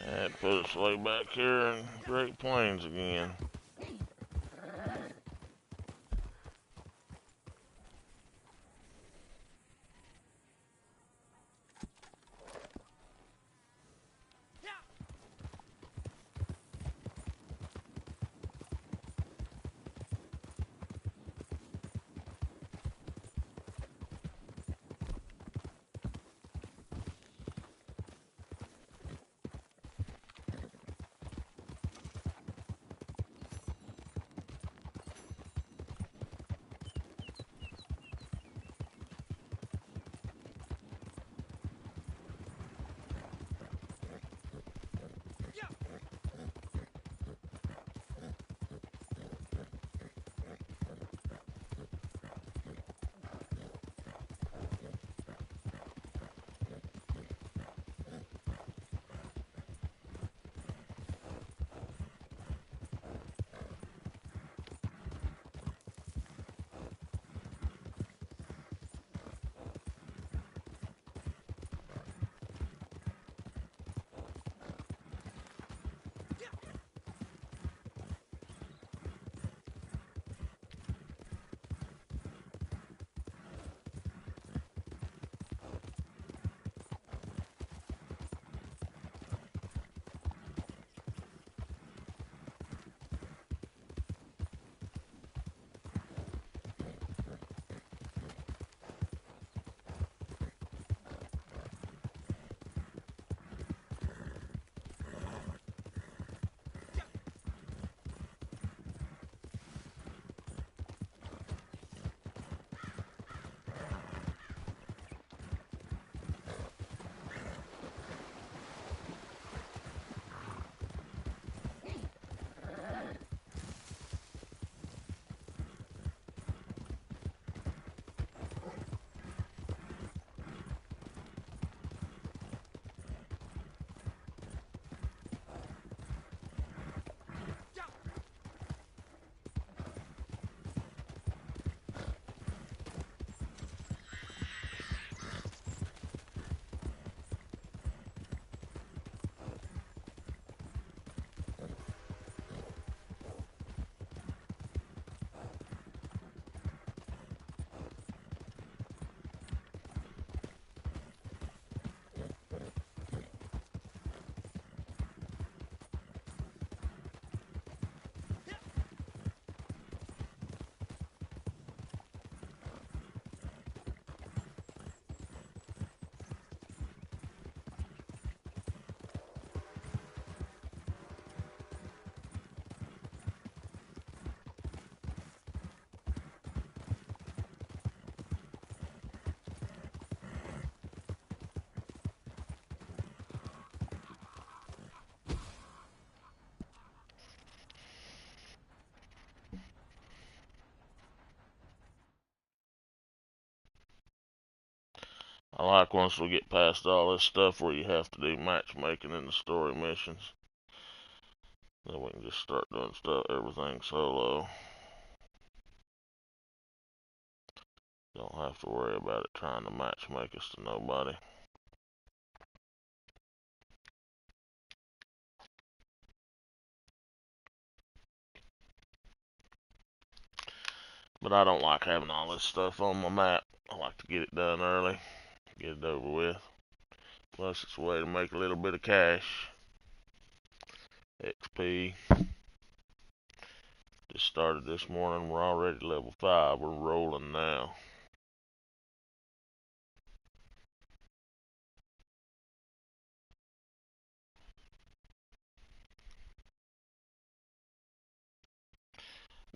And put us way back here in Great Plains again. I like once we get past all this stuff where you have to do matchmaking in the story missions. Then we can just start doing everything solo. Don't have to worry about it trying to matchmake us to nobody. But I don't like having all this stuff on my map. I like to get it done early, get it over with. Plus, it's a way to make a little bit of cash. XP. Just started this morning. We're already level 5. We're rolling now.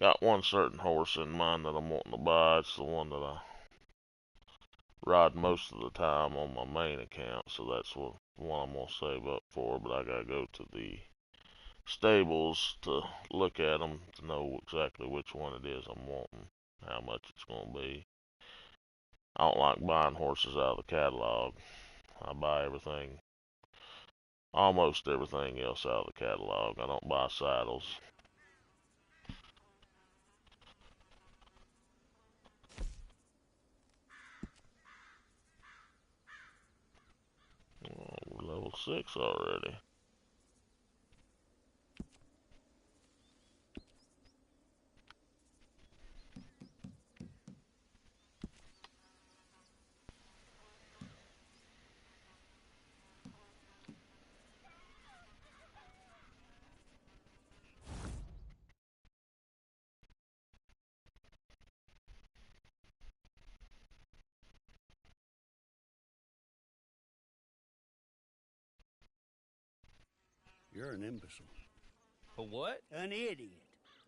Got one certain horse in mind that I'm wanting to buy. It's the one that I ride most of the time on my main account, so that's what one I'm gonna save up for. But I gotta go to the stables to look at them to know exactly which one it is I'm wanting, how much it's gonna be. I don't like buying horses out of the catalog. I buy everything, almost everything else out of the catalog. I don't buy saddles. Oh, we're level 6 already. You're an imbecile. A what? An idiot.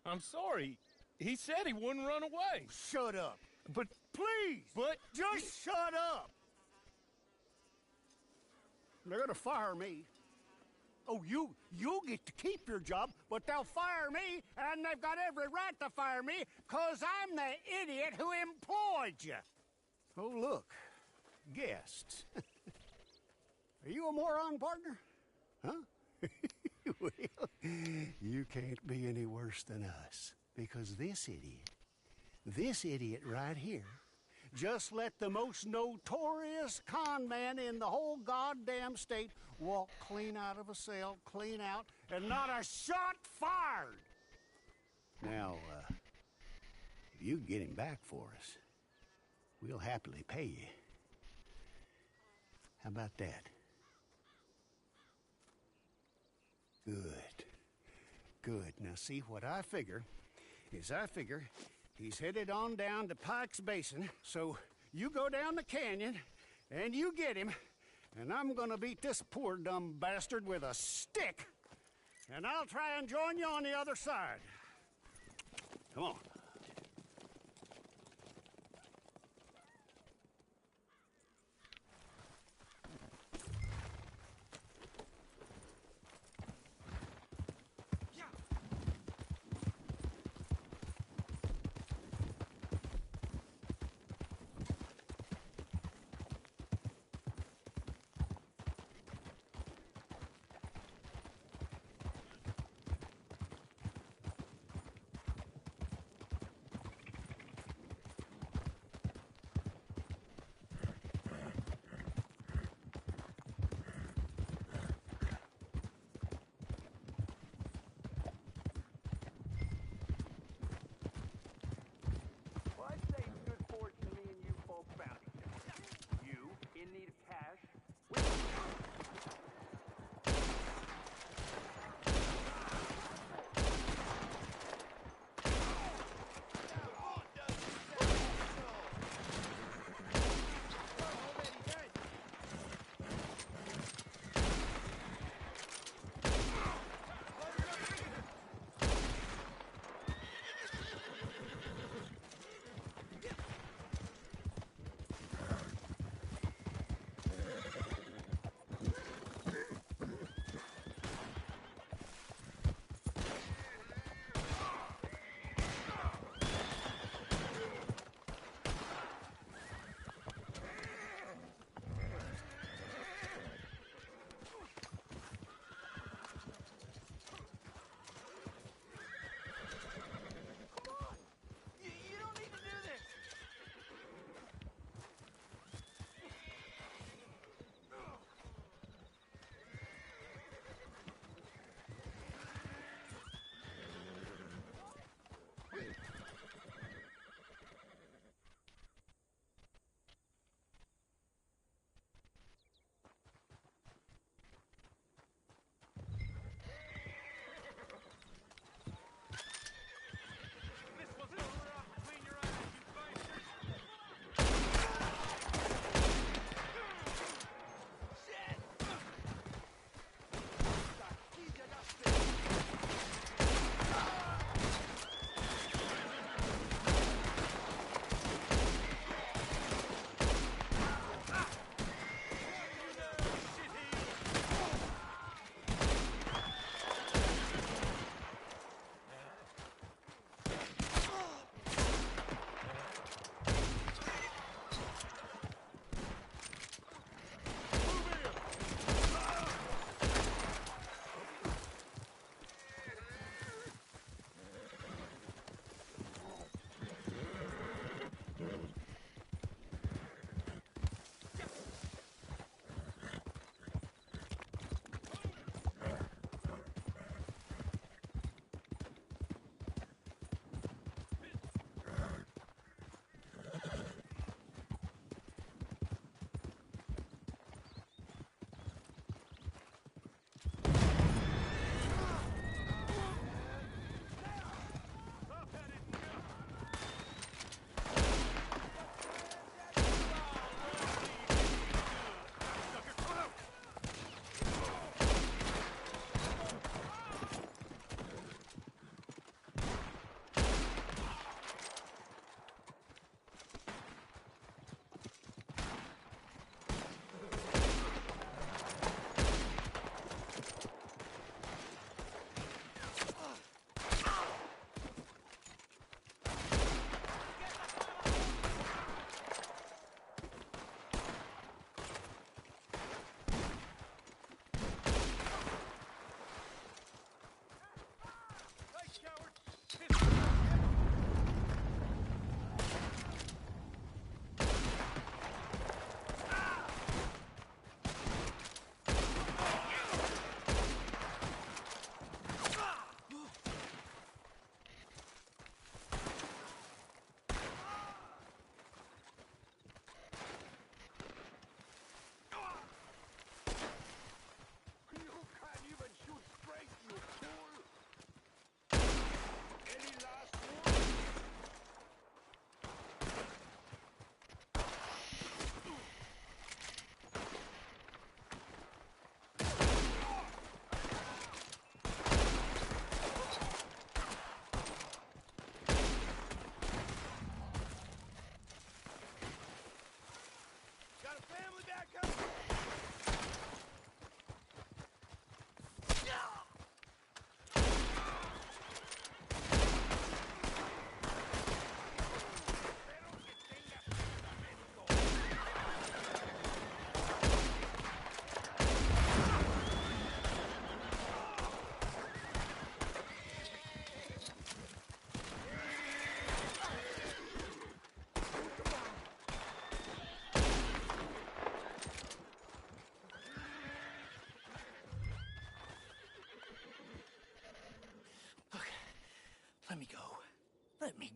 I'm sorry. He said he wouldn't run away. Shut up. But, Please! but... Just shut up! They're gonna fire me. Oh, you'll get to keep your job, but they'll fire me, and they've got every right to fire me, 'cause I'm the idiot who employed you. Oh, look. Guests. Are you a moron, partner? Huh? Well, you can't be any worse than us, because this idiot right here, just let the most notorious con man in the whole goddamn state walk clean out of a cell, clean out, and not a shot fired. Now, if you get him back for us, we'll happily pay you. How about that? Good. Good. Now, see, what I figure is he's headed on down to Pike's Basin, so you go down the canyon, and you get him, and I'm gonna beat this poor dumb bastard with a stick, and I'll try and join you on the other side. Come on.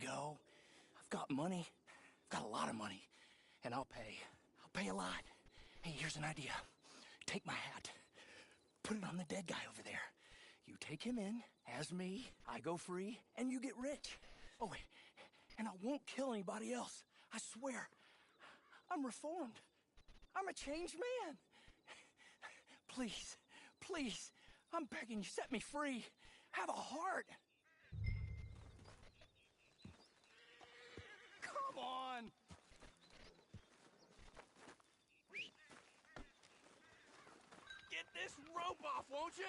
go. I've got money. I've got a lot of money. And I'll pay. I'll pay a lot. Hey, here's an idea. Take my hat. Put it on the dead guy over there. You take him in, as me, I go free, and you get rich. Oh, and I won't kill anybody else. I swear. I'm reformed. I'm a changed man. Please, please, I'm begging you, set me free. Have a heart. Come on. Get this rope off, won't you?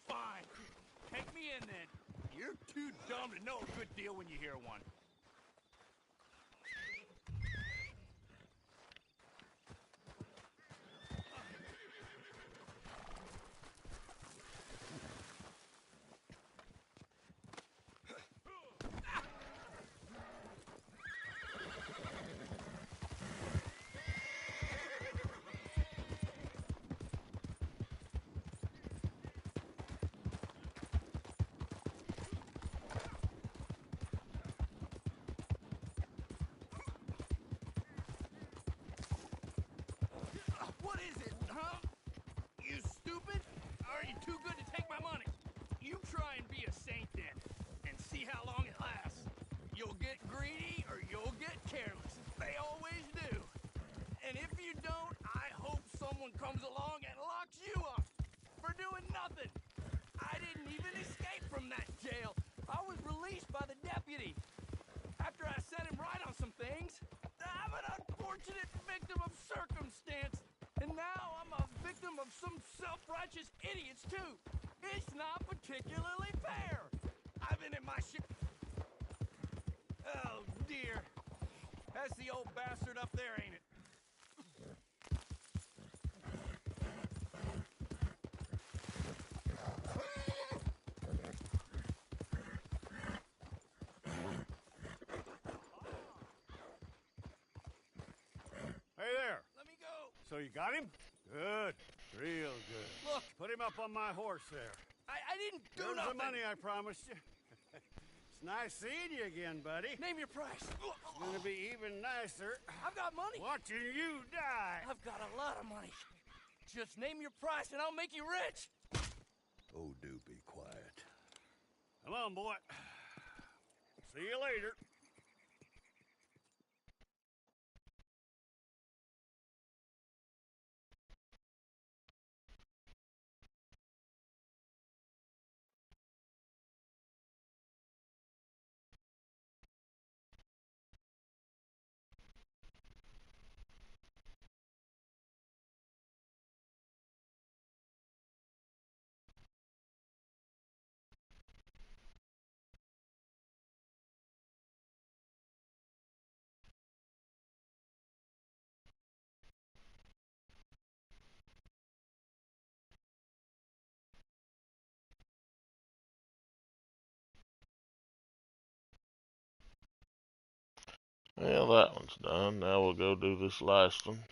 Fine. Take me in then. You're too dumb to know a good deal when you hear one. What is it, huh? You stupid? Or are you too good to take my money? You try and be a saint then, and see how long it lasts. You'll get greedy or you'll get careless. They always do. And if you don't, I hope someone comes along and locks you up for doing nothing. I didn't even escape from that jail. I was released by the deputy. After I set him right on some things, I'm an unfortunate victim of circumstance. And now I'm a victim of some self-righteous idiots, too. It's not particularly fair. I've been in my shit. Oh, dear. That's the old bastard up there, ain't it? Hey there. Let me go. So you got him? Good. Real good. Look. Put him up on my horse there. I didn't do There's nothing. the money I promised you. It's nice seeing you again, buddy. Name your price. It's gonna be even nicer I've got money. watching you die. I've got a lot of money. Just name your price and I'll make you rich. Oh, do be quiet. Come on, boy. See you later. Well, that one's done. Now we'll go do this last one.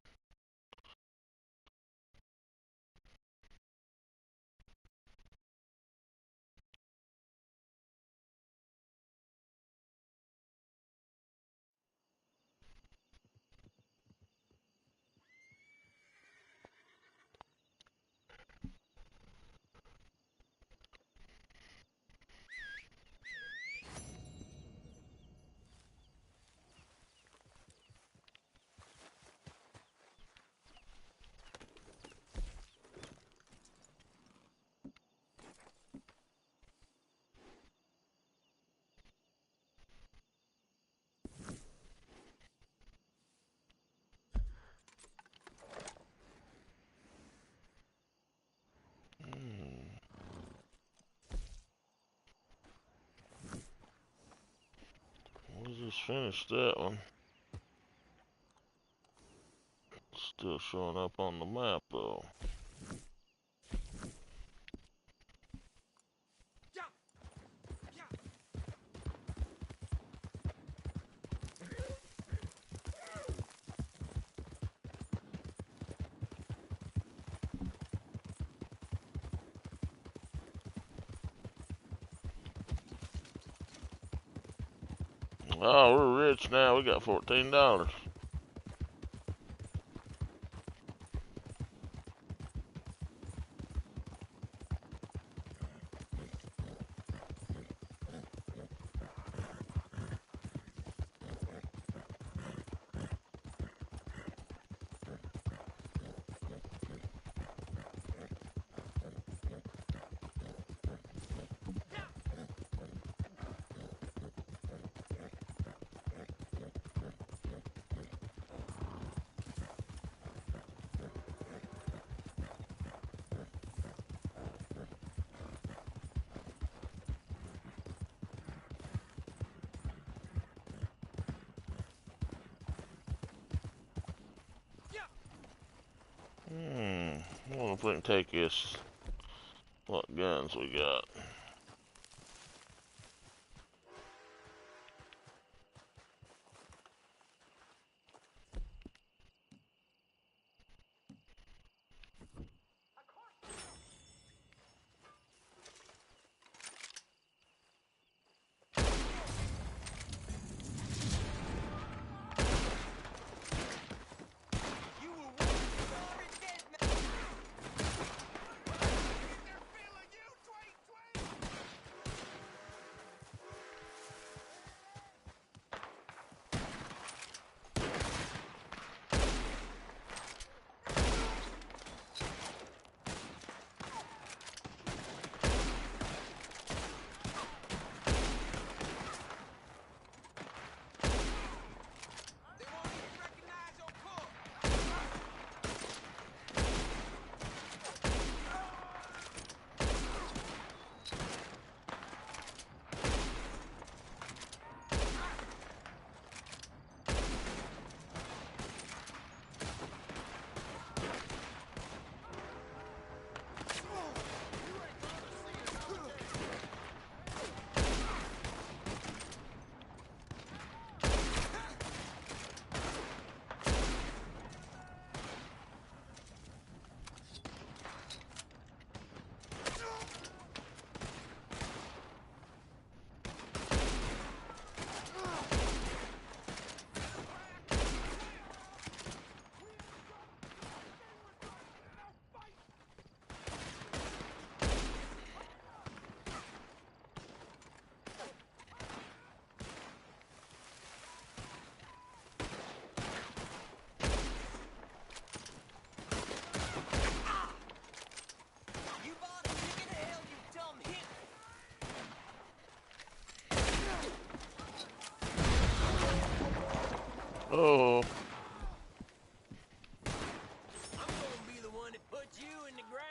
We'll just finish that one. Still showing up on the map though. Oh, we're rich now. We got $14. I wonder if we can take this. What guns we got? Oh, I'm gonna be the one that puts you in the ground.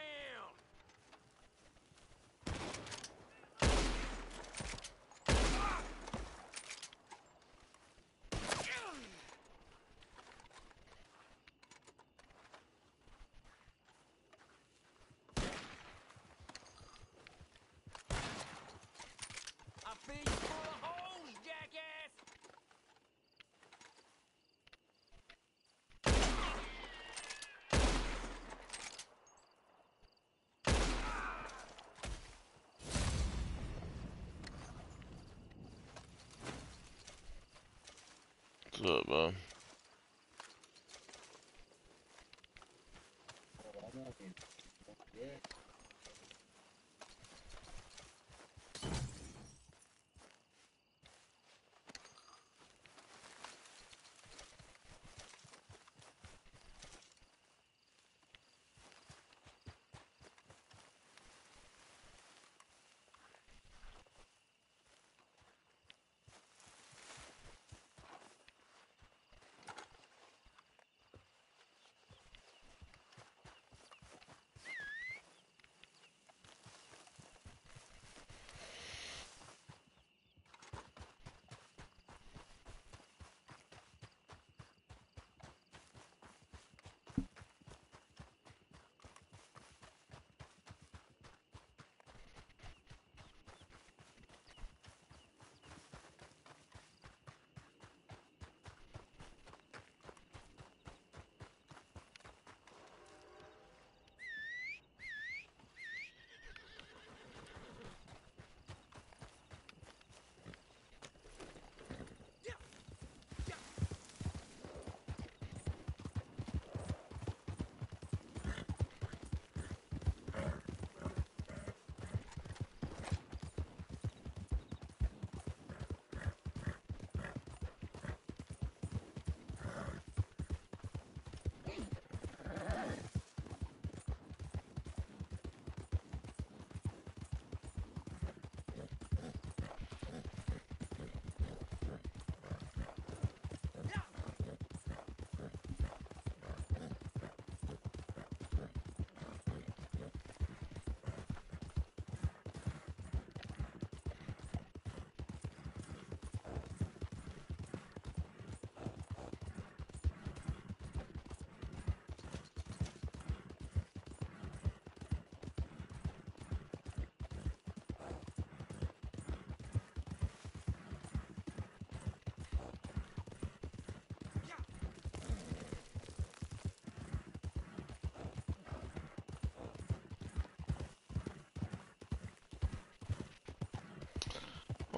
I feel you full of holes, jackass. what's up, bud?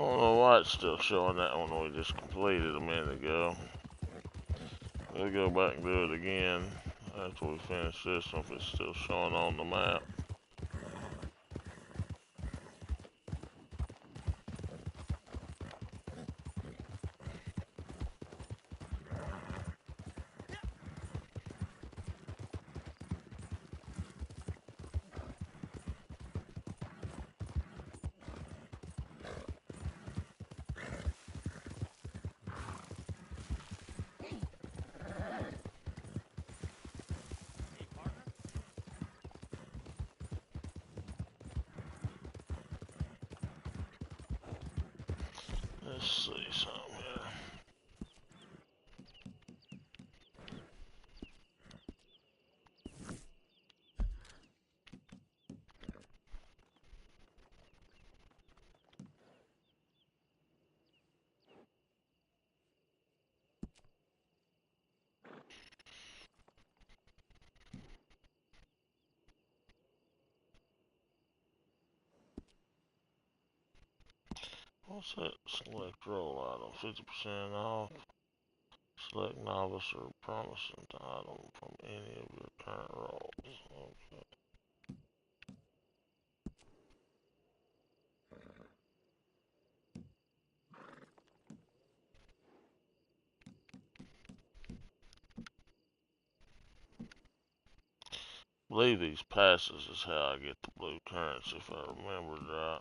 don't know why it's still showing that one we just completed a minute ago. We'll go back and do it again after we finish this one if it's still showing on the map. Let's see something here. What's that? Select role item, 50% off. Select novice or promising item from any of your current roles. Okay. I believe these passes is how I get the blue currency if I remembered right.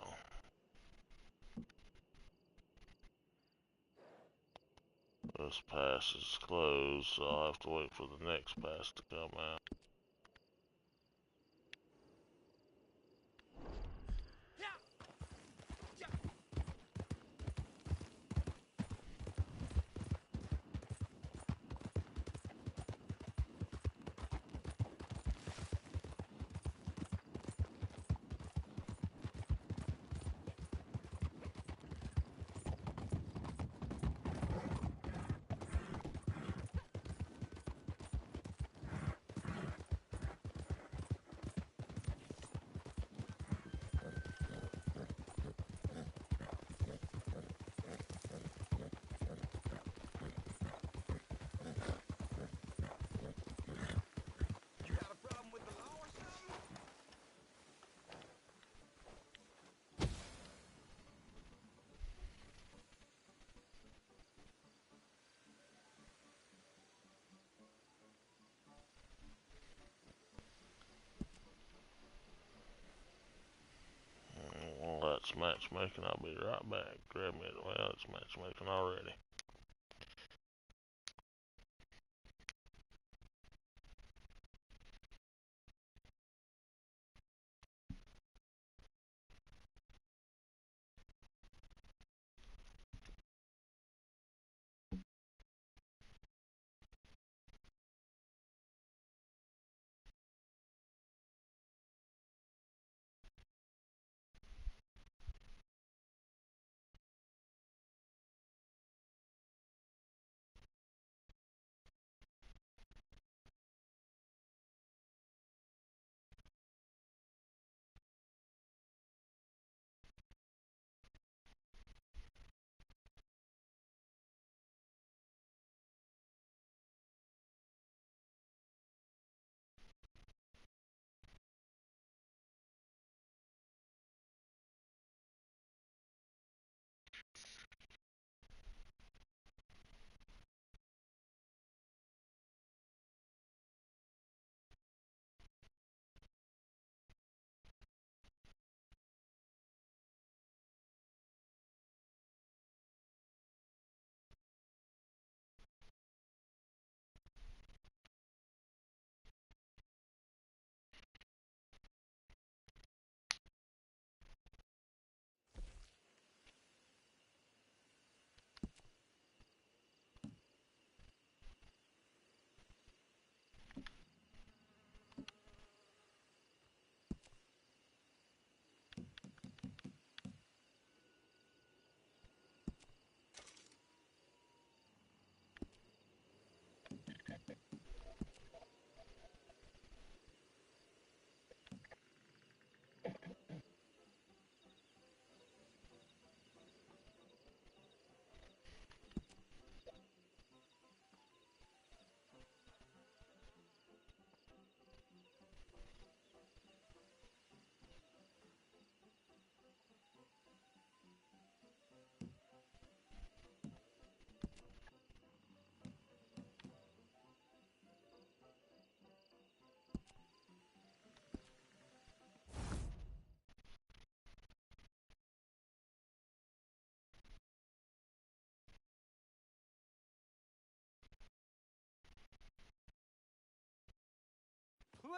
This pass is closed, so I'll have to wait for the next pass to come out. You got a problem with the law or something? Well, that's matchmaking. I'll be right back. Grab me. Well, it's matchmaking already.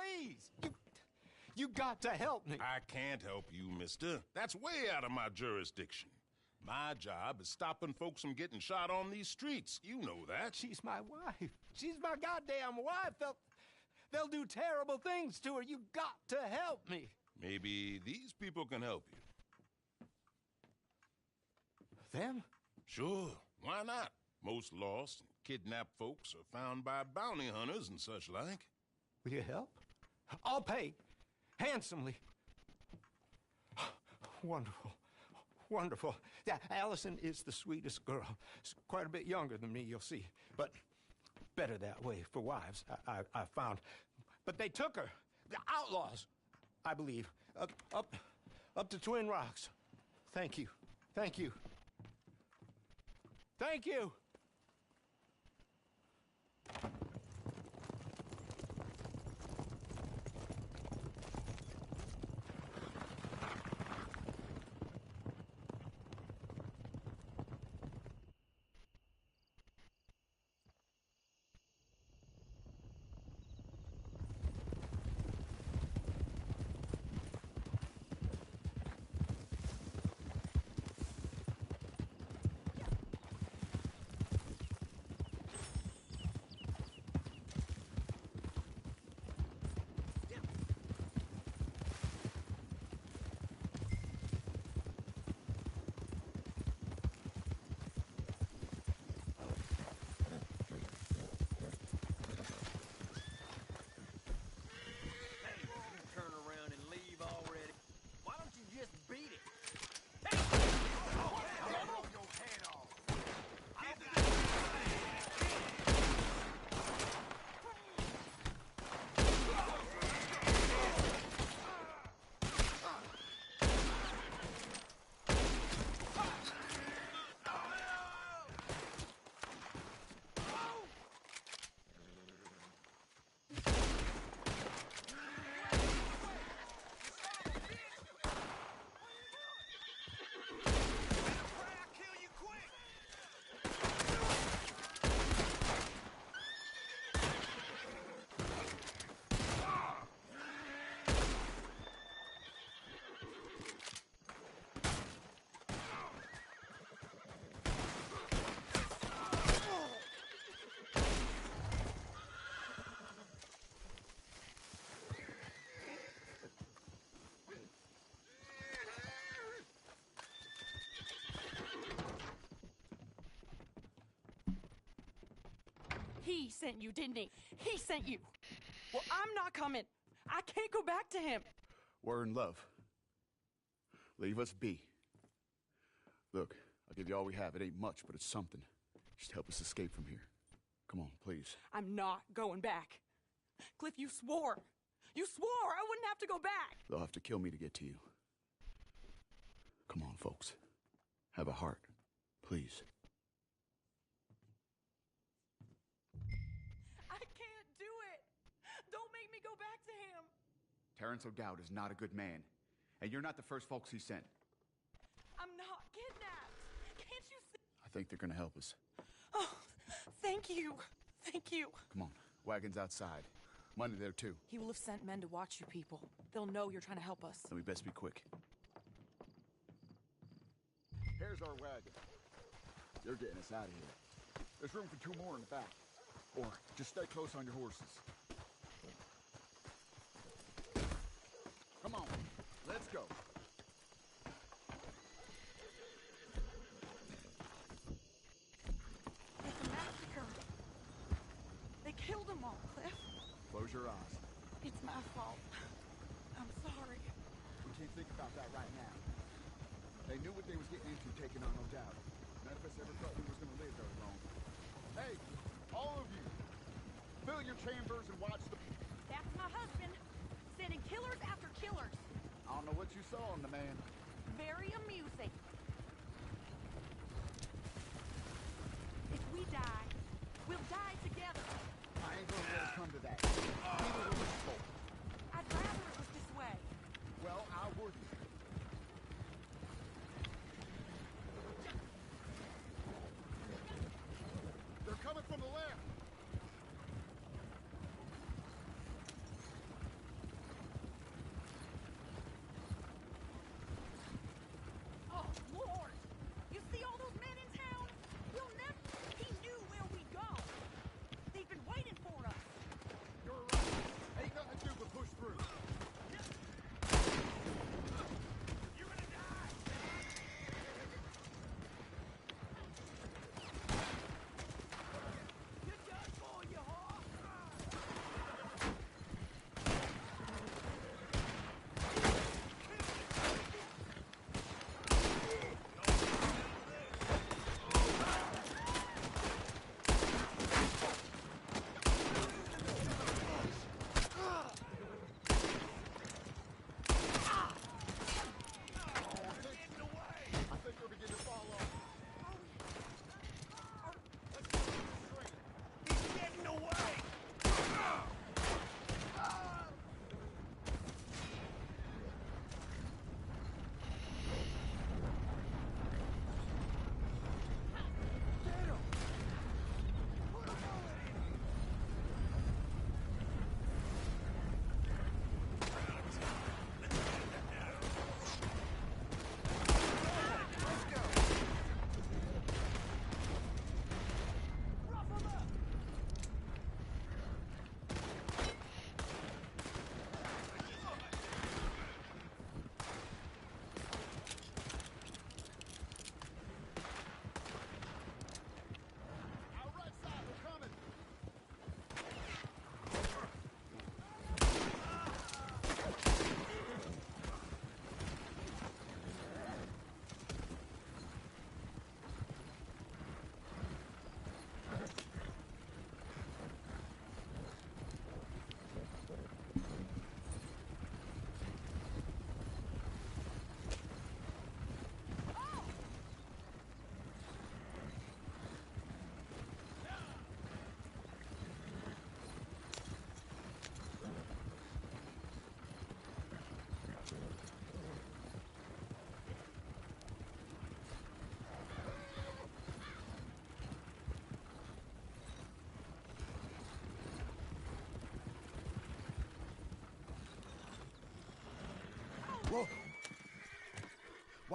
please. You got to help me. I can't help you, mister. That's way out of my jurisdiction. My job is stopping folks from getting shot on these streets. You know that. She's my wife. She's my goddamn wife. They'll do terrible things to her. You got to help me. Maybe these people can help you. Them? Sure, why not? Most lost and kidnapped folks are found by bounty hunters and such like. Will you help? I'll pay. Handsomely. Wonderful. Wonderful. Yeah, Allison is the sweetest girl. She's quite a bit younger than me, you'll see. But better that way for wives, I found. But they took her. The outlaws, I believe. Up to Twin Rocks. Thank you. Thank you. Thank you. Turn around and leave already. Why don't you just beat it? He sent you, didn't he? He sent you. Well, I'm not coming. I can't go back to him. We're in love. Leave us be. Look, I'll give you all we have. It ain't much, but it's something. Just help us escape from here. Come on, please. I'm not going back. Cliff, you swore. You swore I wouldn't have to go back. They'll have to kill me to get to you. Come on, folks. Have a heart. Please. I can't do it. Don't make me go back to him. Terrence O'Dowd is not a good man. And you're not the first folks he sent. I'm not kidnapped. Can't you see? I think they're gonna help us. Oh, thank you. Thank you. Come on. Wagon's outside. Money there, too. He will have sent men to watch you people. They'll know you're trying to help us. Then we best be quick. Here's our wagon. They're getting us out of here. There's room for 2 more in the back. Or just stay close on your horses. Come on, let's go. It's a massacre. They killed them all, Cliff. Close your eyes. It's my fault. I'm sorry. We can't think about that right now. They knew what they was getting into taking on O'Dowd. None of us ever thought we was gonna live very long. Hey, all of you, fill your chambers and watch the... That's my husband. Sending killers after killers. I don't know what you saw in the man. Very amusing. If we die, we'll die together. I ain't gonna let it come to that. People are wishful. I'd rather it was this way. Well, I wouldn't. They're coming from the left.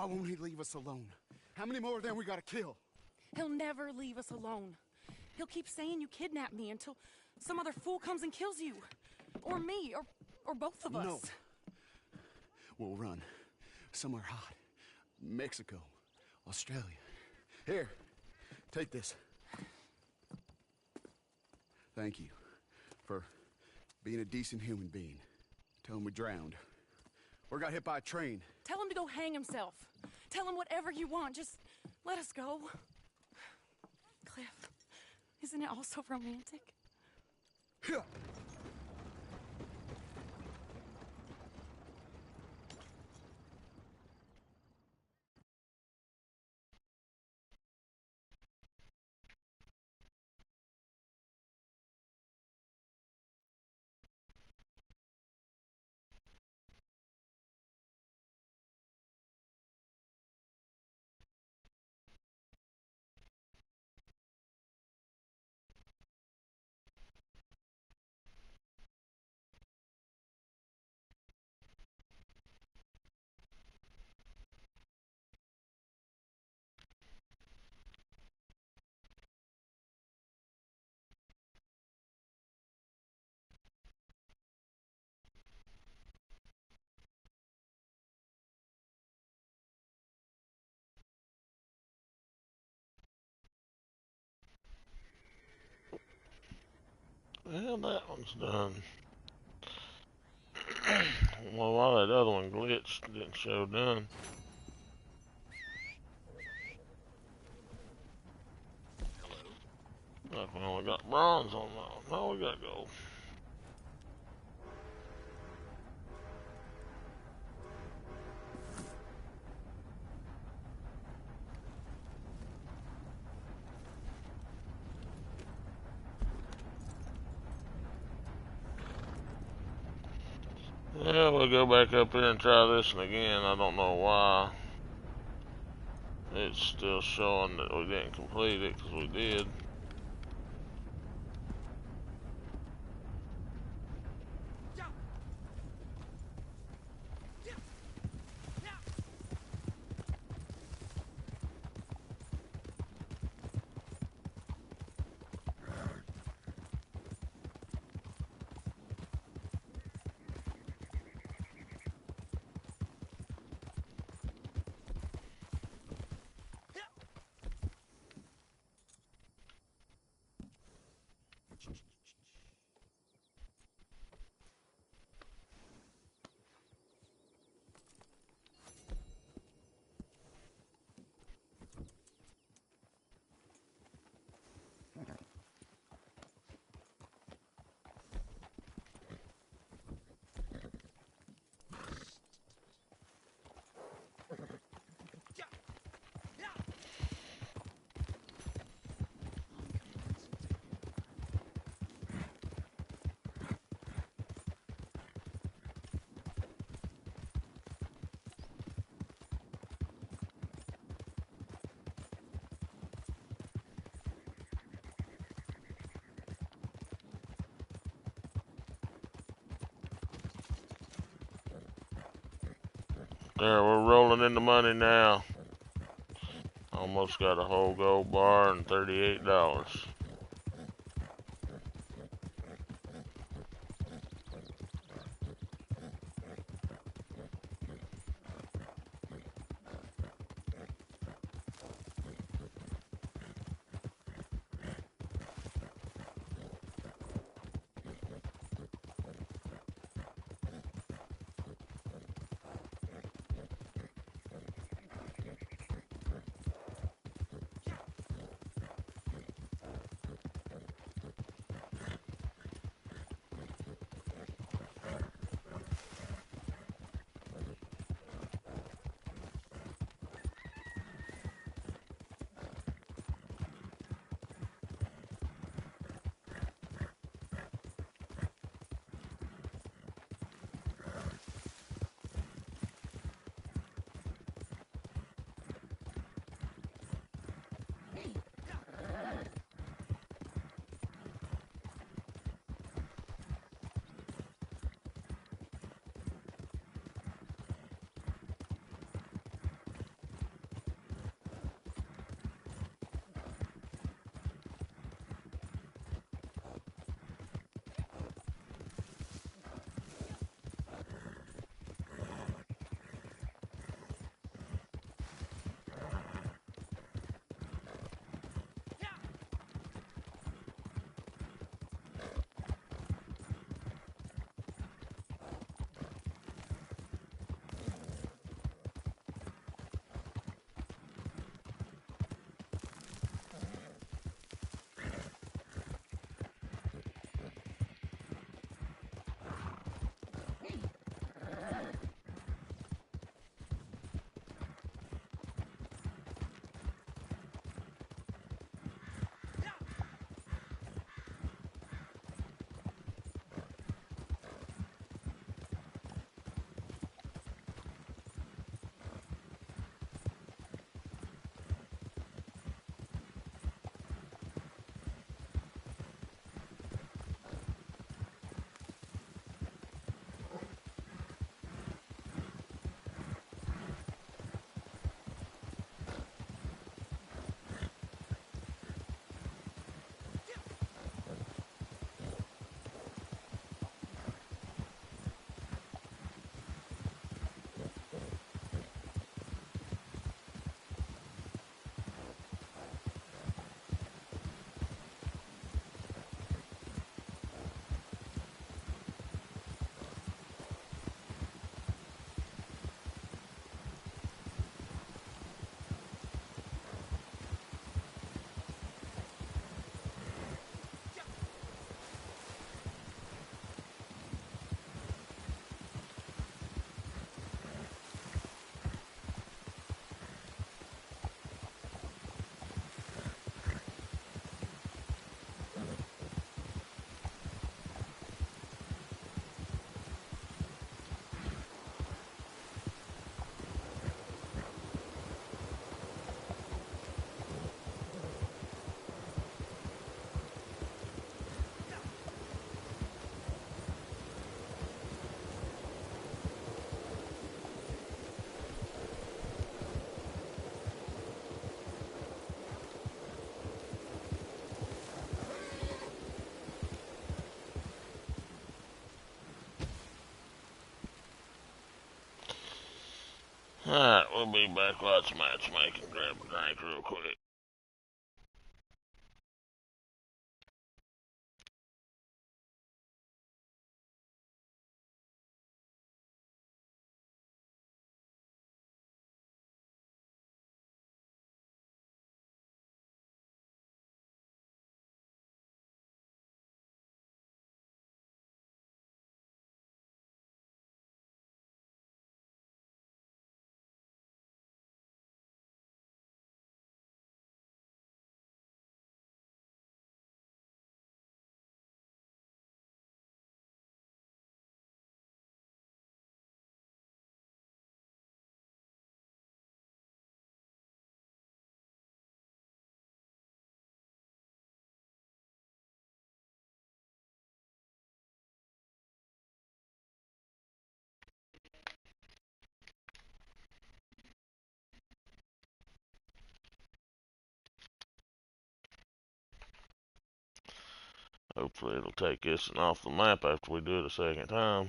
Why won't he leave us alone? How many more of them we gotta kill? He'll never leave us alone. He'll keep saying you kidnapped me until some other fool comes and kills you. Or me, or both of us. No. We'll run. Somewhere hot. Mexico. Australia. Here. Take this. Thank you for being a decent human being. Tell him we drowned. Or got hit by a train. Tell him to go hang himself. Tell him whatever you want. Just let us go. Cliff, isn't it all so romantic? Yeah. Well, that one's done. Well, while that other one glitched, didn't show done. Like we only got bronze on that one. Now we got gold. Yeah, we'll go back up here and try this one again. I don't know why. It's still showing that we didn't complete it, because we did. There, we're rolling in the money now. Almost got a whole gold bar and $38. Alright, we'll be back. Lots of matchmaking. Grab a drink real quick. Hopefully it'll take this one off the map after we do it a second time.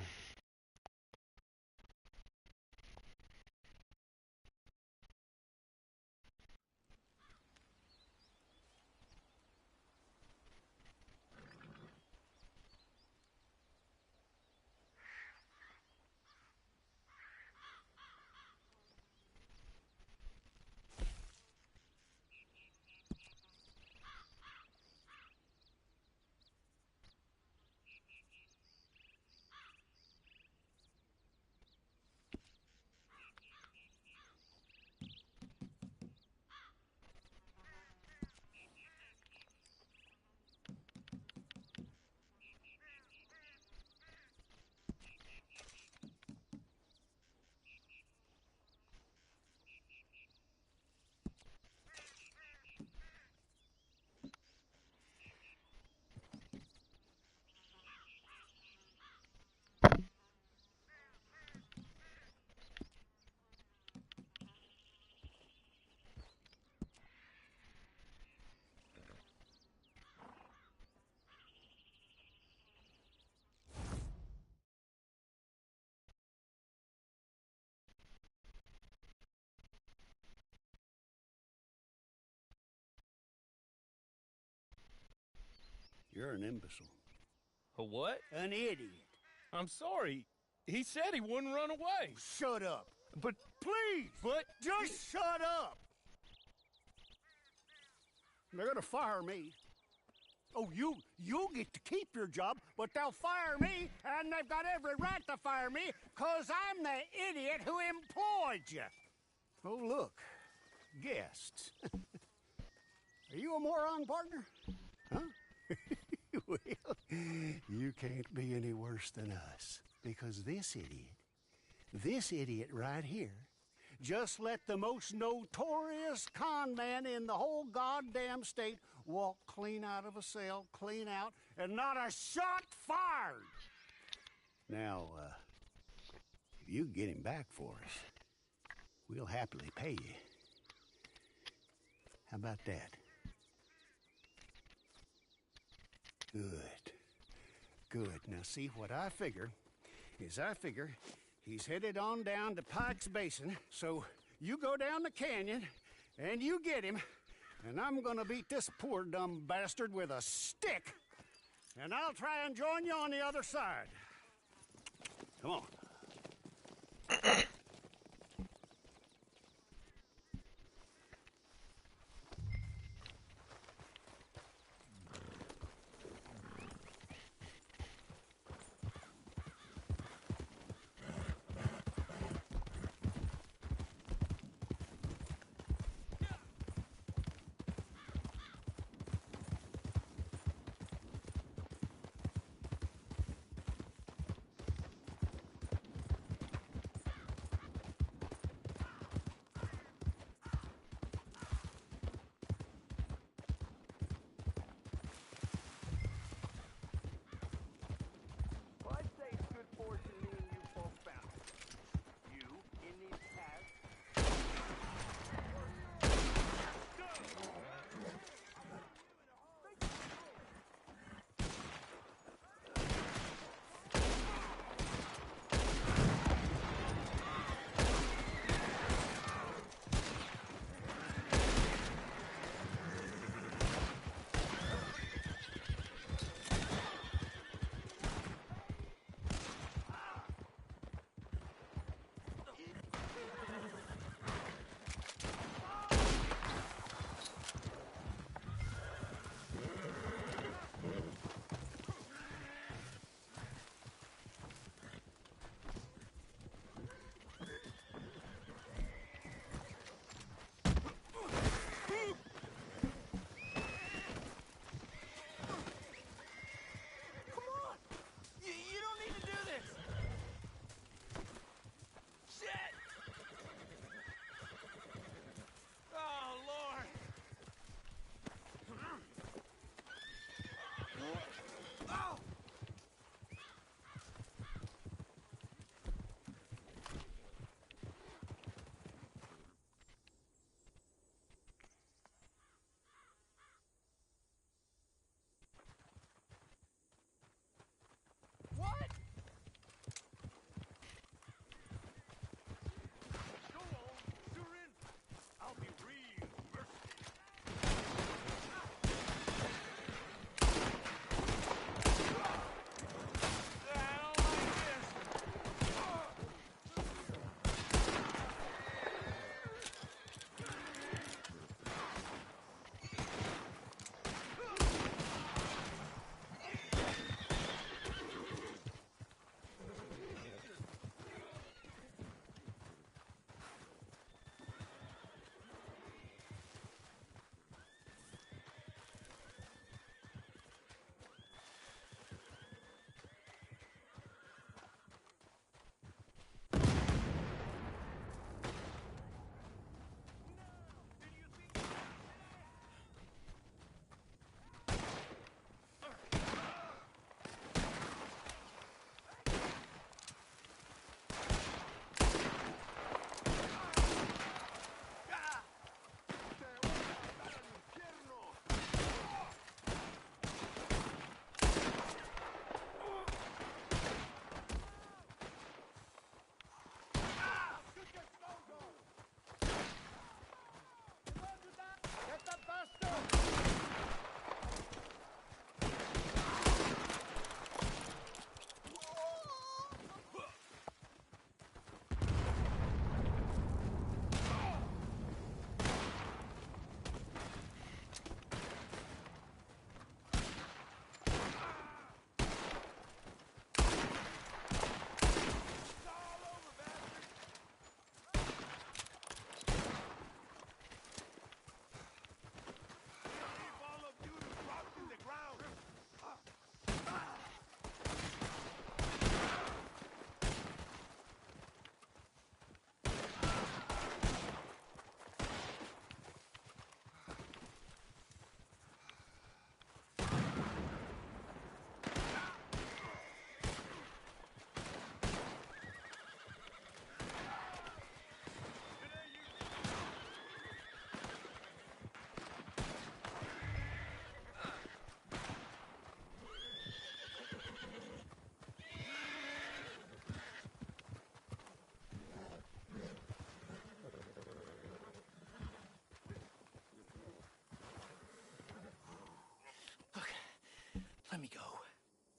You're an imbecile. A what? An idiot. I'm sorry. He said he wouldn't run away. Shut up. But, Please. but... Just shut up. They're gonna fire me. Oh, you get to keep your job, but they'll fire me, and they've got every right to fire me, 'cause I'm the idiot who employed you. Oh, look. Guests. Are you a moron, partner? Huh? Well, you can't be any worse than us, because this idiot right here, just let the most notorious con man in the whole goddamn state walk clean out of a cell, clean out, and not a shot fired. Now, if you get him back for us, we'll happily pay you. How about that? Good. Good. Now, see, what I figure is he's headed on down to Pike's Basin, so you go down the canyon, and you get him, and I'm gonna beat this poor dumb bastard with a stick, and I'll try and join you on the other side. Come on.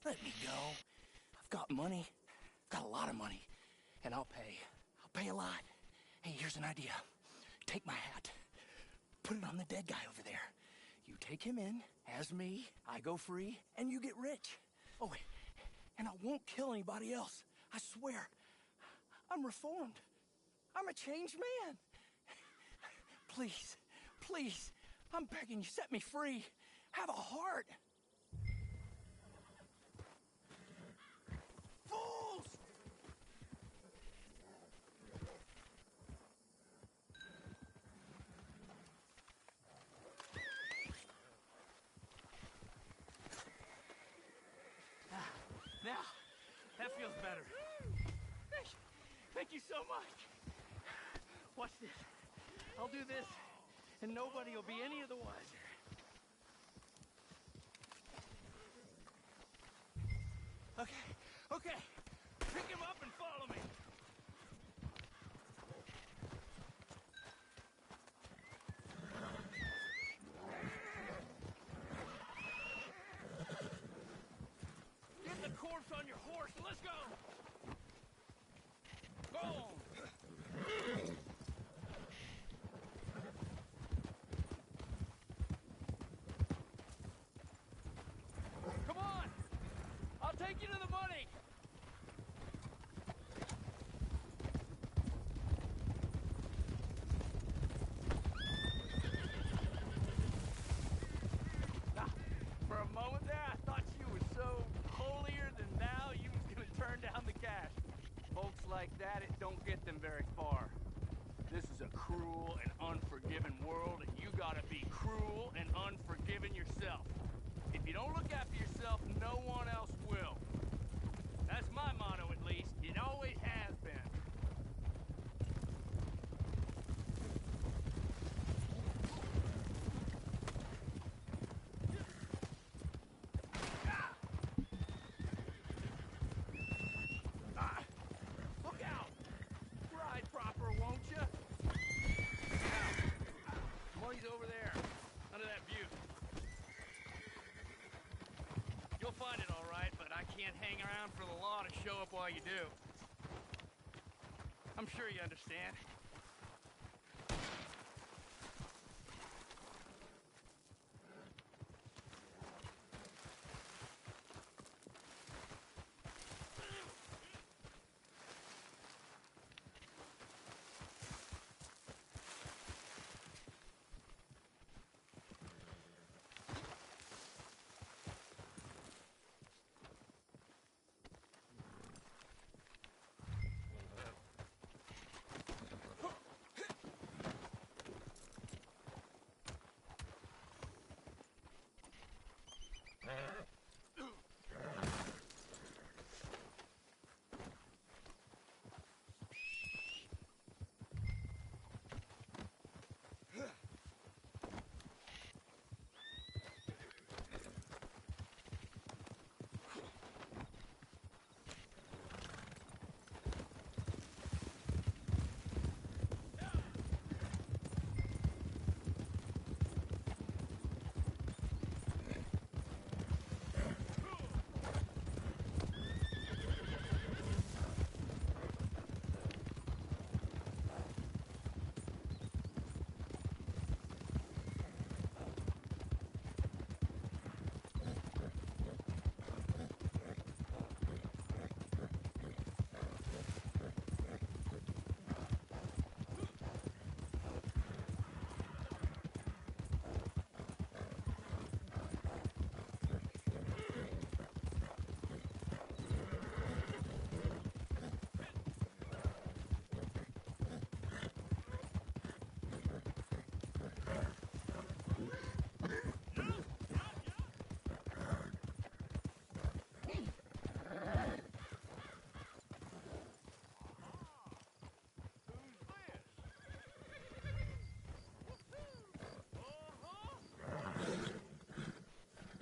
Let me go. I've got money. I've got a lot of money. And I'll pay. I'll pay a lot. Hey, here's an idea. Take my hat. Put it on the dead guy over there. You take him in, as me, I go free, and you get rich. Oh, and I won't kill anybody else. I swear. I'm reformed. I'm a changed man. Please, please, I'm begging you, set me free. Have a heart. Fools! Now, that feels better. Thank you so much. Watch this. I'll do this, and nobody will be any of the wiser. Okay. Pick him up and follow me. Get the corpse on your horse and let's go. Go on. Come on. I'll take you to the money. For a moment there, I thought you were so holier than thou, you was gonna turn down the cash. Folks like that, it don't get them very far. This is a cruel and unforgiving world, and you gotta be cruel and unforgiving yourself. If you don't look after yourself, no one else will. That's my motto, at least. It always has been. Look out! Ride proper, won't you? Now, money's over there, under that butte. You'll find it all right, but I can't hang around for the law to show up while you do. I'm sure you understand.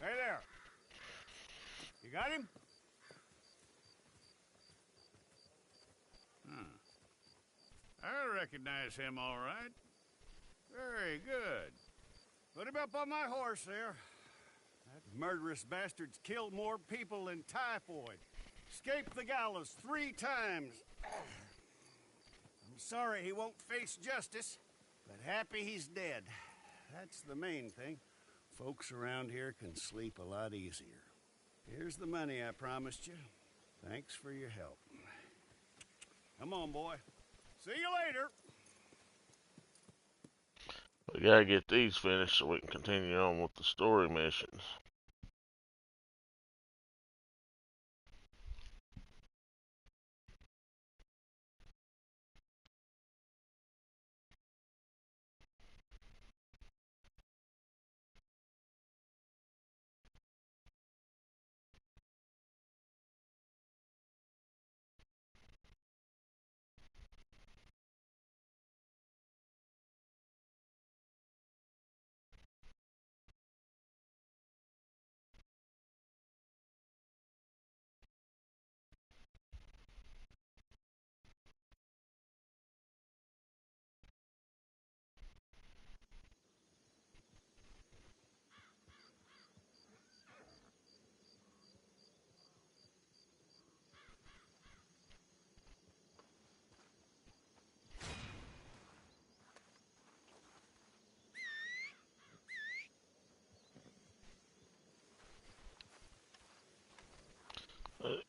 Hey there. You got him? I recognize him all right. Very good. Put him up on my horse there. That murderous bastard's killed more people than typhoid. Escaped the gallows 3 times. I'm sorry he won't face justice, but happy he's dead. That's the main thing. Folks around here can sleep a lot easier. Here's the money I promised you. Thanks for your help. Come on, boy. See you later. We gotta get these finished so we can continue on with the story missions.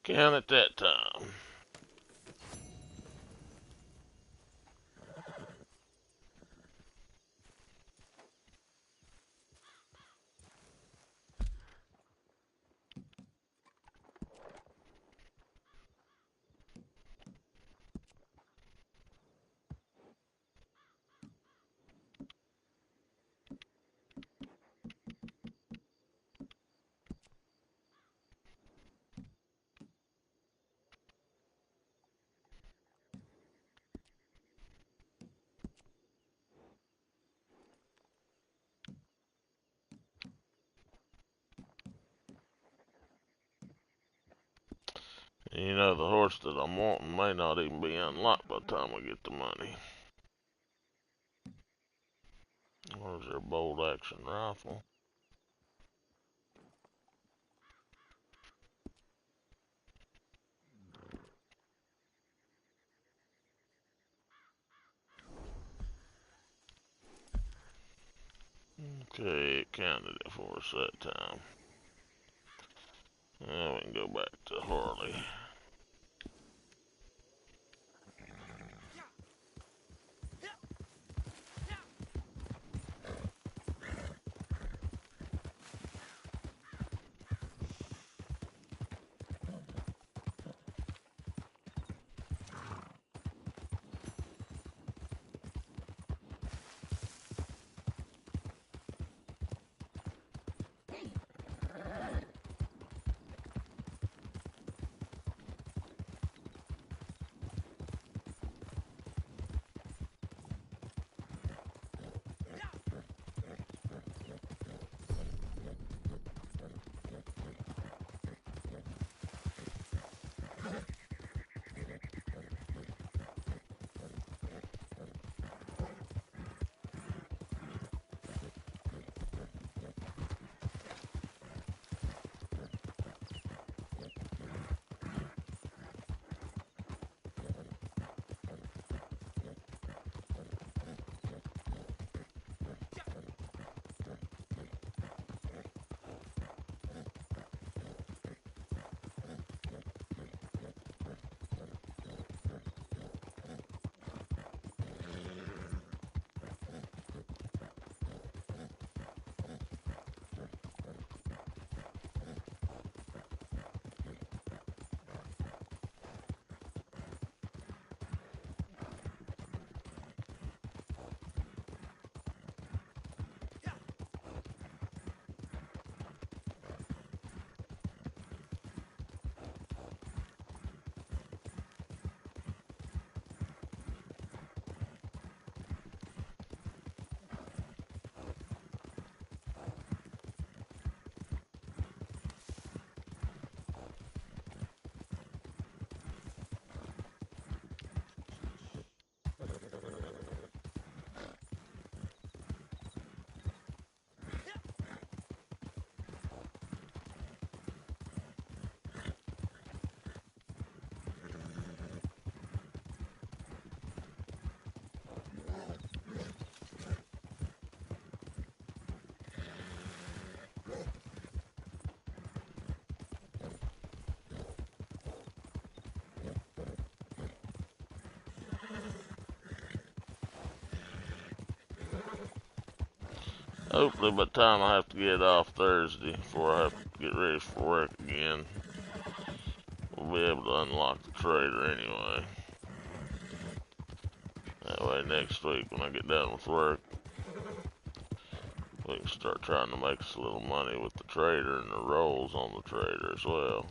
Count at that time. You know, the horse that I'm wanting may not even be unlocked by the time we get the money. Where's their bolt action rifle? Okay, it counted it for us that time. Now we can go back to Harley. Hopefully by the time I have to get off Thursday, before I have to get ready for work again, we'll be able to unlock the trader anyway. That way next week when I get done with work, we can start trying to make us a little money with the trader and the rolls on the trader as well.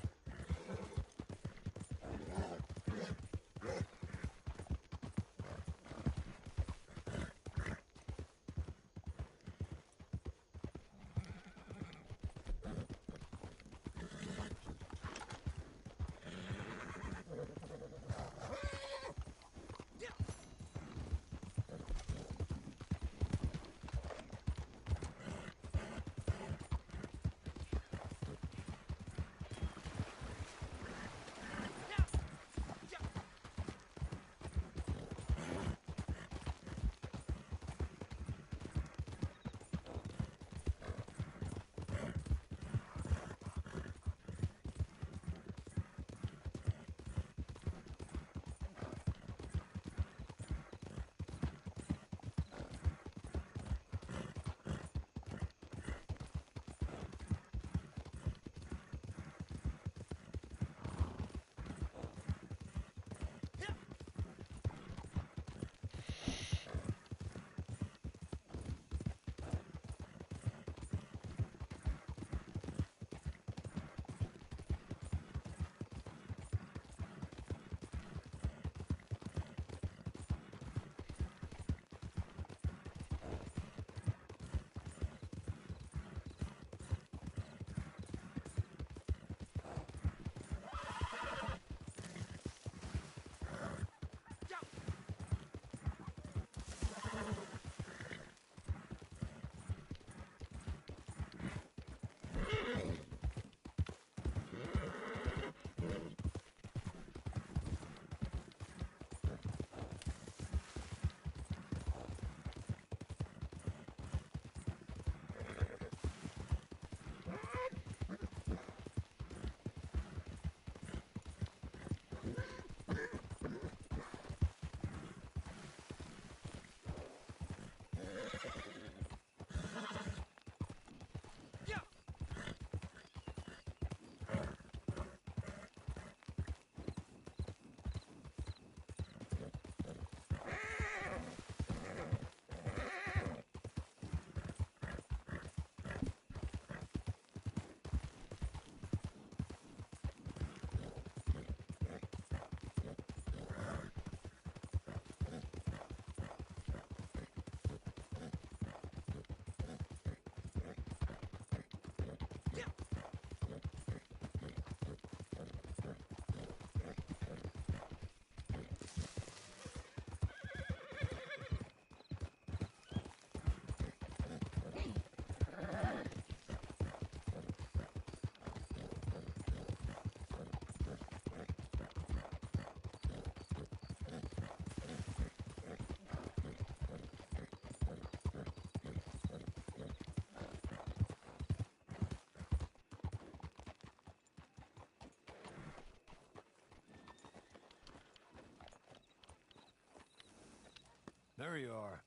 There you are.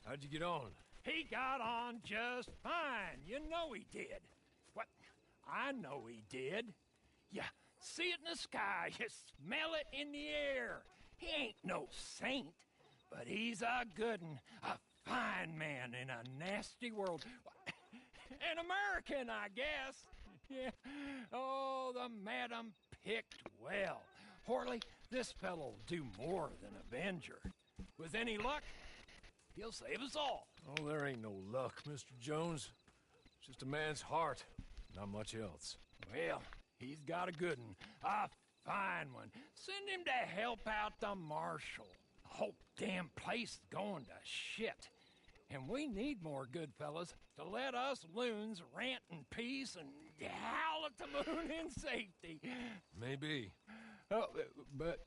How'd you get on? He got on just fine. You know he did. What? I know he did. You see it in the sky. You smell it in the air. He ain't no saint, but he's a good un, a fine man in a nasty world. An American, I guess. Yeah. Oh, the madam picked well. Horley, this fellow'll do more than Avenger. With any luck, he'll save us all. Oh, there ain't no luck, Mr. Jones. Just a man's heart, not much else. Well, he's got a good one, a fine one. Send him to help out the marshal. The whole damn place is going to shit. And we need more good fellas to let us loons rant in peace and howl at the moon in safety. Maybe. Oh, but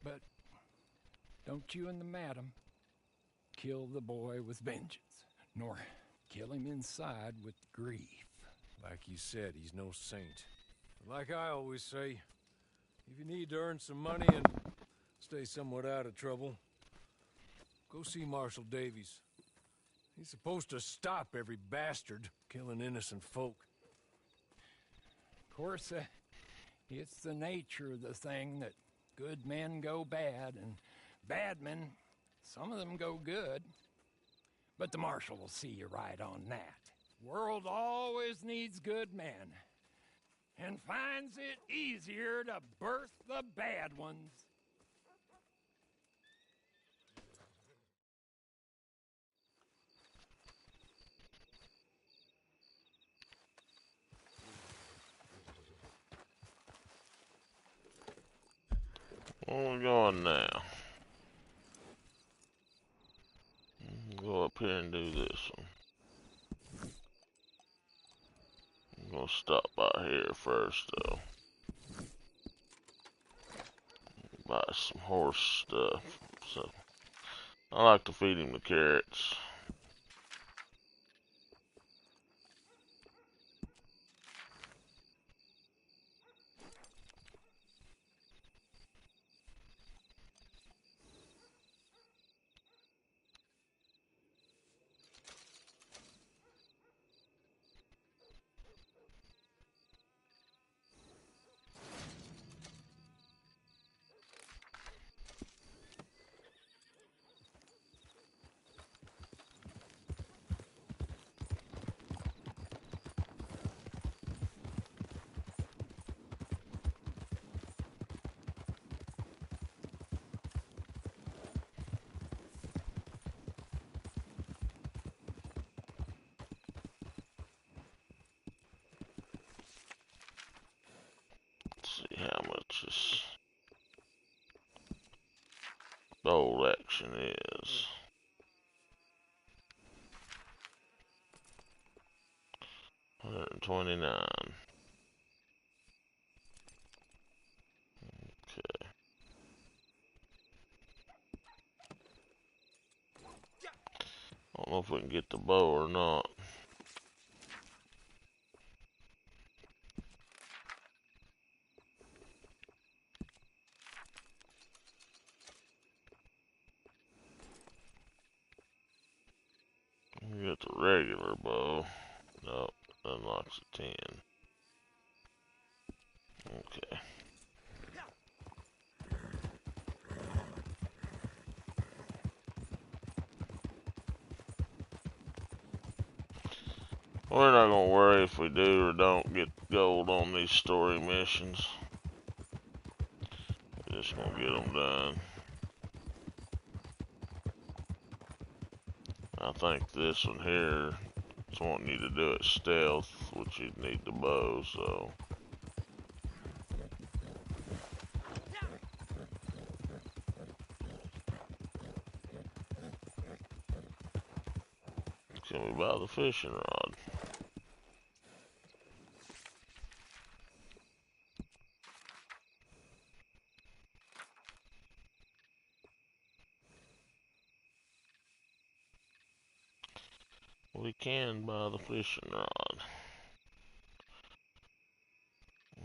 don't you and the madam kill the boy with vengeance, nor kill him inside with grief. Like you said, he's no saint. But like I always say, if you need to earn some money and stay somewhat out of trouble, go see Marshal Davies. He's supposed to stop every bastard killing innocent folk. Of course, it's the nature of the thing that good men go bad, and bad men, some of them go good. But the Marshal will see you right on that. World always needs good men, and finds it easier to birth the bad ones. Where we going now? Go up here and do this one. I'm gonna stop by here first though. Buy some horse stuff. So I like to feed him the carrots. See how much this bold action is. 129. Okay. I don't know if we can get the bow or not. We got the regular bow. Nope, unlocks a 10. Okay. We're not gonna worry if we do or don't get gold on these story missions. We're just gonna get them done. I think this one here is wanting you to do it stealth, which you'd need the bow, so. Can we buy the fishing rod? We can buy the fishing rod.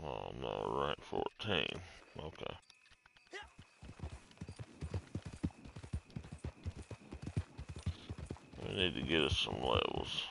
Oh no, rank 14. Okay. We need to get us some levels.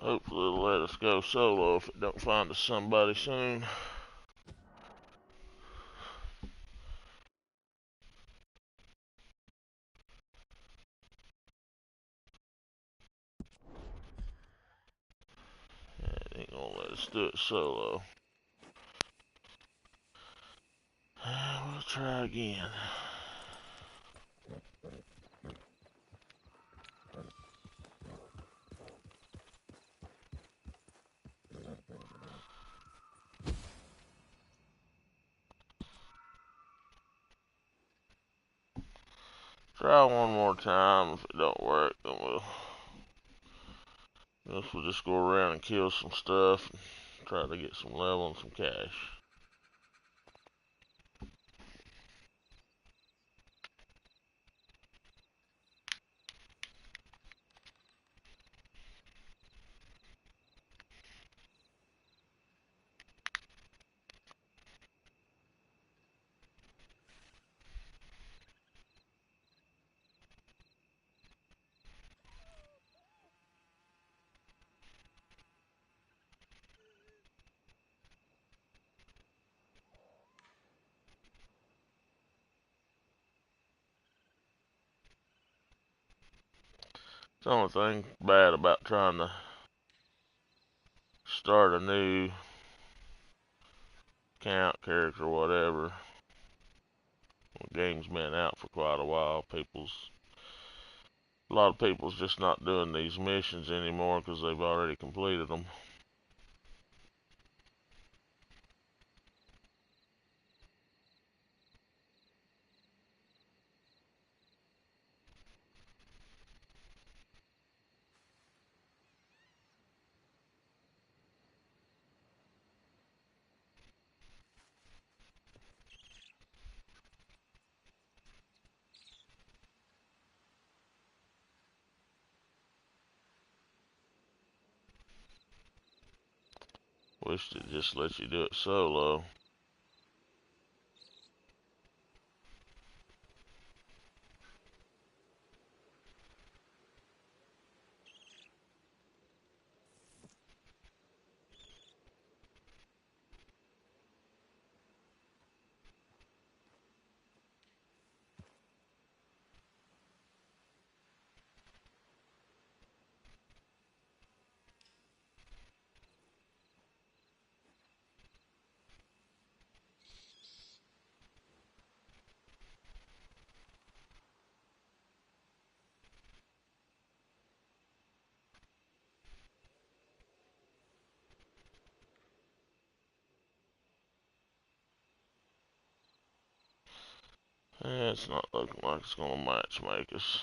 Hopefully it'll let us go solo if it don't find us somebody soon. Yeah, it ain't gonna let us do it solo. We'll try again. Try one more time. If it don't work, then we'll just go around and kill some stuff and try to get some level and some cash. The only thing bad about trying to start a new account, character, whatever, the game's been out for quite a while. A lot of people's just not doing these missions anymore because they've already completed them. Wish it just let you do it solo. Yeah, it's not looking like it's gonna match make us.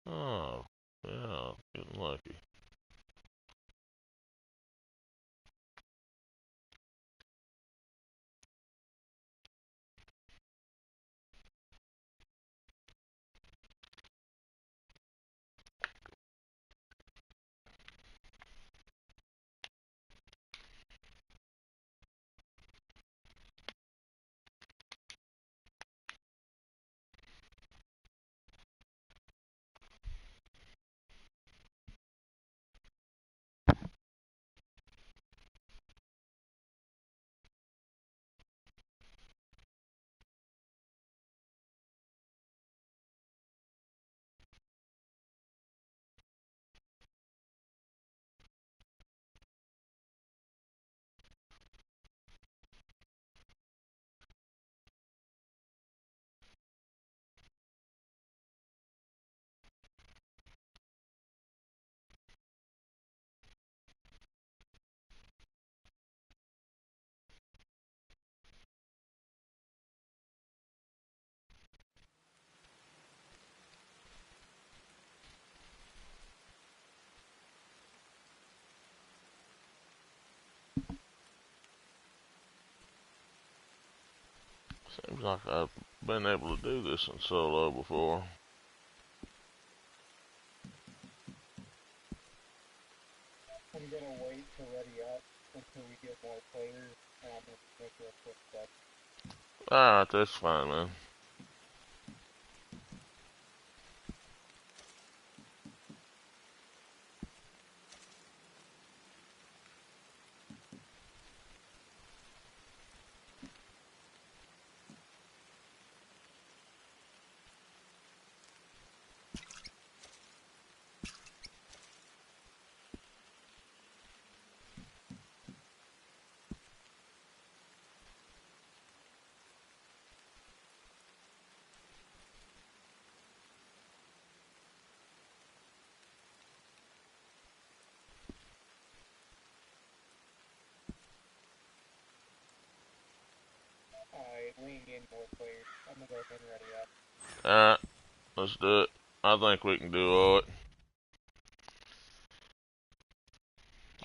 Oh, yeah, getting lucky. Seems like I've been able to do this in solo before. I'm gonna wait to ready up until we get more players, and I'm gonna make a quick step. Alright, that's fine, man. Alright, we ain't getting more players. I'm gonna go ahead and ready up. Alright, let's do it. I think we can do it.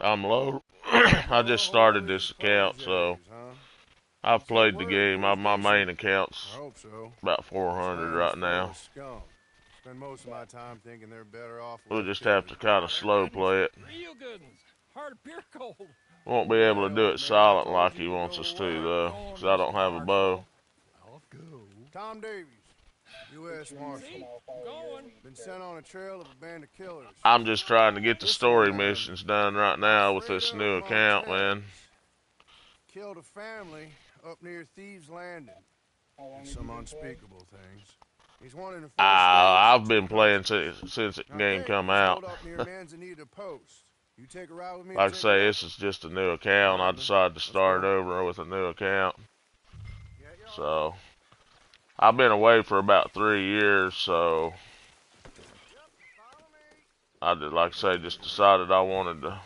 I'm low. I just started this account, so I've played the game. My main account's about 400 right now. Spend most of my time thinking they're better off. We'll just have to kind of slow play it. Real good ones. Hard beer cold. Won't be able to do it silent like he wants us to, though, because I don't have a bow. I'll go. Tom Davies, U.S. Marshal. Been sent on a trail of a band of killers. I'm just trying to get the story missions done right now with this new account, man. Killed a family up near Thieves Landing. And some unspeakable things. He's wanted in I've been playing since the game come out. You take a ride with me. Like I say, this is just a new account. I decided to start over with a new account. So, I've been away for about 3 years, so I did, like I say, just decided I wanted to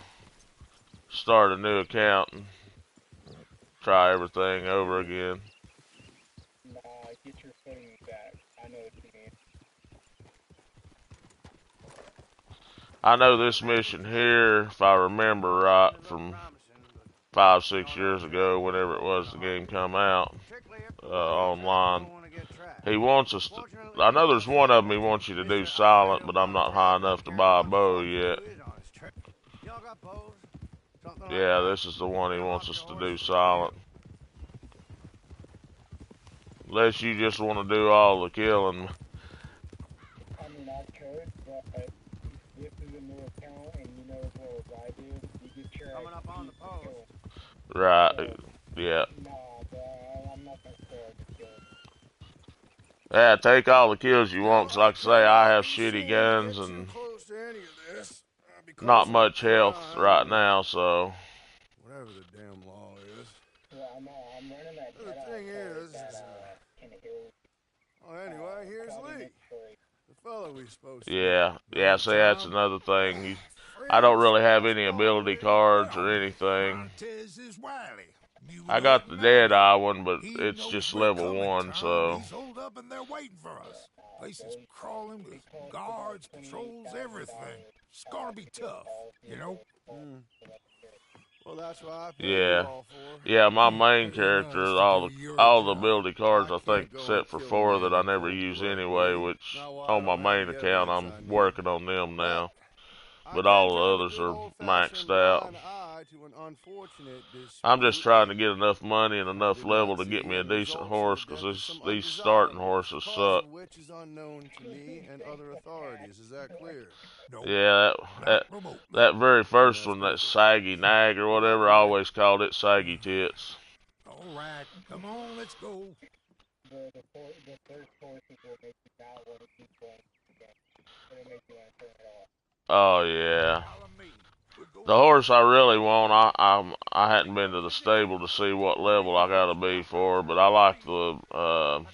start a new account and try everything over again. Nah, get your footing back. I know what you mean. I know this mission here, if I remember right, from 5-6 years ago, whenever it was the game come out, online. He wants us to, I know there's one of them he wants you to do silent, but I'm not high enough to buy a bow yet. Yeah, this is the one he wants us to do silent. Unless you just want to do all the killing. I mean, I could, but this is a new account, and you know as well as I do, you get your coming up on the post. Right, so, yeah. Nah, but I'm not gonna start the kill. Yeah, take all the kills you want, 'cause like I say, I have shitty guns and not much health right now, so. Whatever the damn law is. Yeah, I know, I'm running that. The thing is, anyway, here's Lee. The fellow we supposed to. Yeah, see, that's another thing. I don't really have any ability cards or anything. I got the Deadeye one, but it's just level 1, so. He's holed up and they're waiting for us. Place is crawling with guards, patrols, everything. It's gonna be tough, you know? Well, that's why I paid you all for. Yeah, my main character, all the ability cards, I think, except for 4 that I never use anyway, which on my main account, I'm working on them now. But all the others are maxed out. I'm just trying to get enough money and enough level to get me a decent horse, because these starting horses suck. Which is unknown to me and other authorities. Is that clear? Yeah, that very first one, that saggy nag or whatever, I always called it saggy tits. All right, come on, let's go. The third horses will make you not want to keep playing the game. It'll make you want to turn it off. Oh yeah. The horse I really want, I hadn't been to the stable to see what level I gotta be for, but I like the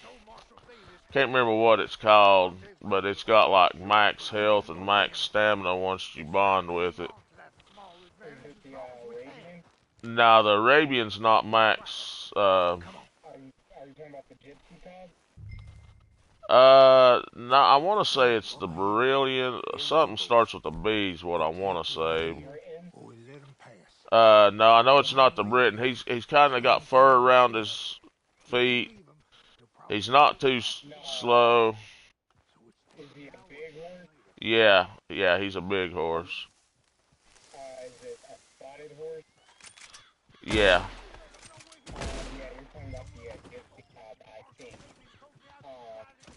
can't remember what it's called, but it's got like max health and max stamina once you bond with it. No, the Arabian's not max. Are you talking about the gypsy cod? No, I want to say it's the Brilliant. Something starts with a B is what I want to say. No, I know it's not the Briton. He's kind of got fur around his feet, He's not too slow. Is he a big horse? Yeah, he's a big horse. Is it a spotted horse? Yeah. Yeah, you're talking about the gypsy cob, I think.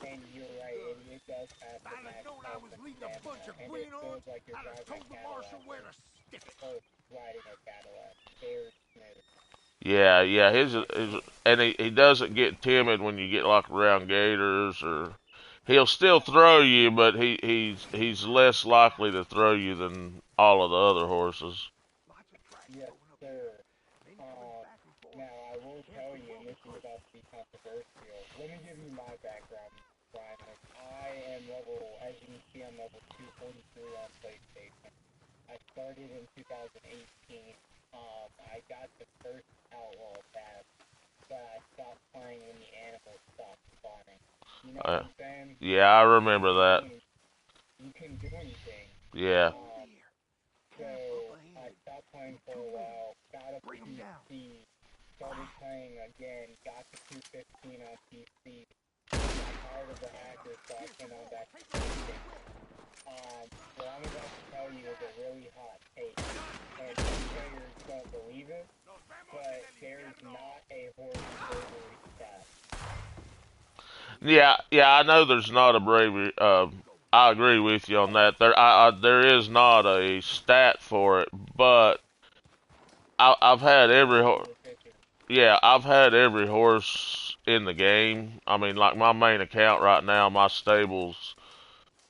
And you're right, it does have the max health and stamina, and it feels like you're driving a Cadillac or riding a Cadillac. Very smooth. Yeah. His and he doesn't get timid when you get like around gators or he'll still throw you, but he's less likely to throw you than all of the other horses. Yes, sir. Now, I will tell you, and this is about to be controversial. Let me give you my background, Brian. I am level, as you can see, I'm level 243 on PlayStation. I started in 2018. I got the first Outlaw Pass, but I stopped playing when the animals stopped spawning. You know what I'm saying? Yeah, I remember that. You can do anything. Yeah. So I stopped playing for a while, got up to PC, started playing again, got to 215 on PC, got tired of the hackers, so I went on back to PlayStation. What I'm about to tell you is a really hot take, and some players don't believe it, but there's not a horse bravery stat. Yeah, I know there's not a bravery. I agree with you on that. There is not a stat for it, but I've had every I've had every horse in the game. I mean, like my main account right now, my stables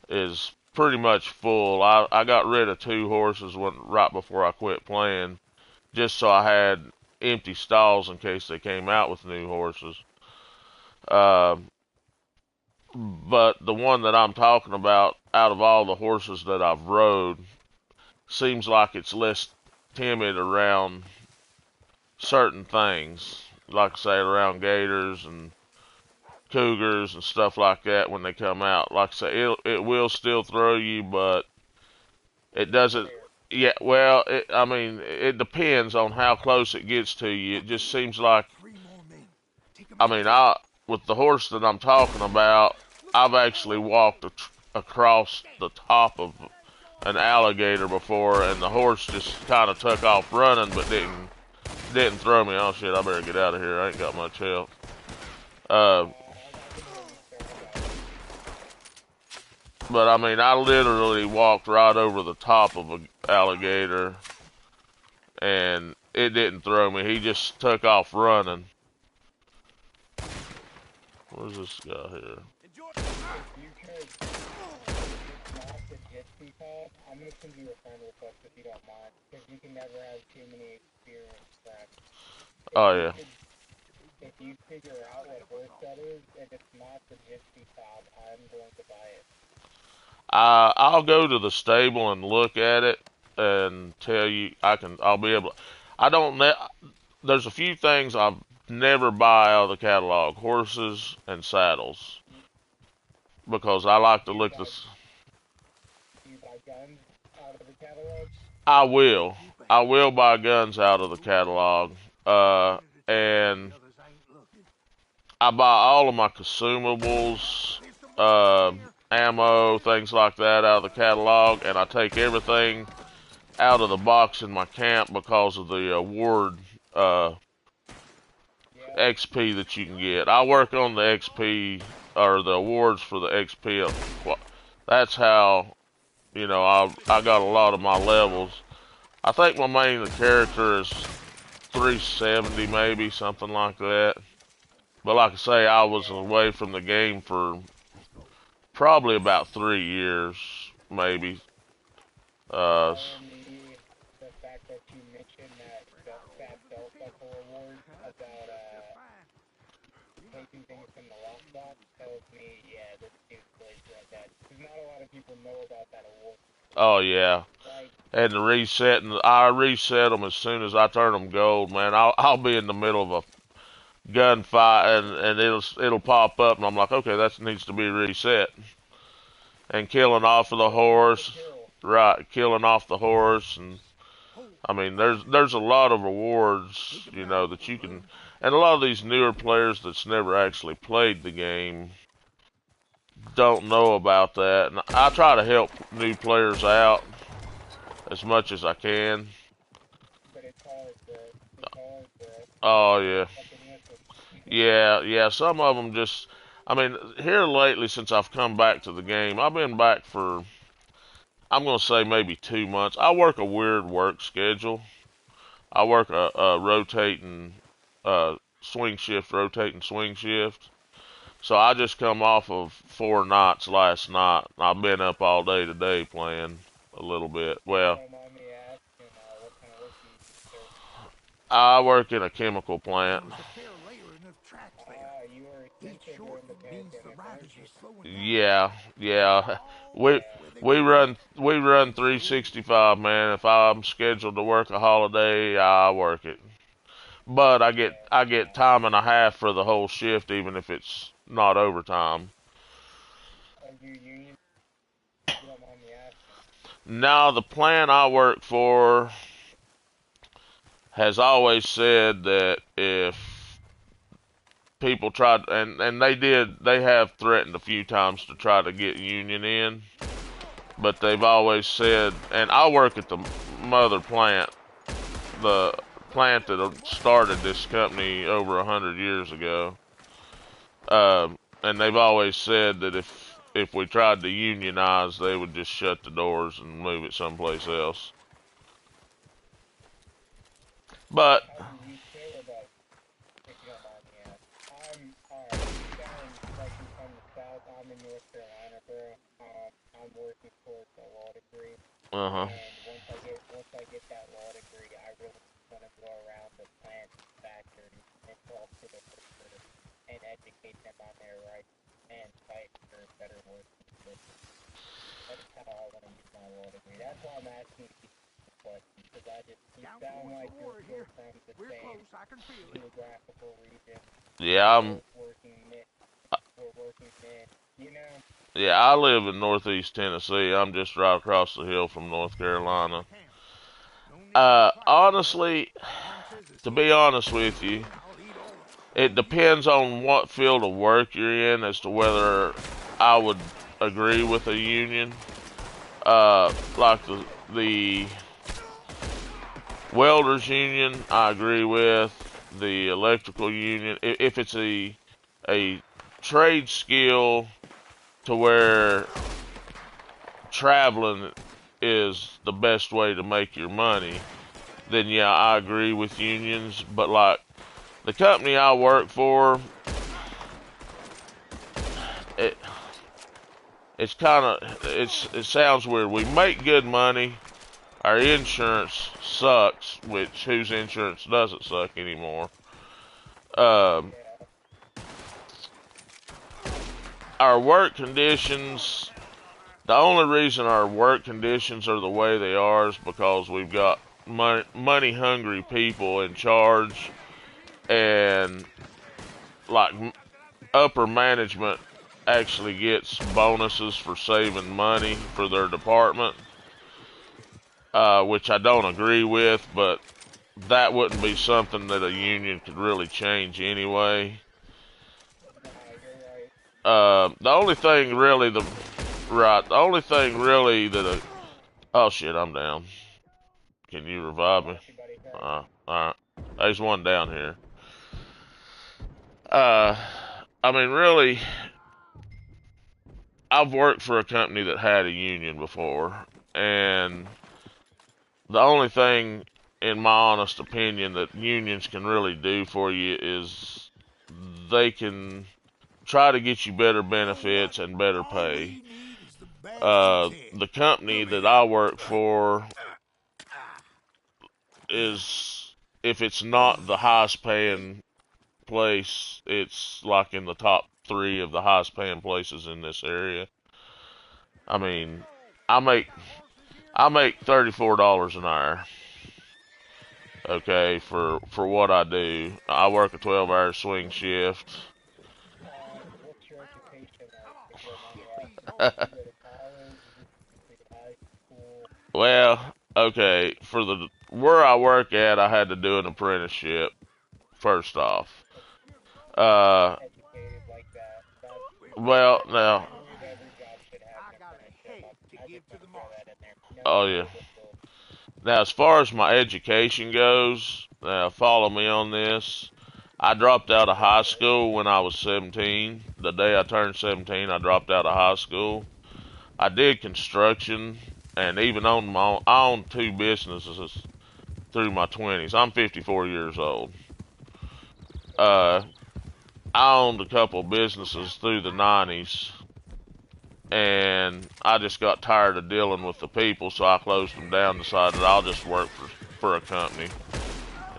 is pretty much full. I got rid of 2 horses right before I quit playing, just so I had empty stalls in case they came out with new horses. But the one that I'm talking about, out of all the horses that I've rode, seems like it's less timid around certain things, like I say, around gators and cougars and stuff like that when they come out. Like I say, it will still throw you, but it doesn't. Yeah, well, I mean, it depends on how close it gets to you. It just seems like, I mean, with the horse that I'm talking about, I've actually walked across the top of an alligator before, and the horse just kind of took off running, but didn't throw me. Oh shit! I better get out of here. I ain't got much help. But I mean, I literally walked right over the top of an alligator, and it didn't throw me. He just took off running. Where's this guy here? I'm gonna send you a friend request if you don't mind, because you can never have too many experienced friends. Oh yeah. If you figure out what horse that is, if it's not the gypsy cob, I'm going to buy it. I'll go to the stable and look at it and tell you. I'll be able. I don't. There's a few things I've never buy out of the catalog: horses and saddles, because I like to look this. Do you buy guns out of the catalog? I will. I will buy guns out of the catalog. And I buy all of my consumables, ammo, things like that out of the catalog, and I take everything out of the box in my camp because of the award XP that you can get. I work on the XP or the awards for the XP. That's how, I got a lot of my levels. I think my main character is 370, maybe something like that. But like I say, I was away from the game for probably about 3 years, maybe. The fact that you mentioned that belt buckle award about taking things from the lockbox tells me, yeah, this dude's really good at that. Because not a lot of people know about that award. Oh yeah, and the reset, and I reset them as soon as I turn them gold, man. I'll be in the middle of a gunfight, and it'll pop up, and I'm like, okay, that needs to be reset. And killing off of the horse, right? Killing off the horse, and I mean, there's a lot of rewards, that you can. and a lot of these newer players that's never actually played the game don't know about that. And I try to help new players out as much as I can. But it's hard, bro. It's hard, bro. Oh yeah, Fucking with it. yeah. Some of them just. I mean, here lately since I've come back to the game, I've been back for I'm gonna say maybe 2 months. I work a weird work schedule. I work a rotating rotating swing shift. So I just come off of 4 nights last night. I've been up all day today playing a little bit. Well, Don't mind me asking, what kind of work do you do, sir? I work in a chemical plant. There was a fair layering of tracks there. You were Each essentially short doing the means the pandemic, riders weren't you? are slowing down. Yeah. We we run 365, man. If I'm scheduled to work a holiday, I work it. But I get time and a half for the whole shift, even if it's not overtime. Are you union? You don't mind me asking. Now the plant I work for has always said that if people tried, and they have threatened a few times to try to get union in, but they've always said, and I work at the mother plant, the plant that started this company over 100 years ago. And they've always said that if we tried to unionize, they would just shut the doors and move it someplace else. But How do you feel about, if you don't mind me asking? Alright, down, like, from the south, I'm in North Carolina, bro. I'm working towards a law degree. uh-huh. And once I get that law degree, I really want to go around the plant factories and talk to the workers and educate them on their rights and fight for better working conditions. That's how I want to use my law degree. That's why I'm asking you these questions, because you sound like you're still from the same geographical region. Yeah, I'm. We're working men, you know? Yeah, I live in Northeast Tennessee. I'm just right across the hill from North Carolina. Honestly, to be honest with you, it depends on what field of work you're in as to whether I would agree with a union. Like the welders union, I agree with. The electrical union, if it's a trade skill to where traveling is the best way to make your money, then yeah, I agree with unions. But like the company I work for, it's kind of it sounds weird. We make good money. Our insurance sucks, which whose insurance doesn't suck anymore. Um, our work conditions. The only reason our work conditions are the way they are is because we've got money hungry people in charge, and like upper management actually gets bonuses for saving money for their department, which I don't agree with, but that wouldn't be something that a union could really change anyway. The only thing really the only thing really that oh shit, I'm down. Can you revive me? Alright. There's one down here. I mean, really, I've worked for a company that had a union before, and the only thing, in my honest opinion, that unions can really do for you is they can try to get you better benefits and better pay. The company that I work for is, if it's not the highest paying place, it's like in the top 3 of the highest paying places in this area. I mean, I make $34 an hour. Okay, for what I do, I work a 12-hour swing shift. What's your education like? Well, okay, for the where I work at, I had to do an apprenticeship First off, uh, educated like that. well now, Every job should have I got a head to I give just to want the to throw marshal. that in there. oh yeah. Now as far as my education goes, follow me on this. I dropped out of high school when I was 17. The day I turned 17, I dropped out of high school. I did construction and even owned my own, I owned two businesses through my 20s. I'm 54 years old. Uh, I owned a couple businesses through the 90s, and I just got tired of dealing with the people, so I closed them down. Decided I'll just work for a company.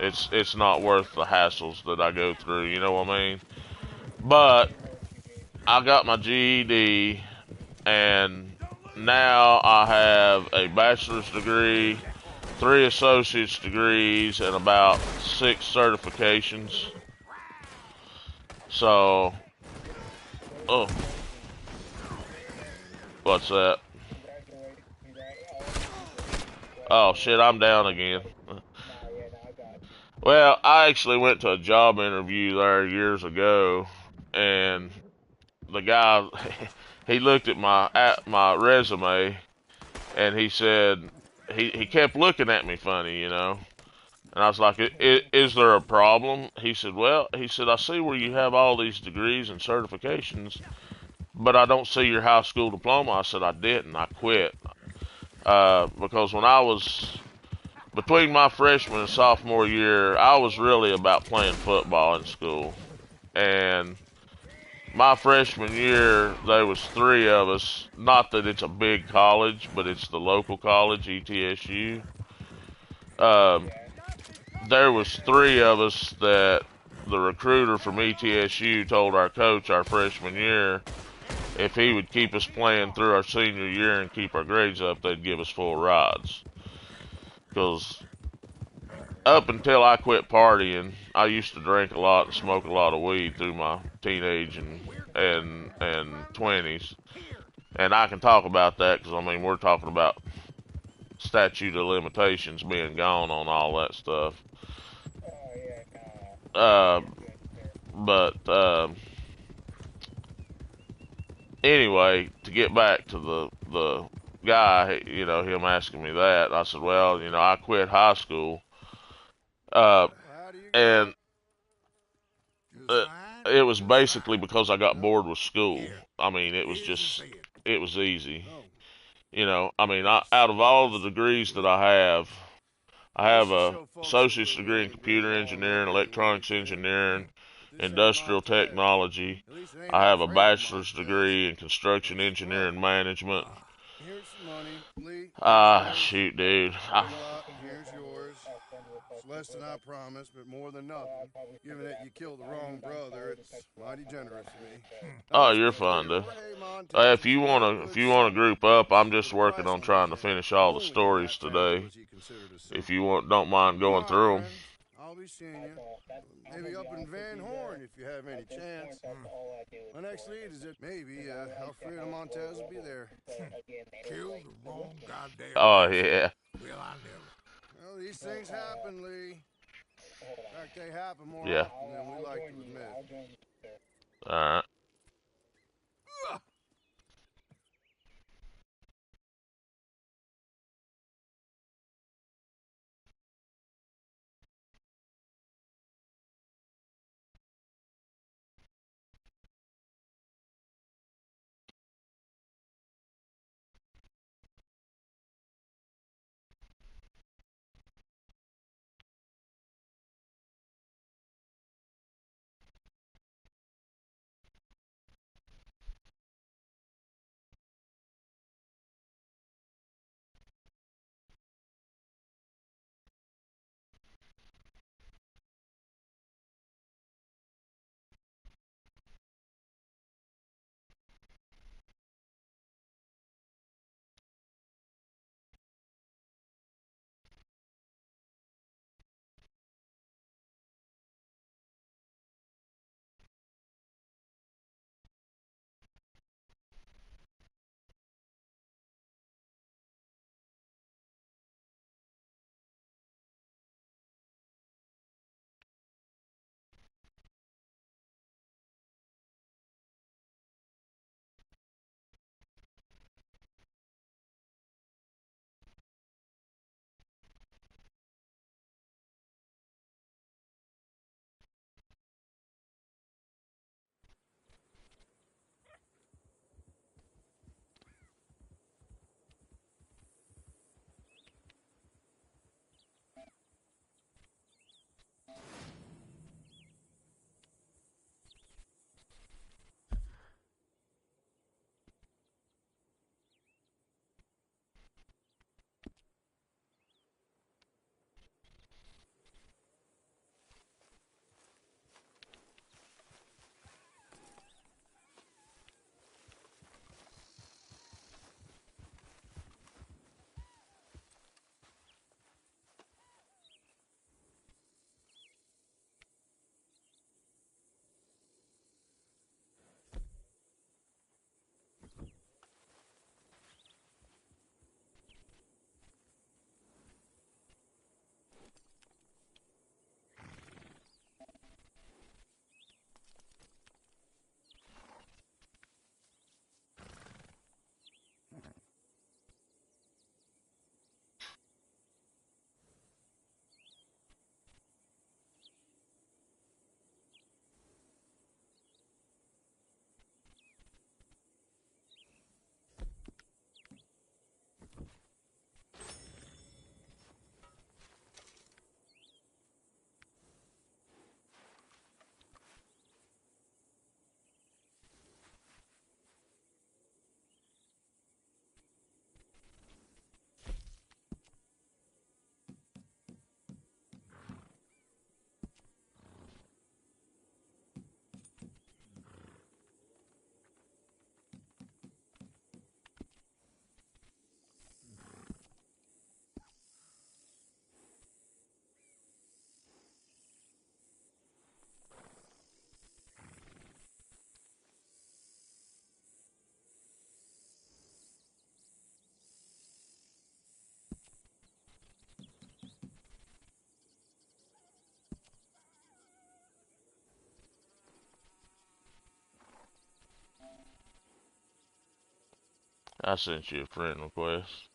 It's not worth the hassles that I go through. You know what I mean? But I got my GED, and now I have a bachelor's degree, three associate's degrees, and about six certifications. So, oh, what's that? Oh shit, I'm down again. Well, I actually went to a job interview there years ago, and the guy he looked at my resume, and he said he kept looking at me funny, you know. And I was like, "Is there a problem?" He said, "Well," he said, "I see where you have all these degrees and certifications, but I don't see your high school diploma." I said, "I didn't. I quit because when I was between my freshman and sophomore year, I was really about playing football in school. And my freshman year, there was three of us. Not that it's a big college, but it's the local college, ETSU. Um, there was three of us that the recruiter from ETSU told our coach our freshman year if he would keep us playing through our senior year and keep our grades up, they'd give us full rides. Because up until I quit partying, I used to drink a lot and smoke a lot of weed through my teenage and 20s. And I can talk about that because I mean we're talking about statute of limitations being gone on all that stuff. Uh, but anyway, to get back to the guy, you know, him asking me that, I said, well, you know, I quit high school, uh, and uh, it was basically because I got bored with school. I mean, it was just, it was easy. You know, I mean, out of all the degrees that I have a associate's degree in computer engineering, electronics engineering, industrial technology. I have a bachelor's degree in construction engineering management. Here's some money, Lee. Shoot, dude. Here's yours. It's less than I promised, but more than nothing. Given that you killed the wrong brother, it's mighty generous of me. Now Oh, let's you're be fine, clear. dude. Ray Montez is a If good you wanna son. group up, I'm Put just a working price on on his trying to head. finish all the Only in stories that town today. was he considered a son. If you don't mind All going right, through them. friend. I'll be seeing you. Maybe up in Van Horn if you have any chance. My next lead is that maybe Alfredo Montez will be there. Kill the wrong goddamn Oh person. yeah. Well, I never. Well, these things happen, Lee. In fact, they happen more Yeah. often than we like to admit. All right. I sent you a friend request.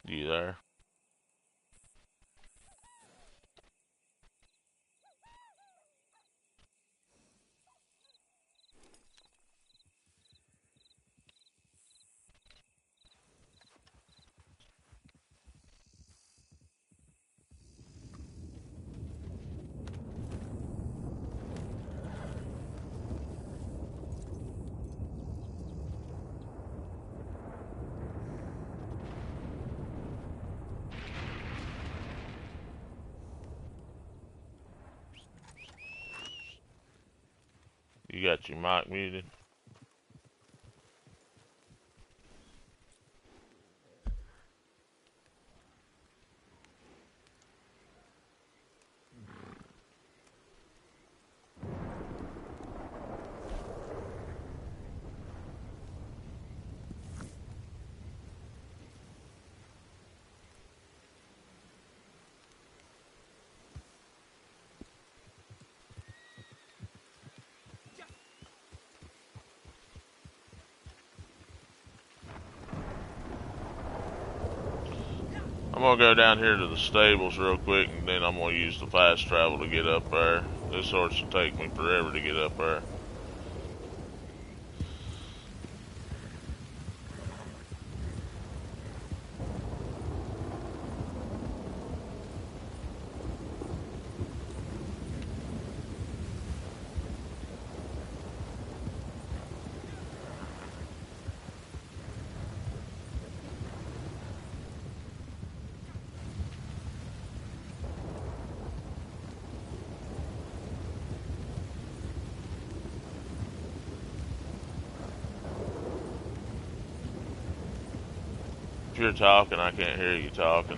You there? You got your mic muted? I'm gonna go down here to the stables real quick, and then I'm gonna use the fast travel to get up there. This horse will take me forever to get up there. If you're talking, I can't hear you talking.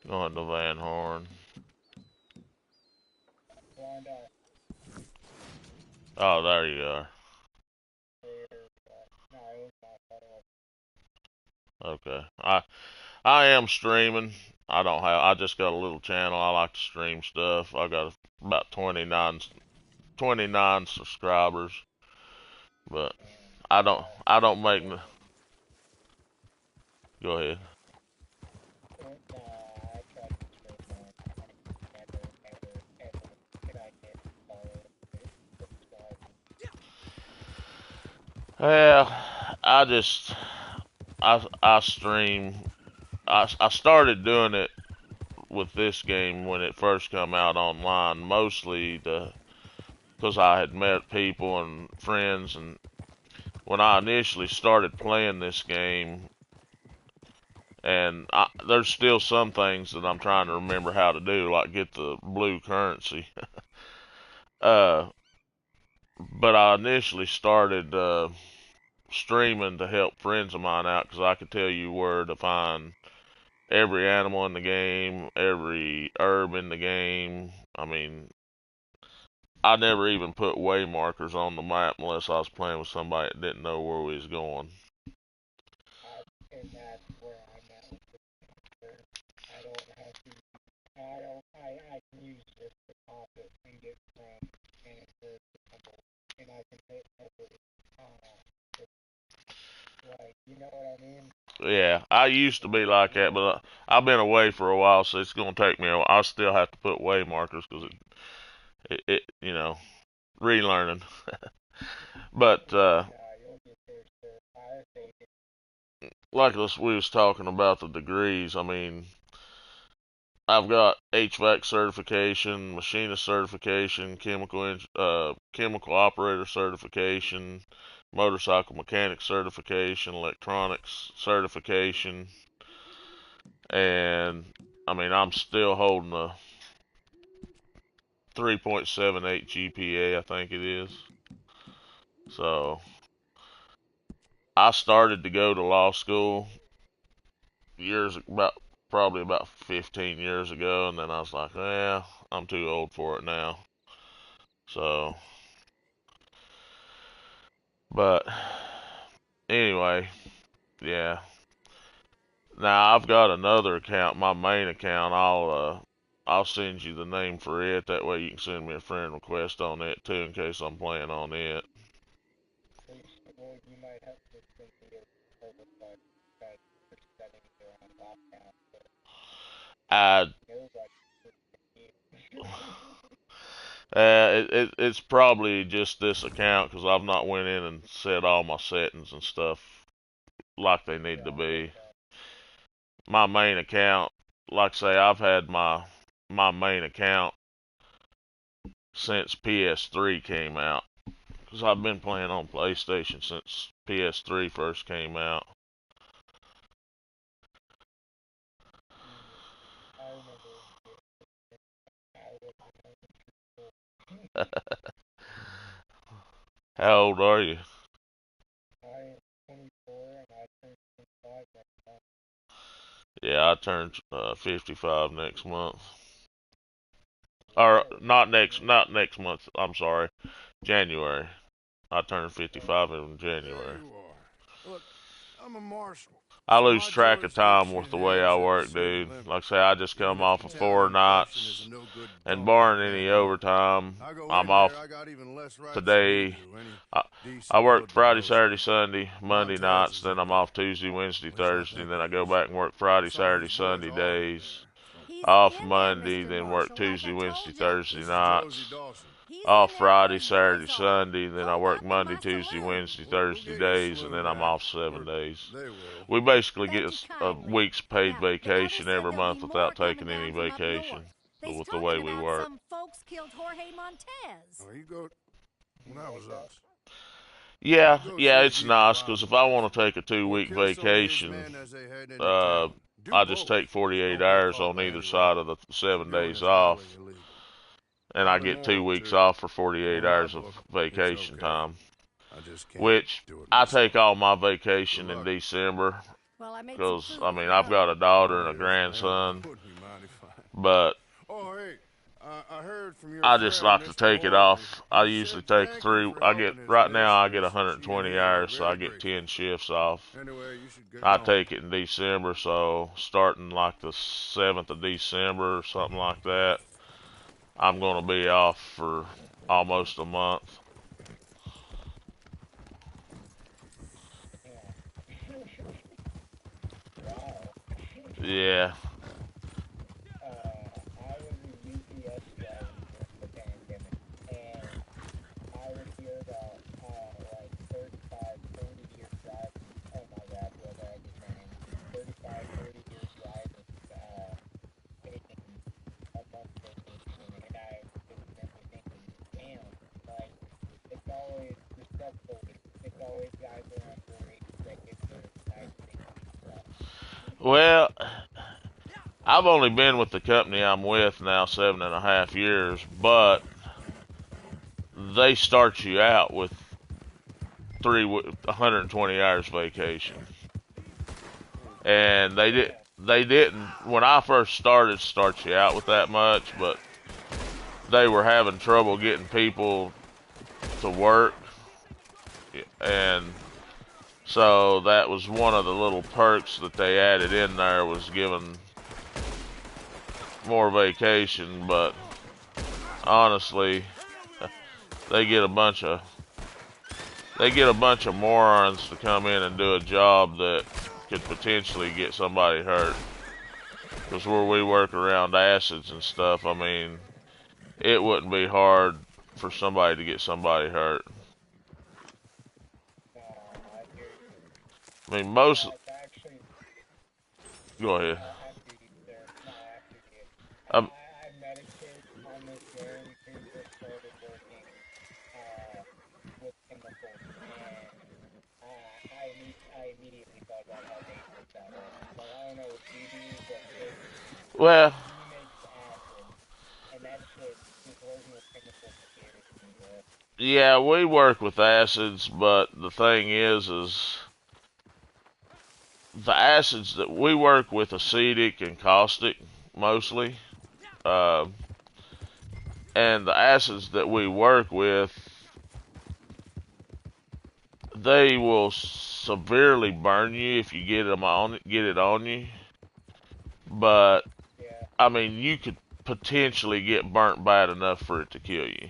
Going to Van Horn. Blind eye. Oh, there you are. No, it was not. Okay. I am streaming. I just got a little channel. I like to stream stuff. I got about 29 subscribers. But I don't make no. Go ahead. Well, I stream. I started doing it with this game when it first come out online, mostly because I had met people and friends, and when I initially started playing this game, and there's still some things that I'm trying to remember how to do, like get the blue currency. uh, but I initially started streaming to help friends of mine out because I could tell you where to find every animal in the game, every herb in the game. I mean, I never even put way markers on the map unless I was playing with somebody that didn't know where we was going. And that's where I'm at with the computer. I don't have to. I can use just the top it and get from answer to number, and I can hit over. Like, you know what I mean? Yeah, I used to be like that, but I've been away for a while, so it's gonna take me a while. I still have to put way markers because it relearning. But like we was talking about the degrees, I mean, I've got HVAC certification, machinist certification, chemical operator certification, motorcycle mechanic certification, electronics certification, and I mean I'm still holding a 3.78 GPA, I think it is. So I started to go to law school probably about 15 years ago, and then I was like, yeah, I'm too old for it now. So, but anyway, yeah. Now I've got another account, my main account. I'll send you the name for it. That way you can send me a friend request on it too, in case I'm playing on it. Well, you might have to send me a oversight guide for settings around lockdown. It's probably just this account because I've not went in and set all my settings and stuff like they need to be. My main account, like I say, I've had my main account since PS3 came out because I've been playing on PlayStation since PS3 first came out. How old are you? I am 24 and I turn 25 next month. Yeah, I turned 55 next month. Or not next month. I'm sorry, January. I turned 55 in January. There you are. Look, I'm a marshal. I lose track of time with the way I work, dude. Like I say, I just come off of 4 nights, and barring any overtime, I'm off today. I work Friday, Saturday, Sunday, Monday nights, then I'm off Tuesday, Wednesday, Thursday, and then I go back and work Friday, Saturday, Sunday days. Off Monday, then work Tuesday, Wednesday, Thursday nights. Off Friday, Saturday, Sunday, then I work Monday, Tuesday, Wednesday, Thursday days, and then I'm off 7 days. We basically get a week's paid vacation every month without taking any vacation with the way we work. Some folks killed Jorge Montez. Oh, you go. Well, that was us. Yeah, it's nice because if I want to take a 2-week vacation, I just take 48 hours on either side of the 7 days off, and I get 2 weeks off for 48 hours of vacation time. Which I take all my vacation in December because I mean I've got a daughter and a grandson, but Oh, hey, I heard from your I just friend, like to Mr. take it Morley. off. I He usually said take thank you 3. for I get helping his right now. I get mistress. She and 120 him are hours, so I very get grateful. 10 shifts off. Anyway, you should get I going. take it in December, so starting like the 7th of December or something like that, I'm gonna be off for almost a month. Wow. Yeah. I was a UPS driver during the pandemic, and I would hear about like 35, 40-year drivers. Oh my God, what I just saying? 35, 40-year drivers taking a month vacation, and I just remember thinking, damn, like it's always respectfully, it's always guys around your age that get the nice vacation stuff. Well, I've only been with the company I'm with now 7.5 years, but they start you out with 120 hours vacation, and they didn't when I first started start you out with that much, but they were having trouble getting people to work, and so that was one of the little perks that they added in there, was giving more vacation. But honestly, they get a bunch of morons to come in and do a job that could potentially get somebody hurt. Because where we work around acids and stuff, I mean, it wouldn't be hard for somebody to get somebody hurt. I mean, most. Actually, Go ahead. after you, sir. No, after you. Um, I met a kid on this game who just started working with chemicals, and I immediately thought about how dangerous that was. Like, I don't know what you do, but well, he makes acid, and that shit, just working with chemicals scares me, bro. yeah, we work with acids, but the thing is the acids that we work with, acetic and caustic mostly, uh, and the acids that we work with, they will severely burn you if you get it on you. But I mean, you could potentially get burnt bad enough for it to kill you.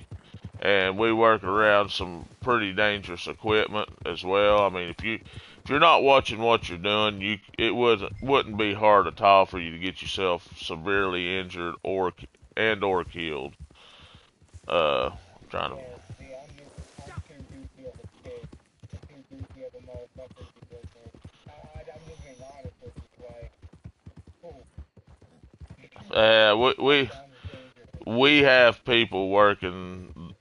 And we work around some pretty dangerous equipment as well. I mean, if you're not watching what you're doing, it wouldn't be hard at all for you to get yourself severely injured or killed. I'm trying to. See, I'm too goofy of a kid, too goofy of a motherfucker to be business. I'm just being honest with you, like, oh, We we have people working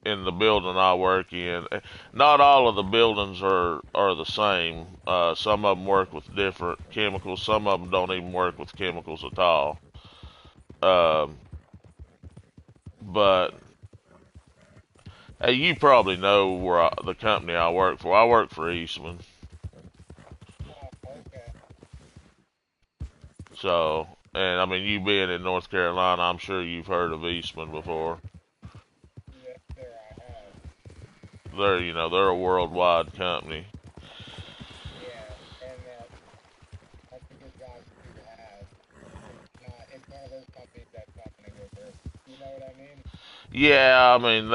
in the building I work in. Not all of the buildings are the same. Some of them work with different chemicals. Some of them don't even work with chemicals at all. Um, but hey, you probably know the company I work for. I work for Eastman. okay. So, and I mean, you being in North Carolina, I'm sure you've heard of Eastman before. Yes, sir, I have. They're a worldwide company. Yeah, and that's a good job for you to have. It's one of those companies that's not gonna go broke. You know what I mean? Yeah, I mean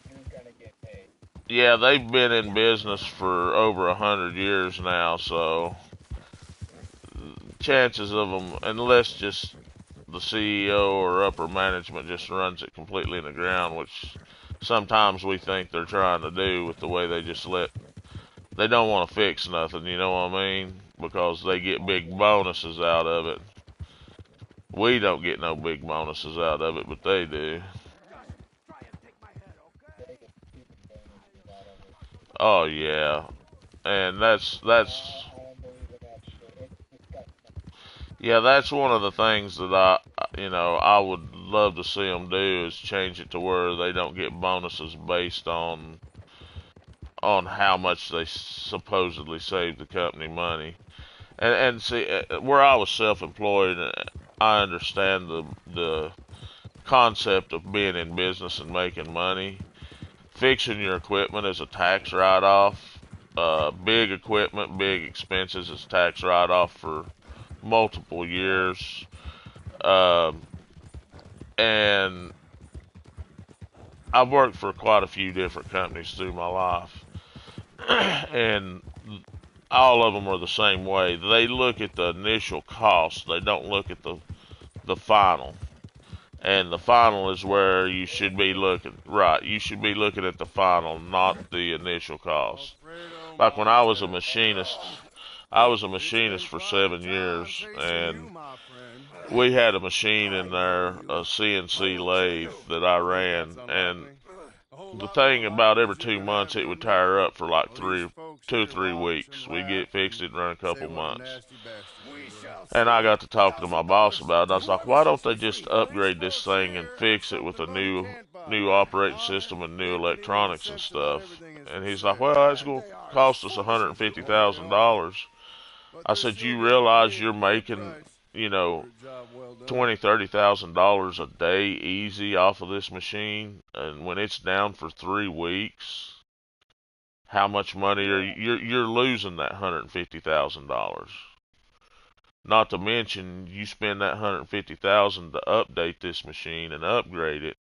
You're gonna get paid. Yeah, they've been in business for over 100 years now, so chances of them, unless just the CEO or upper management just runs it completely in the ground, which sometimes we think they're trying to do with the way they don't want to fix nothing, you know what I mean? Because they get big bonuses out of it. We don't get no big bonuses out of it, but they do. Oh yeah, and yeah, that's one of the things that I would love to see them do, is change it to where they don't get bonuses based on how much they supposedly save the company money. And see, where I was self-employed, I understand the concept of being in business and making money. Fixing your equipment is a tax write-off. Big equipment, big expenses is tax write-off for multiple years. Um, and I've worked for quite a few different companies through my life, and all of them are the same way. They look at the initial cost. They don't look at the final. And the final is where you should be looking. Right, you should be looking at the final, not the initial cost. Like when I was a machinist for 7 years, and we had a machine in there, a CNC lathe that I ran, and the thing about every 2 months it would tire up for like 2 or 3 weeks. We'd get fixed it and run a couple months. And I got to talking to my boss about it. I was like, why don't they just upgrade this thing and fix it with a new operating system and new electronics and stuff? And he's like, well, it's going to cost us $150,000. I said, you realize you're making, you know, $20,000-$30,000 a day easy off of this machine, and when it's down for 3 weeks, how much money are you're losing that $150,000? Not to mention, you spend that $150,000 to update this machine and upgrade it.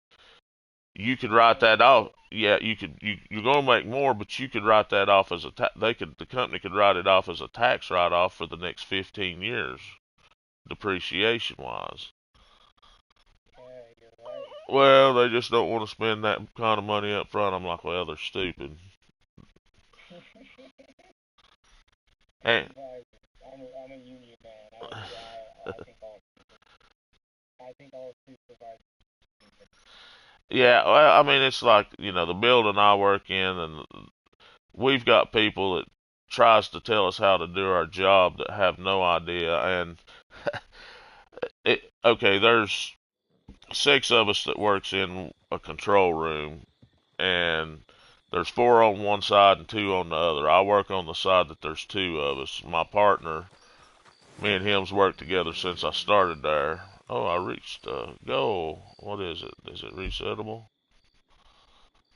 You could write that off. Yeah, you could. You're gonna make more, but you could write that off as a the company could write it off as a tax write-off for the next 15 years, depreciation wise. Well, they just don't want to spend that kind of money up front. I'm like, well, they're stupid. And I'm a union man. I think all supervisors. yeah, well, I mean, it's like, the building I work in, and we've got people that tries to tell us how to do our job that have no idea. And okay, there's 6 of us that works in a control room, and there's 4 on one side and 2 on the other. I work on the side that there's 2 of us. My partner, me and him's worked together since I started there. Oh, I reached a goal. What is it? Is it resettable?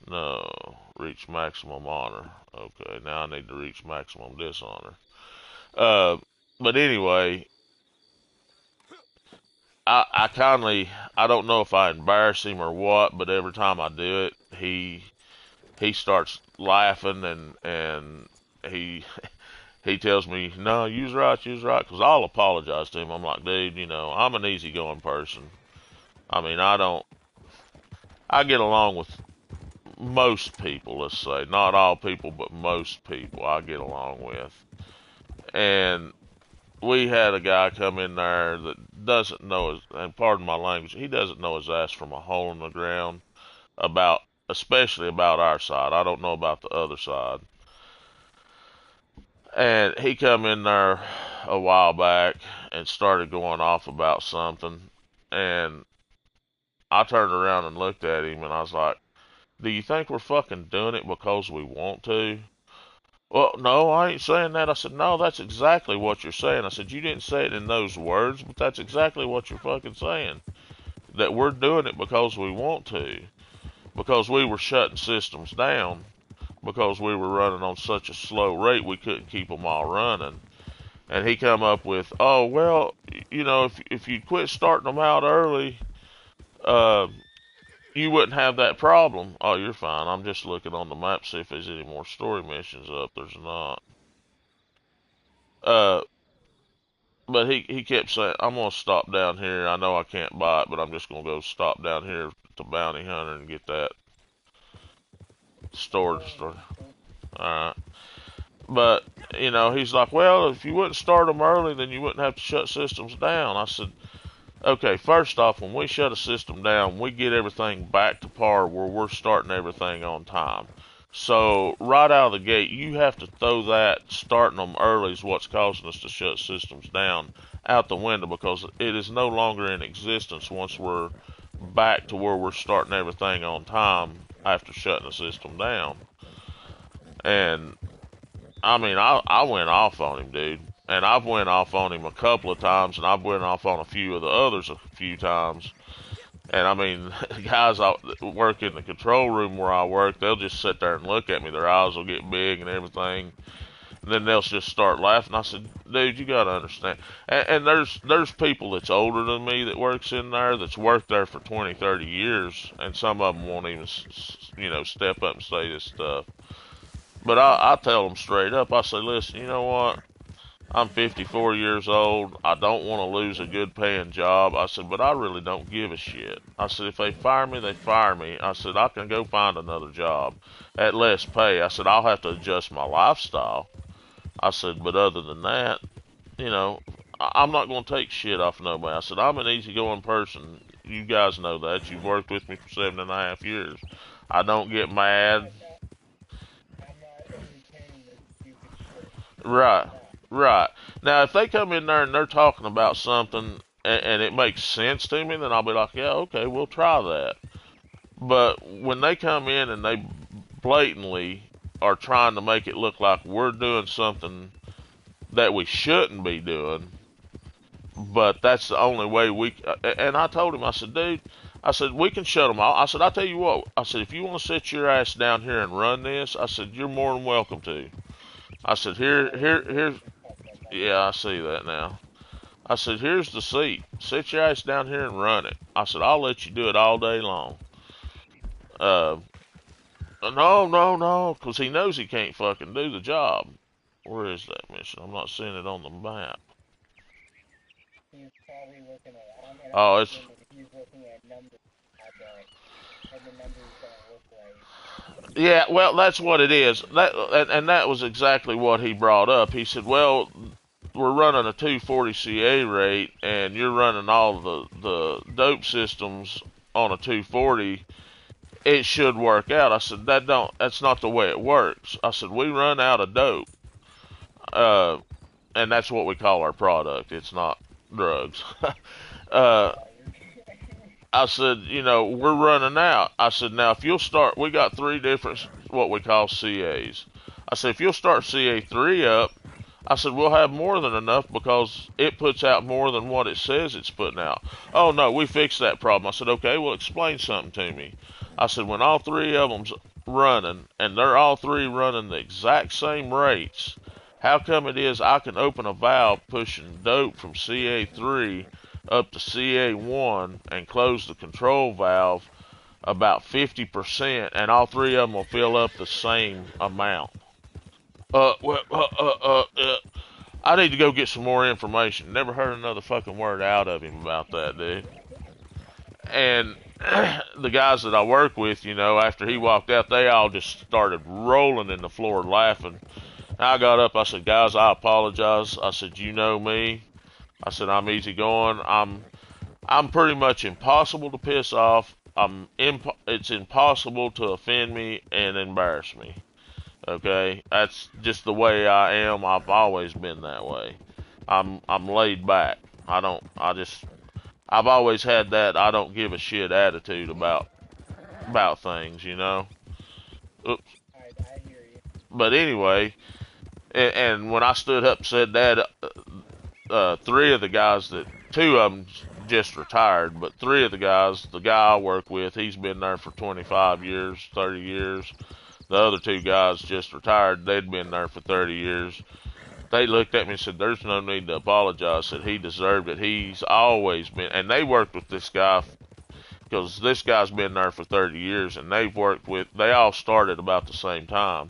No. Reach maximum honor. Okay, now I need to reach maximum dishonor. Uh, but anyway, I don't know if I embarrass him or what, but every time I do it, he starts laughing, and he he tells me, no, you's right, because I'll apologize to him. I'm like, dude, I'm an easygoing person. I mean, I get along with most people, let's say. Not all people, but most people I get along with. And we had a guy come in there that doesn't know his, and pardon my language, he doesn't know his ass from a hole in the ground about, especially about our side. I don't know about the other side. And he come in there a while back and started going off about something. And I turned around and looked at him, and I was like, do you think we're fucking doing it because we want to? Well, no, I ain't saying that. I said, no, that's exactly what you're saying. I said, you didn't say it in those words, but that's exactly what you're fucking saying. That we're doing it because we want to. Because we were shutting systems down. Because we were running on such a slow rate, we couldn't keep them all running. And he come up with, oh, well, if you quit starting them out early, uh, you wouldn't have that problem. Oh, you're fine. I'm just looking on the map to see if there's any more story missions up. There's not. Uh, but he kept saying, I'm going to stop down here. I know I can't buy it, but I'm just going to go stop down here to Bounty Hunter and get that storage store. Alright. But, he's like, well, if you wouldn't start them early, then you wouldn't have to shut systems down. I said, okay, first off, when we shut a system down, we get everything back to par where we're starting everything on time. So, right out of the gate, you have to throw that starting them early is what's causing us to shut systems down out the window, because it is no longer in existence once we're back to where we're starting everything on time after shutting the system down. And, I mean, I went off on him, dude. and I've went off on him a couple of times, and I've went off on a few of the others a few times. And I mean, guys that work in the control room where I work, they'll just sit there and look at me. Their eyes will get big and everything. And then they'll just start laughing. I said, dude, you gotta understand. And there's people that's older than me that works in there that's worked there for 20, 30 years, and some of them won't even, step up and say this stuff. But I tell them straight up. I say, listen, you know what? I'm 54 years old. I don't want to lose a good paying job. I said, but I really don't give a shit. I said, if they fire me, they fire me. I said, I can go find another job at less pay. I said, I'll have to adjust my lifestyle. I said, but other than that, I'm not going to take shit off nobody. I said, I'm an easygoing person. You guys know that. You've worked with me for 7.5 years. I don't get mad. Right, right. Now, if they come in there and they're talking about something and it makes sense to me, then I'll be like, yeah, okay, we'll try that. But when they come in and they blatantly are trying to make it look like we're doing something that we shouldn't be doing, but that's the only way and I told him, I said, dude, I said, we can shut them off. I said, I'll tell you what, I said, if you want to sit your ass down here and run this, I said, you're more than welcome to. I said, here's, yeah, I see that now. I said, here's the seat. Sit your ass down here and run it. I said, I'll let you do it all day long. No, because he knows he can't fucking do the job. Where is that mission? I'm not seeing it on the map. He's probably looking at. Oh, it's. He's looking at numbers. And the numbers don't look right. Yeah, well, that's what it is. That was exactly what he brought up. He said, well, we're running a 240 CA rate, and you're running all the dope systems on a 240. It should work out. I said, that's not the way it works. I said, we run out of dope. And that's what we call our product. It's not drugs. I said, we're running out. I said, now if you'll start, we got 3 different, what we call CAs. I said, if you'll start CA3 up, I said, we'll have more than enough because it puts out more than what it says it's putting out. Oh, no, we fixed that problem. I said, okay, well, explain something to me. I said, when all 3 of them's running, and they're all 3 running the exact same rates, how come it is I can open a valve pushing dope from CA3 up to CA1 and close the control valve about 50%, and all 3 of them will fill up the same amount? I need to go get some more information. Never heard another fucking word out of him about that, dude. And the guys that I work with, after he walked out, they all just started rolling in the floor laughing. I got up, I said, guys, I apologize. I said, you know me. I said, I'm easygoing. I'm pretty much impossible to piss off. It's impossible to offend me and embarrass me. Okay? That's just the way I am. I've always been that way. I'm laid back. I've always had that I don't give a shit attitude about things, Oops. I hear you. But anyway, and when I stood up and said that, 3 of the guys 2 of them just retired, but 3 of the guys, the guy I work with, he's been there for 25 years, 30 years. The other 2 guys just retired. They'd been there for 30 years. They looked at me and said, there's no need to apologize. Said he deserved it. He's always been, and they worked with this guy because this guy's been there for 30 years, and they all started about the same time.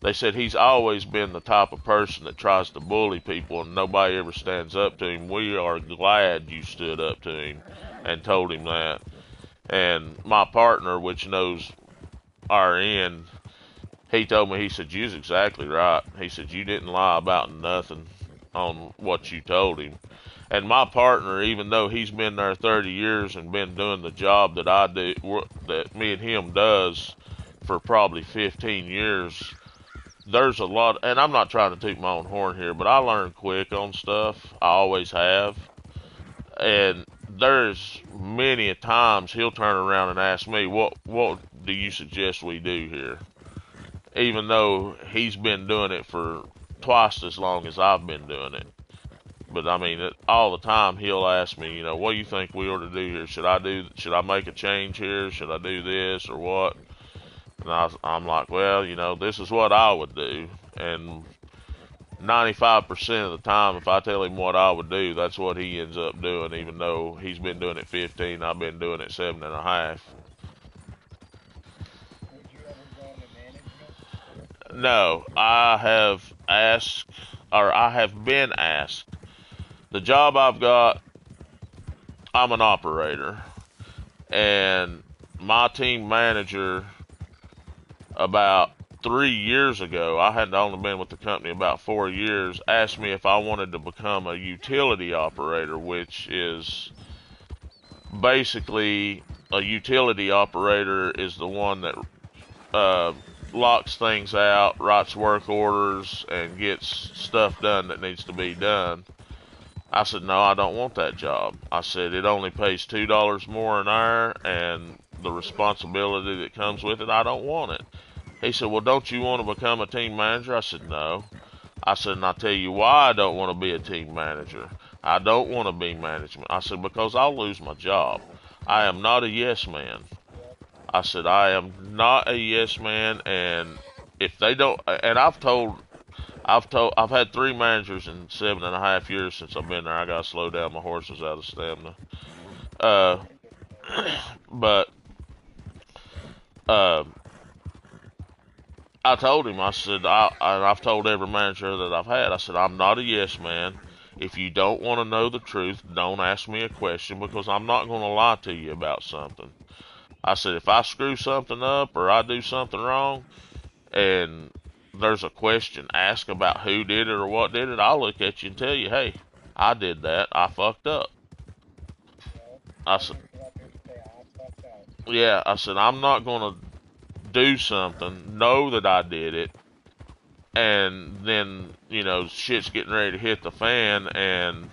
They said he's always been the type of person that tries to bully people and nobody ever stands up to him. We are glad you stood up to him and told him that. And my partner, which knows our end, he told me, he said, you's exactly right. He said, you didn't lie about nothing on what you told him. And my partner, even though he's been there 30 years and been doing the job that I do, that me and him does for probably 15 years, there's a lot, and I'm not trying to toot my own horn here, but I learn quick on stuff. I always have. And there's many a times he'll turn around and ask me, what do you suggest we do here? Even though he's been doing it for twice as long as I've been doing it. But I mean, all the time he'll ask me, you know, what do you think we ought to do here? Should I make a change here? Should I do this or what? And I'm like, well, you know, this is what I would do. And 95% of the time, if I tell him what I would do, that's what he ends up doing, even though he's been doing it 15, I've been doing it 7.5. Would you ever go into management? No, I have asked, or I have been asked. The job I've got, I'm an operator, and my team manager about 3 years ago, I had only been with the company about 4 years, asked me if I wanted to become a utility operator, which is basically a utility operator is the one that locks things out, writes work orders, and gets stuff done that needs to be done. I said, no, I don't want that job. I said, it only pays $2 more an hour, and the responsibility that comes with it, I don't want it. He said, well, don't you want to become a team manager? I said, no. I said, and I'll tell you why I don't want to be a team manager. I don't want to be management. I said, because I'll lose my job. I am not a yes man. I said, I am not a yes man, and if they don't, and I've had 3 managers in 7.5 years since I've been there. I gotta slow down, my horse is out of stamina. But I told him, I said, and I've told every manager that I've had, I said, I'm not a yes man. If you don't want to know the truth, don't ask me a question, because I'm not going to lie to you about something. I said, if I screw something up or I do something wrong and there's a question asked about who did it or what did it, I'll look at you and tell you, hey, I did that. I fucked up. I said, yeah, I said, I'm not going to do something, know that I did it, and then, you know, shit's getting ready to hit the fan and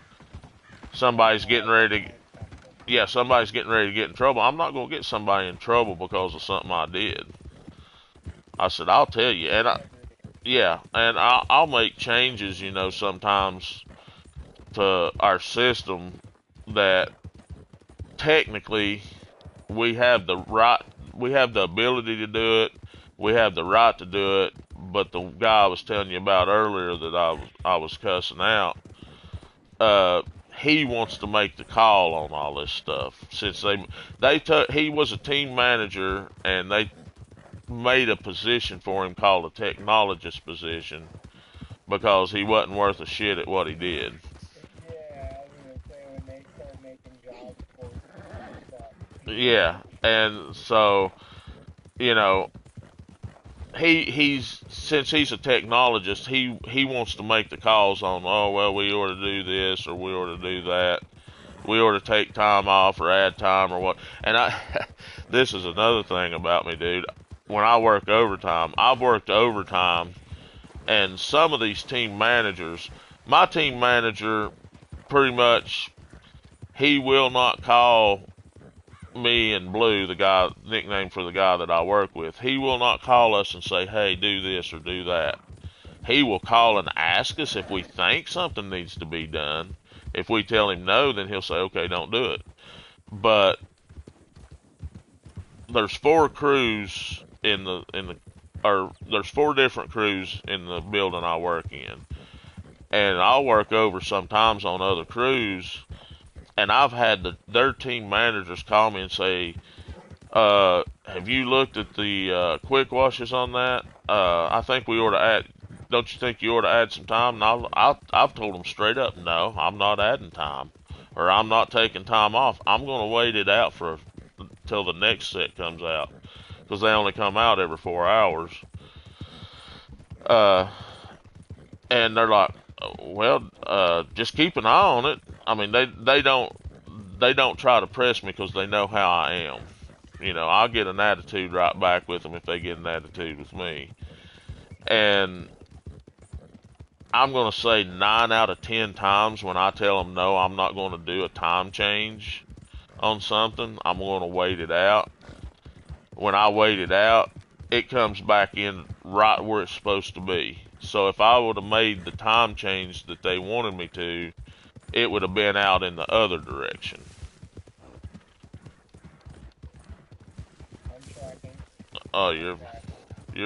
somebody's getting ready to get in trouble. I'm not going to get somebody in trouble because of something I did. I said, I'll tell you. And I'll make changes, you know, sometimes to our system that technically we have the ability to do it, we have the right to do it, but the guy I was telling you about earlier that I was cussing out, he wants to make the call on all this stuff. Since he was a team manager and they made a position for him called a technologist position because he wasn't worth a shit at what he did. Yeah, I was gonna say when they start making jobs for stuff. Yeah, and so, you know, since he's a technologist, he wants to make the calls on, oh well, we ought to do this or we ought to do that, we ought to take time off or add time or what. And this is another thing about me, dude. When I work overtime, I've worked overtime, and some of these team managers, my team manager, pretty much, he will not call me and Blue, the guy, nickname for the guy that I work with, he will not call us and say, hey, do this or do that. He will call and ask us if we think something needs to be done. If we tell him no, then he'll say, okay, don't do it. But there's 4 crews there's 4 different crews in the building I work in. And I'll work over sometimes on other crews, and I've had their team managers call me and say, have you looked at the quick washes on that? I think we ought to add, don't you think you ought to add some time? And I've told them straight up, no, I'm not adding time. Or I'm not taking time off. I'm going to wait it out till the next set comes out. Because they only come out every 4 hours. And they're like, well, just keep an eye on it. I mean, they don't try to press me because they know how I am. You know, I'll get an attitude right back with them if they get an attitude with me. And I'm going to say 9 out of 10 times when I tell them no, I'm not going to do a time change on something, I'm going to wait it out. When I wait it out, it comes back in right where it's supposed to be. So if I would have made the time change that they wanted me to, it would have been out in the other direction. I'm tracking. Oh, you're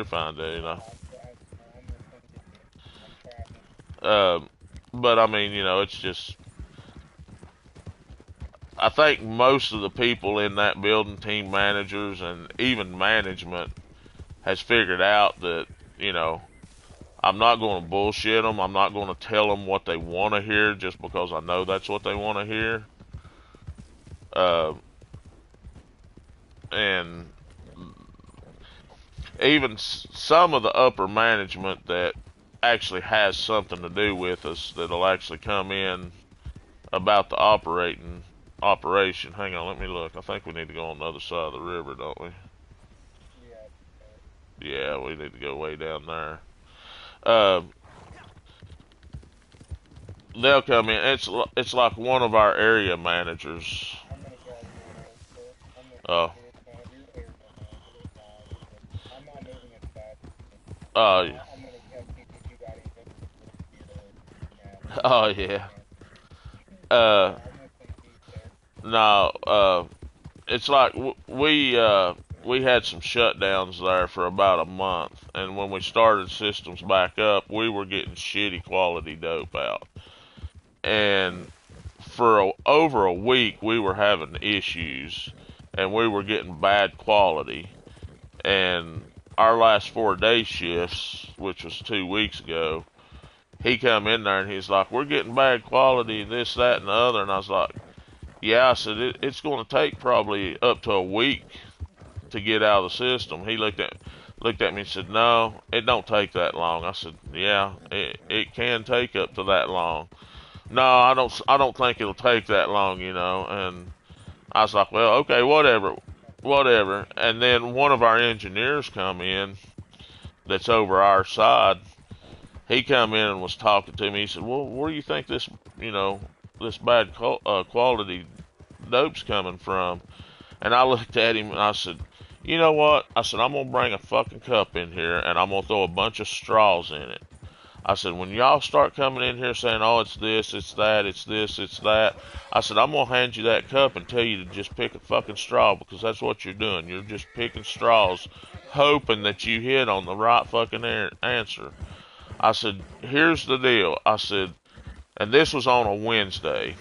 fine, dude. I'm listening to you. I'm tracking. But I mean, it's just I think most of the people in that building, team managers and even management, has figured out that I'm not going to bullshit them. I'm not going to tell them what they want to hear just because I know that's what they want to hear. And even some of the upper management that actually has something to do with us that'll actually come in about the operation. Hang on, let me look. I think we need to go on the other side of the river, don't we? Yeah, we need to go way down there. They'll come in. It's like one of our area managers. Oh. Oh. Oh yeah. No. It's like we had some shutdowns there for about a month, and when we started systems back up, we were getting shitty quality dope out, and for over a week we were having issues, and we were getting bad quality, and our last 4-day shifts, which was 2 weeks ago, he come in there and he's like, "We're getting bad quality, this, that, and the other," and I was like, "Yeah," I said, it's going to take probably up to a week to get out of the system." He looked at me and said, "No, it don't take that long." I said, "Yeah, it can take up to that long." "No, I don't think it'll take that long, And I was like, "Well, okay, whatever." And then one of our engineers come in that's over our side. He come in and was talking to me. He said, "Well, where do you think this bad quality dope's coming from?" And I looked at him and I said, "You know what?" I said, "I'm going to bring a fucking cup in here and I'm going to throw a bunch of straws in it." I said, "When y'all start coming in here saying, oh, it's this, it's that, it's this, it's that," I said, "I'm going to hand you that cup and tell you to just pick a fucking straw, because that's what you're doing. You're just picking straws, hoping that you hit on the right fucking answer." I said, "Here's the deal." I said, and this was on a Wednesday.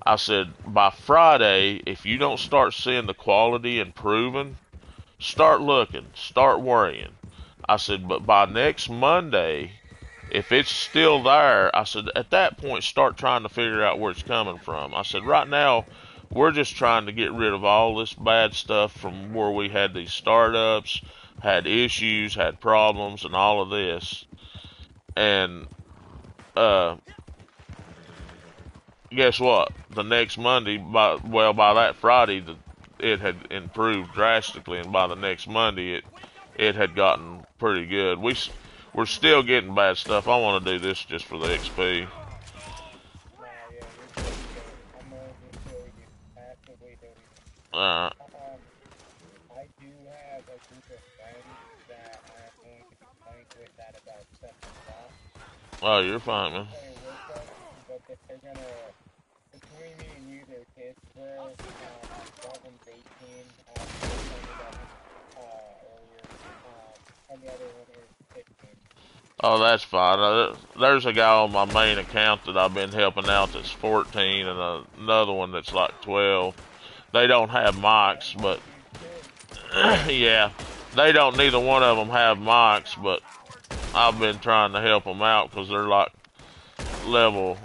I said, "By Friday, if you don't start seeing the quality improving, start looking, start worrying." I said, "But by next Monday, if it's still there," I said, "at that point, start trying to figure out where it's coming from." I said, "Right now, we're just trying to get rid of all this bad stuff from where we had these startups, had issues, had problems, and all of this. And guess what? The next Monday, by that Friday, it had improved drastically, and by the next Monday, it had gotten pretty good. We're still getting bad stuff. I want to do this just for the XP. Alright. I do have a group of friends that I'm going to be playing with at about 7 o'clock. Oh, you're fine, man. But they're gonna, between me and you, their kids were, one of them's 18, earlier, and the other one is 15. Oh, that's fine. There's a guy on my main account that I've been helping out that's 14, and another one that's like 12. They don't have mics, but yeah, neither one of them have mics, but I've been trying to help them out because they're like level,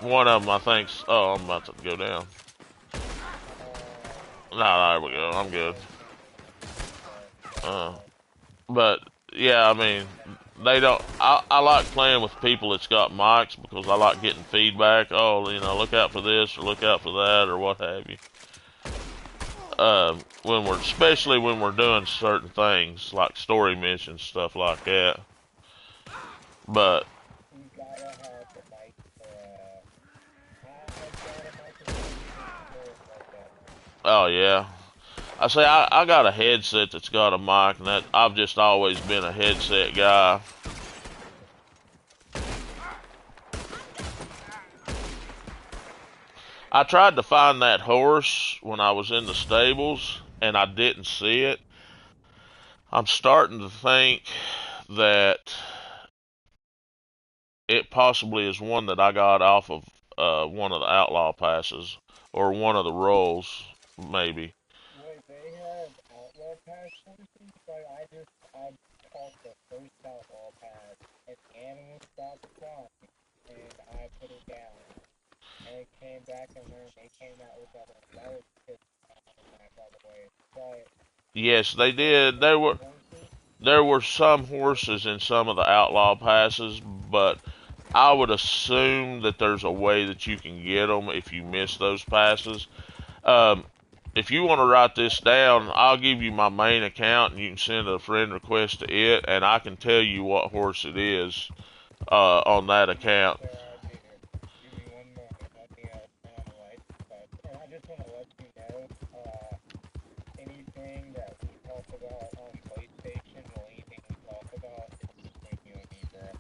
one of them I think's, oh, I'm about to go down. No, there we go, I'm good. But yeah, I mean, they don't, I like playing with people that's got mics because I like getting feedback. Oh, look out for this or look out for that or what have you. Especially when we're doing certain things like story missions, stuff like that. But oh yeah, I say I got a headset that's got a mic, and that I've just always been a headset guy. I tried to find that horse when I was in the stables, and I didn't see it. I'm starting to think that it possibly is one that I got off of one of the outlaw passes or one of the rolls, maybe. Wait, they have outlaw pass horses? Like, I caught the first outlaw pass, and the animal stopped flying, and I put it down. And it came back, and then they came out with that one. That was just back, by the way. But Yes, they they did. have horses. There were some horses in some of the outlaw passes, but I would assume that there's a way that you can get them if you miss those passes. Um, if you want to write this down, I'll give you my main account and you can send a friend request to it, and I can tell you what horse it is on that account. Sure, I do. Give me one moment. Let me turn on the lights. But, and I just want to let you know, anything that we talk about on PlayStation or anything we talk about is between you and me, bro.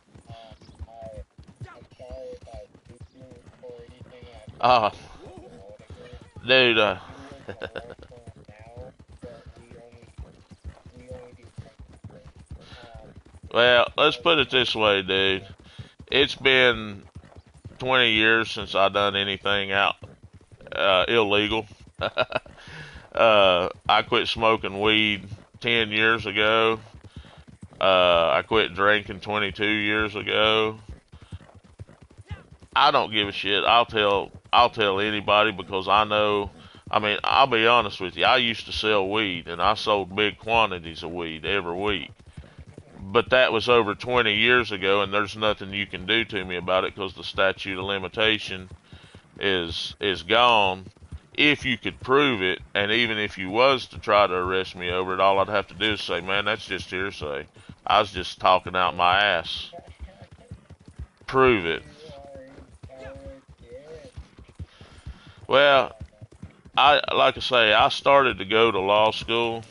I'm sorry if I spooked you or anything. I feel like Uh, it was just a while ago. dude, I do work in a restaurant now, but we only do pranks. well, let's So put it this way, dude. It's been 20 years since I done anything out illegal. I quit smoking weed 10 years ago. I quit drinking 22 years ago. I don't give a shit. I'll tell anybody because I know. I mean, I'll be honest with you. I used to sell weed and I sold big quantities of weed every week. But that was over 20 years ago, and there's nothing you can do to me about it because the statute of limitation is gone. If you could prove it, and even if you was to try to arrest me over it, all I'd have to do is say, "Man, that's just hearsay. I was just talking out my ass." Prove it. you are intelligent. Well, I like I say, I started to go to law school.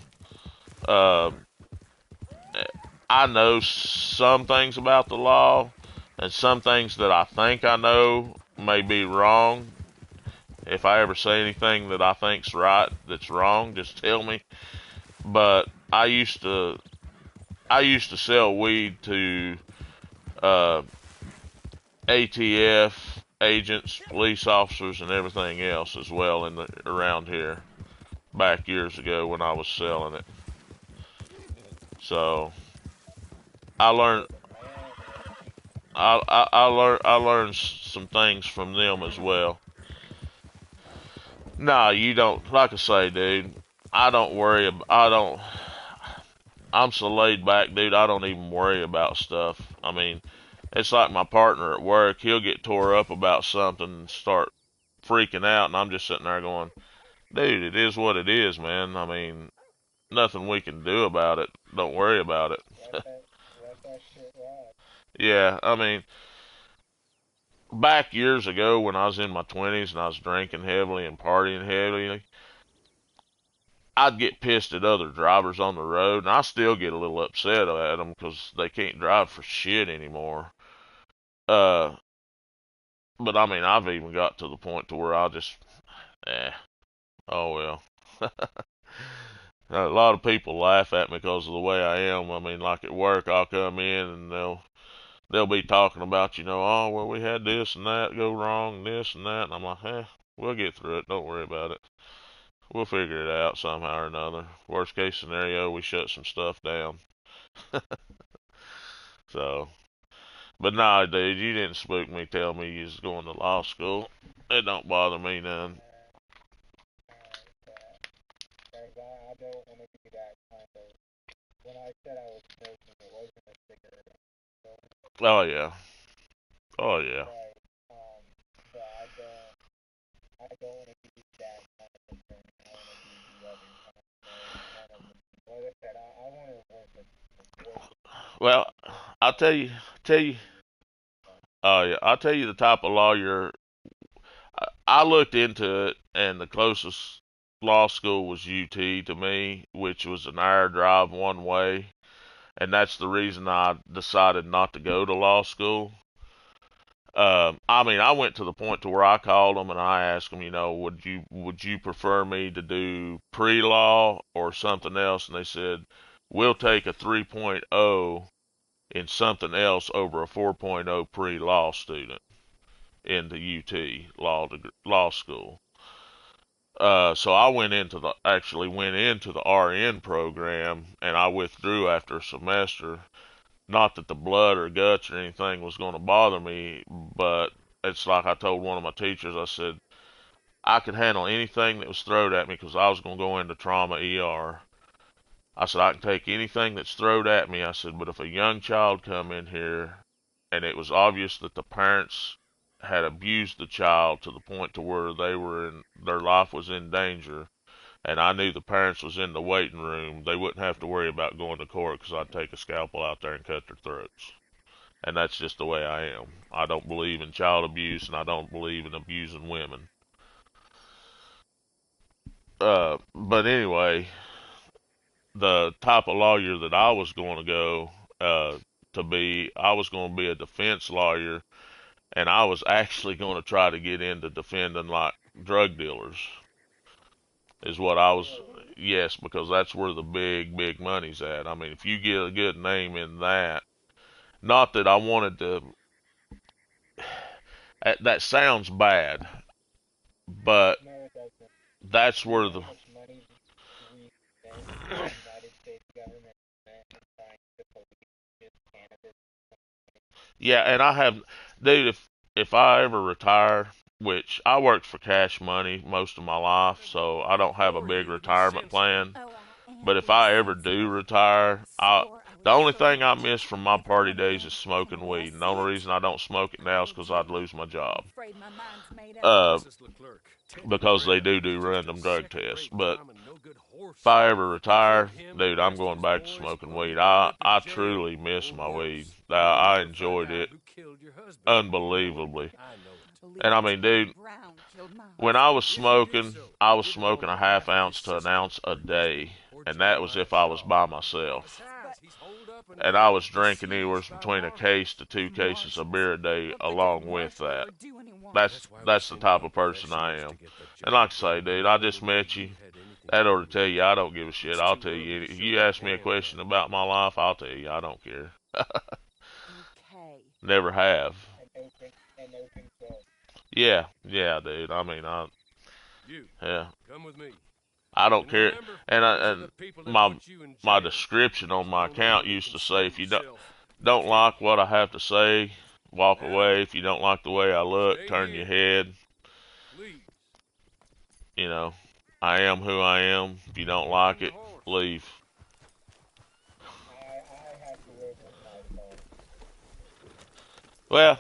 Um, I know some things about the law, and some things that I think I know may be wrong. If I ever say anything that I think's right that's wrong, just tell me. But I used to sell weed to uh, ATF agents, police officers, and everything else as well in the around here back years ago when I was selling it. So I learned I learned some things from them as well. Nah, you don't. Like I say, dude, I don't worry. I don't. I'm so laid back, dude. I don't even worry about stuff. I mean, it's like my partner at work. He'll get tore up about something and start freaking out, and I'm just sitting there going, "Dude, it is what it is, man. I mean, nothing we can do about it. Don't worry about it." Let that shit ride. Yeah, I mean, back years ago when I was in my 20s and I was drinking heavily and partying heavily, I'd get pissed at other drivers on the road, and I still get a little upset at them because they can't drive for shit anymore. Uh, but I mean, I've even got to the point to where I'll just, eh, oh well. A lot of people laugh at me because of the way I am. I mean, like at work, I'll come in and they'll be talking about, oh well, we had this and that go wrong, and this and that, and I'm like, we'll get through it. Don't worry about it. We'll figure it out somehow or another. Worst case scenario, we shut some stuff down. So, but nah, dude, you didn't spook me. Tell me you was going to law school. It don't bother me none. Because I don't want to be that kind of. When I said I was smoking, it wasn't a cigarette. So, Oh yeah. Oh yeah. right. But I don't want to be that kind of person. I want to be the other kind of like I said, I want to work with Well, I'll tell you. Oh yeah, I'll tell you the type of lawyer. I looked into it, and the closest law school was UT to me, which was an hour drive one way, and that's the reason I decided not to go to law school. I mean, I went to the point to where I called them and I asked them, would you prefer me to do pre-law or something else? And they said, we'll take a 3.0 in something else over a 4.0 pre-law student in the UT law school. So I actually went into the RN program, and I withdrew after a semester. Not that the blood or guts or anything was going to bother me, but it's like I told one of my teachers, I said, I could handle anything that was thrown at me because I was going to go into trauma ER. I said, I can take anything that's thrown at me. I said, but if a young child come in here and it was obvious that the parents had abused the child to the point to where their life was in danger, and I knew the parents was in the waiting room, they wouldn't have to worry about going to court because I'd take a scalpel out there and cut their throats. And that's just the way I am. I don't believe in child abuse, and I don't believe in abusing women. But anyway, the type of lawyer that I was going to go I was going to be a defense lawyer, and I was actually going to try to get into defending like drug dealers. Is what I was, yes, because that's where the big money's at. I mean, if you get a good name in that, not that I wanted to, that sounds bad, but that's where the, yeah, and I have, dude, if I ever retire, which I worked for cash money most of my life, so I don't have a big retirement plan. But if I ever do retire, the only thing I miss from my party days is smoking weed. And the only reason I don't smoke it now is because I'd lose my job. Because they do random drug tests. But if I ever retire, dude, I'm going back to smoking weed. I truly miss my weed. I enjoyed it unbelievably. And I mean, dude, when I was smoking a half ounce to an ounce a day. And that was if I was by myself. And I was drinking anywhere between a case to 2 cases of beer a day along with that. That's the type of person I am. And like I say, dude, I just met you. That ought to tell you I don't give a shit. I'll tell you. If you ask me a question about my life, I'll tell you I don't care. Never have. Yeah, dude. I mean, yeah. Come with me. I don't care. And my description on my account used to say, if you don't like what I have to say, walk away. If you don't like the way I look, turn your head. You know, I am who I am. If you don't like it, leave. Well,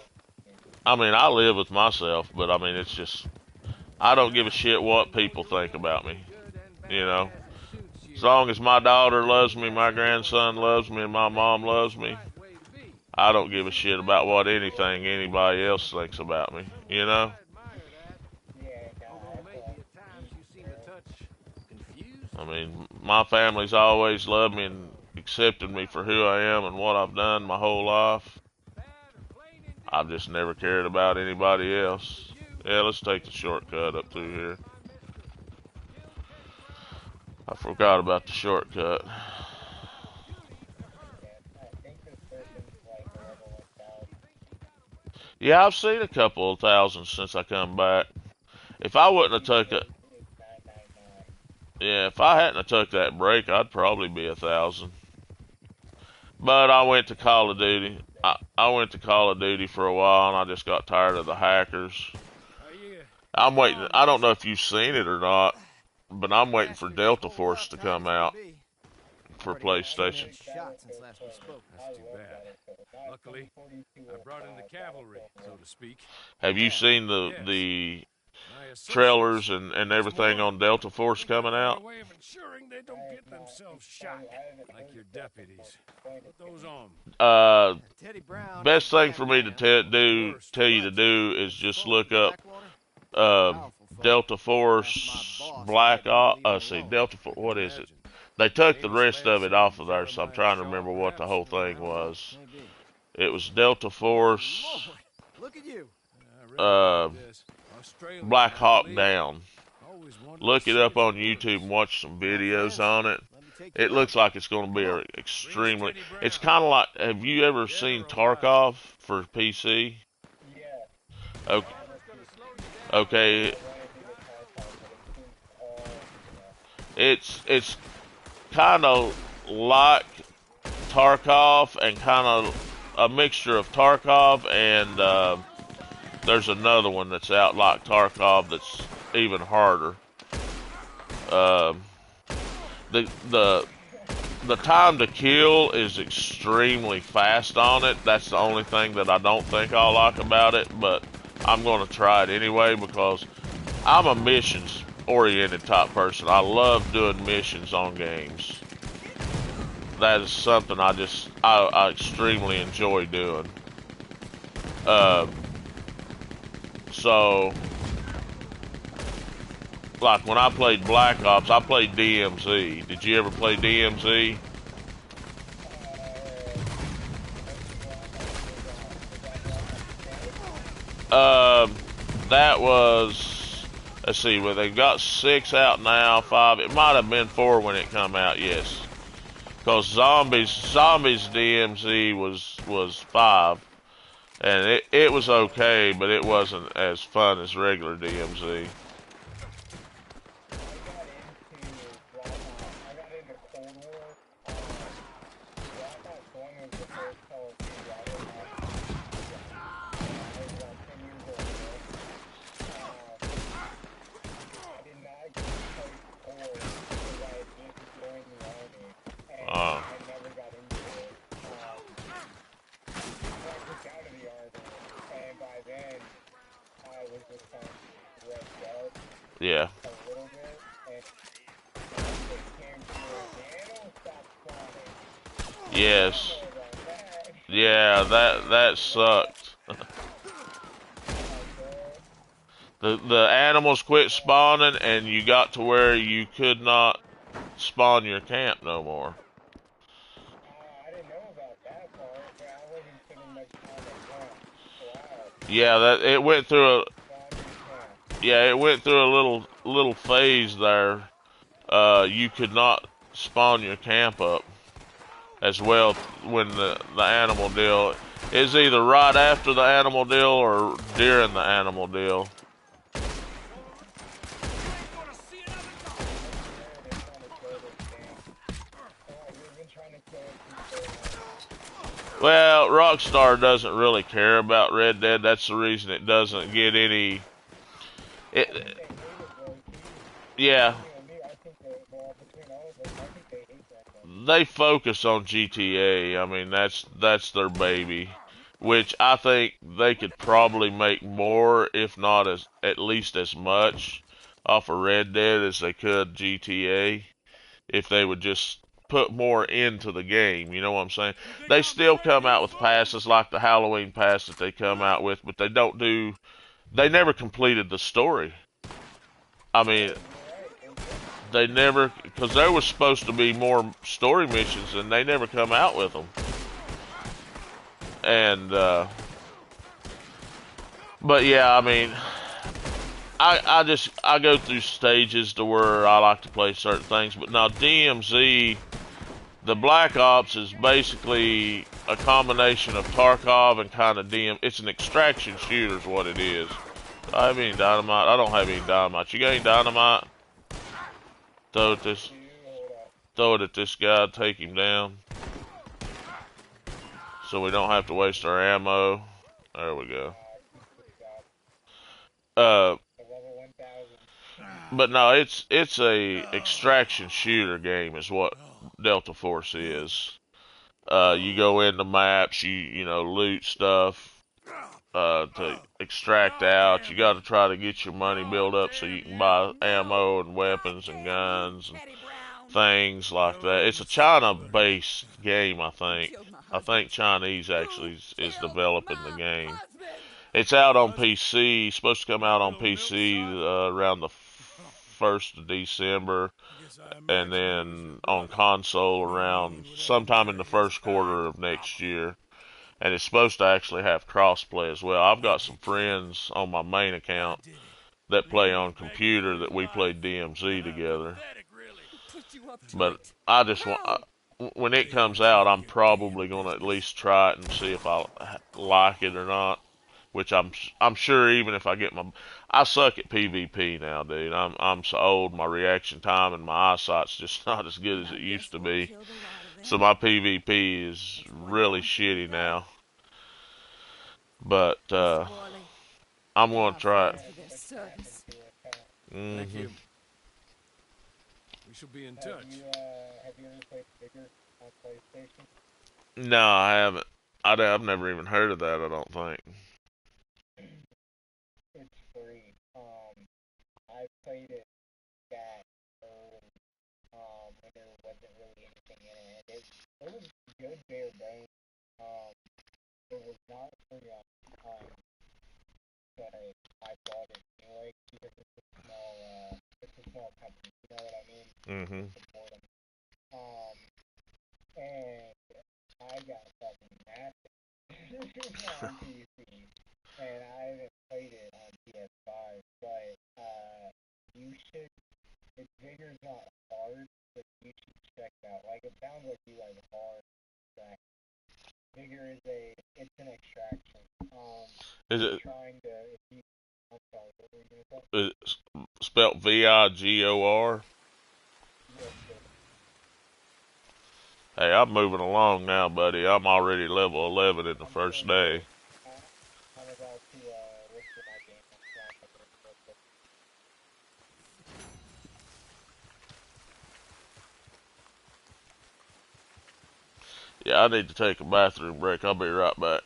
I mean, I live with myself, but I mean, it's just, I don't give a shit what people think about me. You know, as long as my daughter loves me, my grandson loves me, and my mom loves me, I don't give a shit about what anybody else thinks about me. You know? I mean, my family's always loved me and accepted me for who I am and what I've done my whole life. I've just never cared about anybody else. Yeah, let's take the shortcut up through here. I forgot about the shortcut. Yeah, I've seen a couple of thousands since I come back. If I wouldn't have took it, yeah, if I hadn't have took that break, I'd probably be 1,000. But I went to Call of Duty. I went to Call of Duty for a while, and I just got tired of the hackers. I'm waiting. I don't know if you've seen it or not, but I'm waiting for Delta Force to come out for PlayStation. That's too bad. Luckily, I brought in the cavalry, so to speak. Have you seen the trailers and everything on Delta Force coming out? Way of ensuring they don't get themselves shot like your deputies. Put those on. Best thing for me to tell you to do is just look up Delta Force Delta Force. What is it? They took the rest of it off of there, so I'm trying to remember what the whole thing was. It was Delta Force. Look at you. Black Hawk Down. Always wanted to Look it see up its on works. YouTube and watch some videos fast. on it. Let me take you It out. looks like it's going to be Come on. extremely. Bring Steady It's Brown. kind of like. Have you ever seen Tarkov for PC? Yeah. Okay. Okay. It's kind of like Tarkov and kind of a mixture of Tarkov and there's another one that's out like Tarkov that's even harder. Um, the time to kill is extremely fast on it. That's the only thing that I don't think I'll like about it, but I'm going to try it anyway because I'm a missions-oriented type person. I love doing missions on games. That is something I extremely enjoy doing. So, like when I played Black Ops, I played DMZ. Did you ever play DMZ? That was, let's see, well they got 6 out now, 5. It might have been 4 when it come out. Yes, because Zombies DMZ was 5, and it was okay, but it wasn't as fun as regular DMZ. Yeah. Yes. Yeah, that sucked. The animals quit spawning and you got to where you could not spawn your camp no more. Yeah, it went through a little phase there. You could not spawn your camp up as well when the animal deal is either right after the animal deal or during the animal deal. Well, Rockstar doesn't really care about Red Dead. That's the reason it doesn't get any. Yeah. They focus on GTA. I mean, that's their baby, which I think they could probably make more, if not at least as much, off of Red Dead as they could GTA, if they would just put more into the game. You know what I'm saying? They still come out with passes like the Halloween pass that they come out with, but they don't do. They never completed the story. I mean, they never, because there was supposed to be more story missions, and they never come out with them. And, but yeah, I mean, I go through stages to where I like to play certain things, but now DMZ, the Black Ops is basically a combination of Tarkov and kind of it's an extraction shooter is what it is. I have any dynamite? I don't have any dynamite. You got any dynamite? Throw it at this guy, take him down. So we don't have to waste our ammo. There we go. But no, it's a extraction shooter game is what Delta Force is. You go into maps, you loot stuff to extract out. You got to try to get your money built up so you can buy ammo and weapons and guns and things like that. It's a China-based game, I think. I think Chinese actually is developing the game. It's out on PC. It's supposed to come out on PC around the 1st of December, and then on console around sometime in the first quarter of next year. and it's supposed to actually have crossplay as well. I've got some friends on my main account that play on computer that we play DMZ together. But I just want, when it comes out, I'm probably going to at least try it and see if I like it or not. Which I'm sure even if I get I suck at PvP now, dude. I'm so old. My reaction time and my eyesight's just not as good as it used to be. So my PvP is really shitty now. But I'm gonna try it. Thank you. We shall be in touch. Have you ever played Vigor on PlayStation? No, I haven't. I've never even heard of that. I don't think. It's free. I played it back early, when there wasn't really anything in it. It was good bare bones. It was not free on, but I bought it anyway because it's a small company. You know what I mean? Mm-hmm. Support them. And I got fucking massive on PC, and I haven't played it on PS5, but you should. Vigor's not hard, but you should check it out. Like, it sounds like you like hard extraction. Vigor it's an extraction. Is it? Trying to, if you, I'm sorry, what were you gonna say? Is it spelled VIGOR? Yes, sir. Hey, I'm moving along now, buddy. I'm already level 11 in the first day. I'm about to look for my game. Yeah, I need to take a bathroom break. I'll be right back.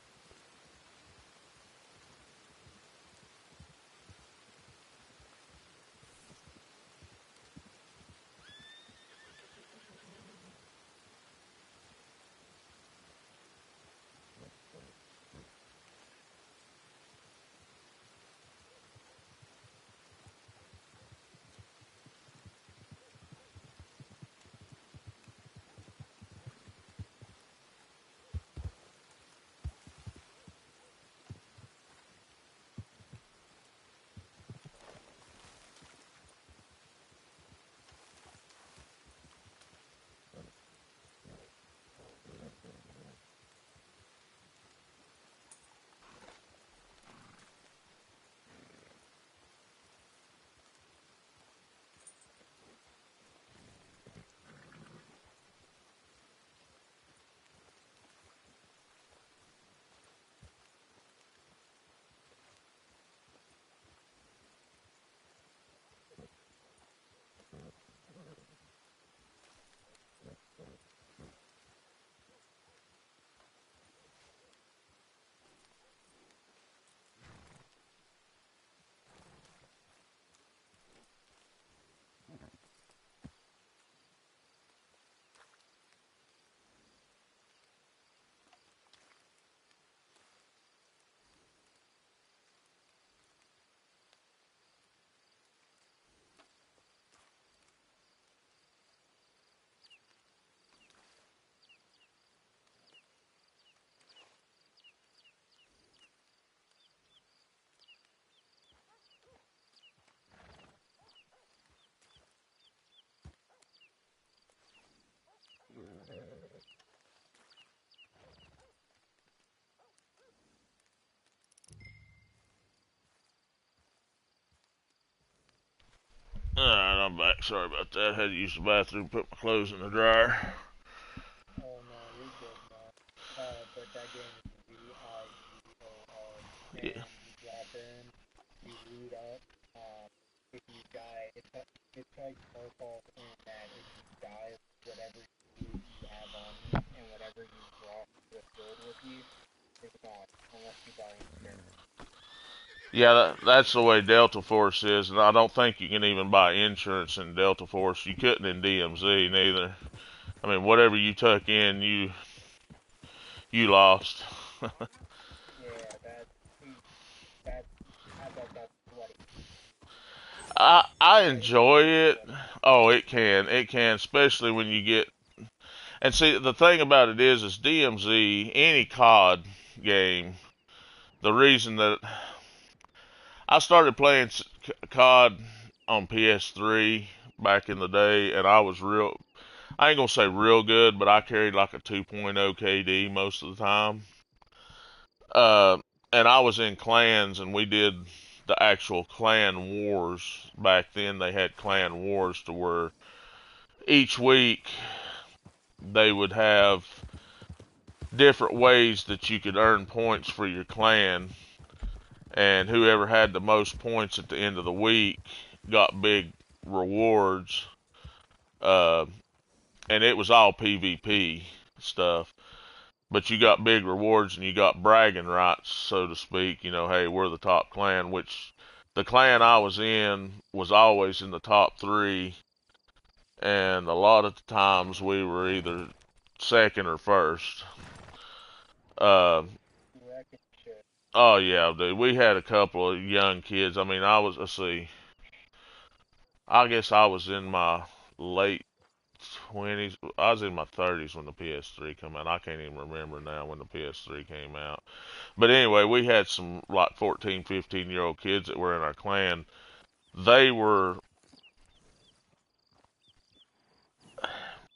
Alright, I'm back. Sorry about that. Had to use the bathroom, put my clothes in the dryer. Oh no, you're good, man. But that game is VIGOR, and Yeah. you drop in, you loot up. If you die, it's like Starfall in that if you die, whatever loot you have on you and whatever you brought to the field with you is gone, unless you buy insurance. Yeah, that's the way Delta Force is, and I don't think you can even buy insurance in Delta Force. You couldn't in DMZ neither. I mean, whatever you took in, you lost. Yeah, that's, I bet that's bloody. I enjoy it. Oh, it can, especially when you get. And see, the thing about it is DMZ, any COD game, the reason that I started playing COD on PS3 back in the day, and I ain't gonna say real good, but I carried like a 2.0 KD most of the time. Uh, and I was in clans, and we did the actual clan wars. Back then, they had clan wars to where each week they would have different ways that you could earn points for your clan, and whoever had the most points at the end of the week got big rewards. Uh, and it was all PvP stuff. But you got big rewards and you got bragging rights, so to speak. You know, hey, we're the top clan, which the clan I was in was always in the top three, and a lot of the times we were either second or first. Uh, oh yeah, dude, we had a couple of young kids. I mean, let's see, I guess I was in my late 20s. I was in my 30s when the PS3 came out. I can't even remember now when the PS3 came out. But anyway, we had some like 14, 15-year-old kids that were in our clan. They were,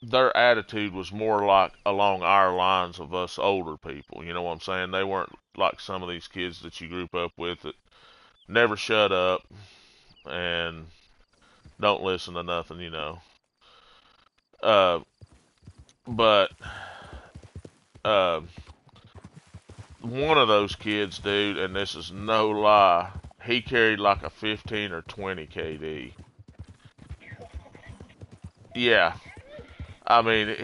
their attitude was more like along our lines of us older people. You know what I'm saying? They weren't like some of these kids that you group up with that never shut up and don't listen to nothing, you know. Uh, but uh, one of those kids, dude, and this is no lie, he carried like a 15 or 20 KD. Yeah, I mean,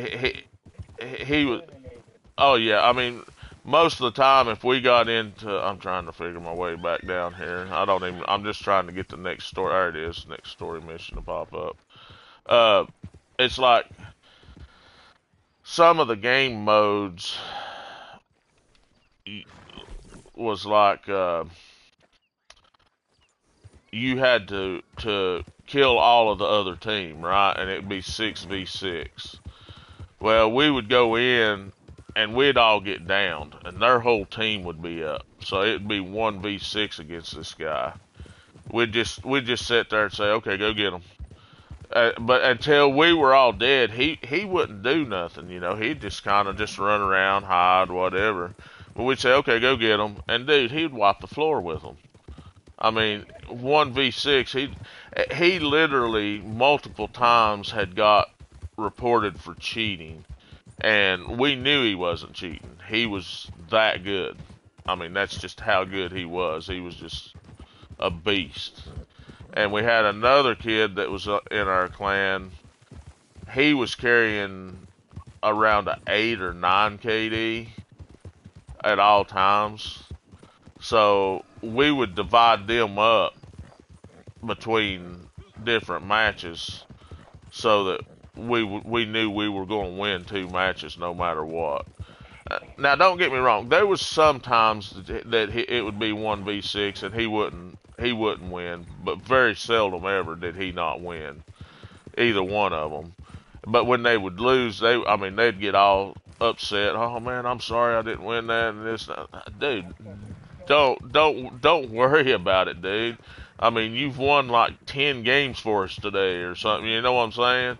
he was. Oh yeah, I mean, most of the time if we got into, I'm trying to figure my way back down here. I don't even. I'm just trying to get the next story. There it is, next story mission to pop up. Uh, it's like some of the game modes was like you had to kill all of the other team, right? And it'd be 6v6. Well, we would go in and we'd all get downed, and their whole team would be up. So it'd be 1v6 against this guy. We'd just sit there and say, okay, go get him. But until we were all dead, he wouldn't do nothing. You know, he'd just kind of just run around, hide, whatever. But we'd say, okay, go get him, and dude, he'd wipe the floor with them. I mean, 1v6. He literally multiple times had got reported for cheating, and we knew he wasn't cheating. He was that good. I mean, that's just how good he was. He was just a beast. And we had another kid that was in our clan. He was carrying around a 8 or 9 KD at all times. So we would divide them up between different matches so that we knew we were going to win 2 matches no matter what. Now, don't get me wrong. There was sometimes that it would be 1v6 and he wouldn't win, but very seldom ever did he not win, either one of them. But when they would lose, they'd get all upset. Oh man, I'm sorry I didn't win that and this. Dude, don't worry about it, dude. I mean, you've won like 10 games for us today or something. You know what I'm saying?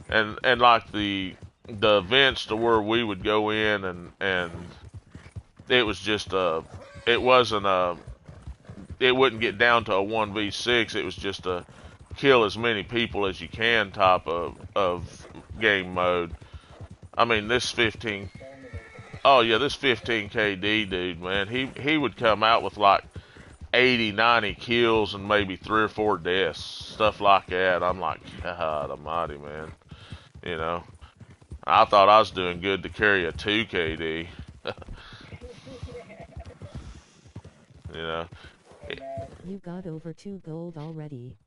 And like the events to where we would go in and it was just it wasn't it wouldn't get down to a 1v6. It was just a kill as many people as you can type of game mode. I mean, this 15. Oh yeah, this 15 KD dude, man, he would come out with like 80, 90 kills and maybe 3 or 4 deaths, stuff like that. I'm like, God almighty, man. You know, I thought I was doing good to carry a 2 KD. You know. You got over 2 gold already.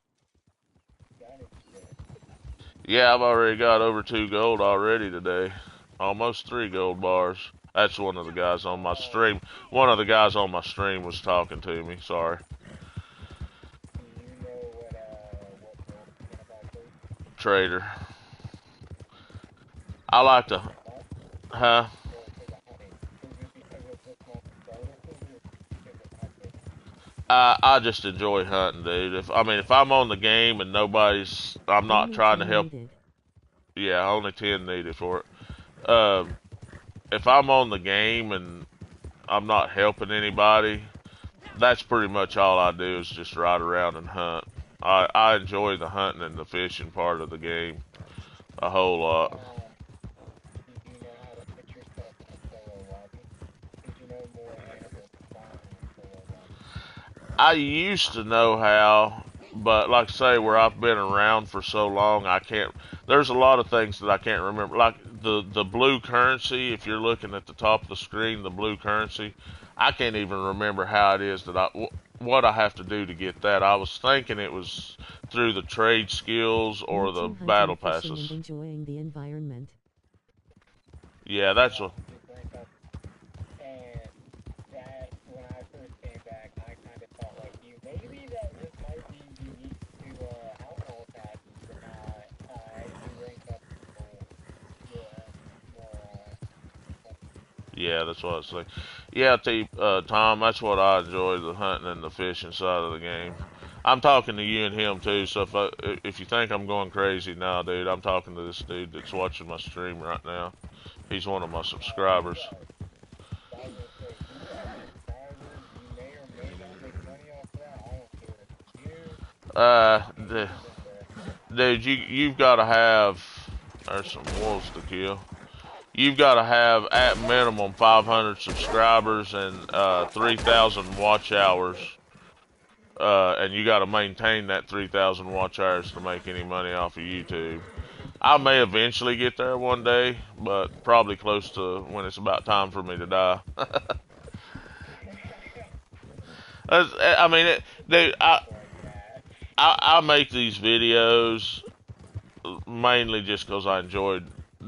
Yeah, I've already got over 2 gold already today. Almost 3 gold bars. That's one of the guys on my stream. One of the guys on my stream was talking to me. Sorry. Trader. I like to, huh? I just enjoy hunting, dude. If I'm on the game and I'm not Only trying to 10 help. needed. Yeah, only 10 needed for it. If I'm on the game and I'm not helping anybody, that's pretty much all I do is just ride around and hunt. I enjoy the hunting and the fishing part of the game a whole lot. I used to know how, but like I say, where I've been around for so long, I can't. There's a lot of things that I can't remember, like the blue currency. If you're looking at the top of the screen, the blue currency, I can't even remember how it is that what I have to do to get that. I was thinking it was through the trade skills Me or the too, hunting, battle fishing, and passes. enjoying the environment. Yeah, that's what. Yeah, that's what I was saying. Yeah, I tell you, Tom, that's what I enjoy, the hunting and the fishing side of the game. I'm talking to you and him too, so if you think I'm going crazy now, dude, I'm talking to this dude that's watching my stream right now. He's one of my subscribers. Uh, d- Dude, you've got to have. There's some wolves to kill. You've got to have at minimum 500 subscribers and 3,000 watch hours. And you got to maintain that 3,000 watch hours to make any money off of YouTube. I may eventually get there one day, but probably close to when it's about time for me to die. I mean, dude, I make these videos mainly just because I enjoy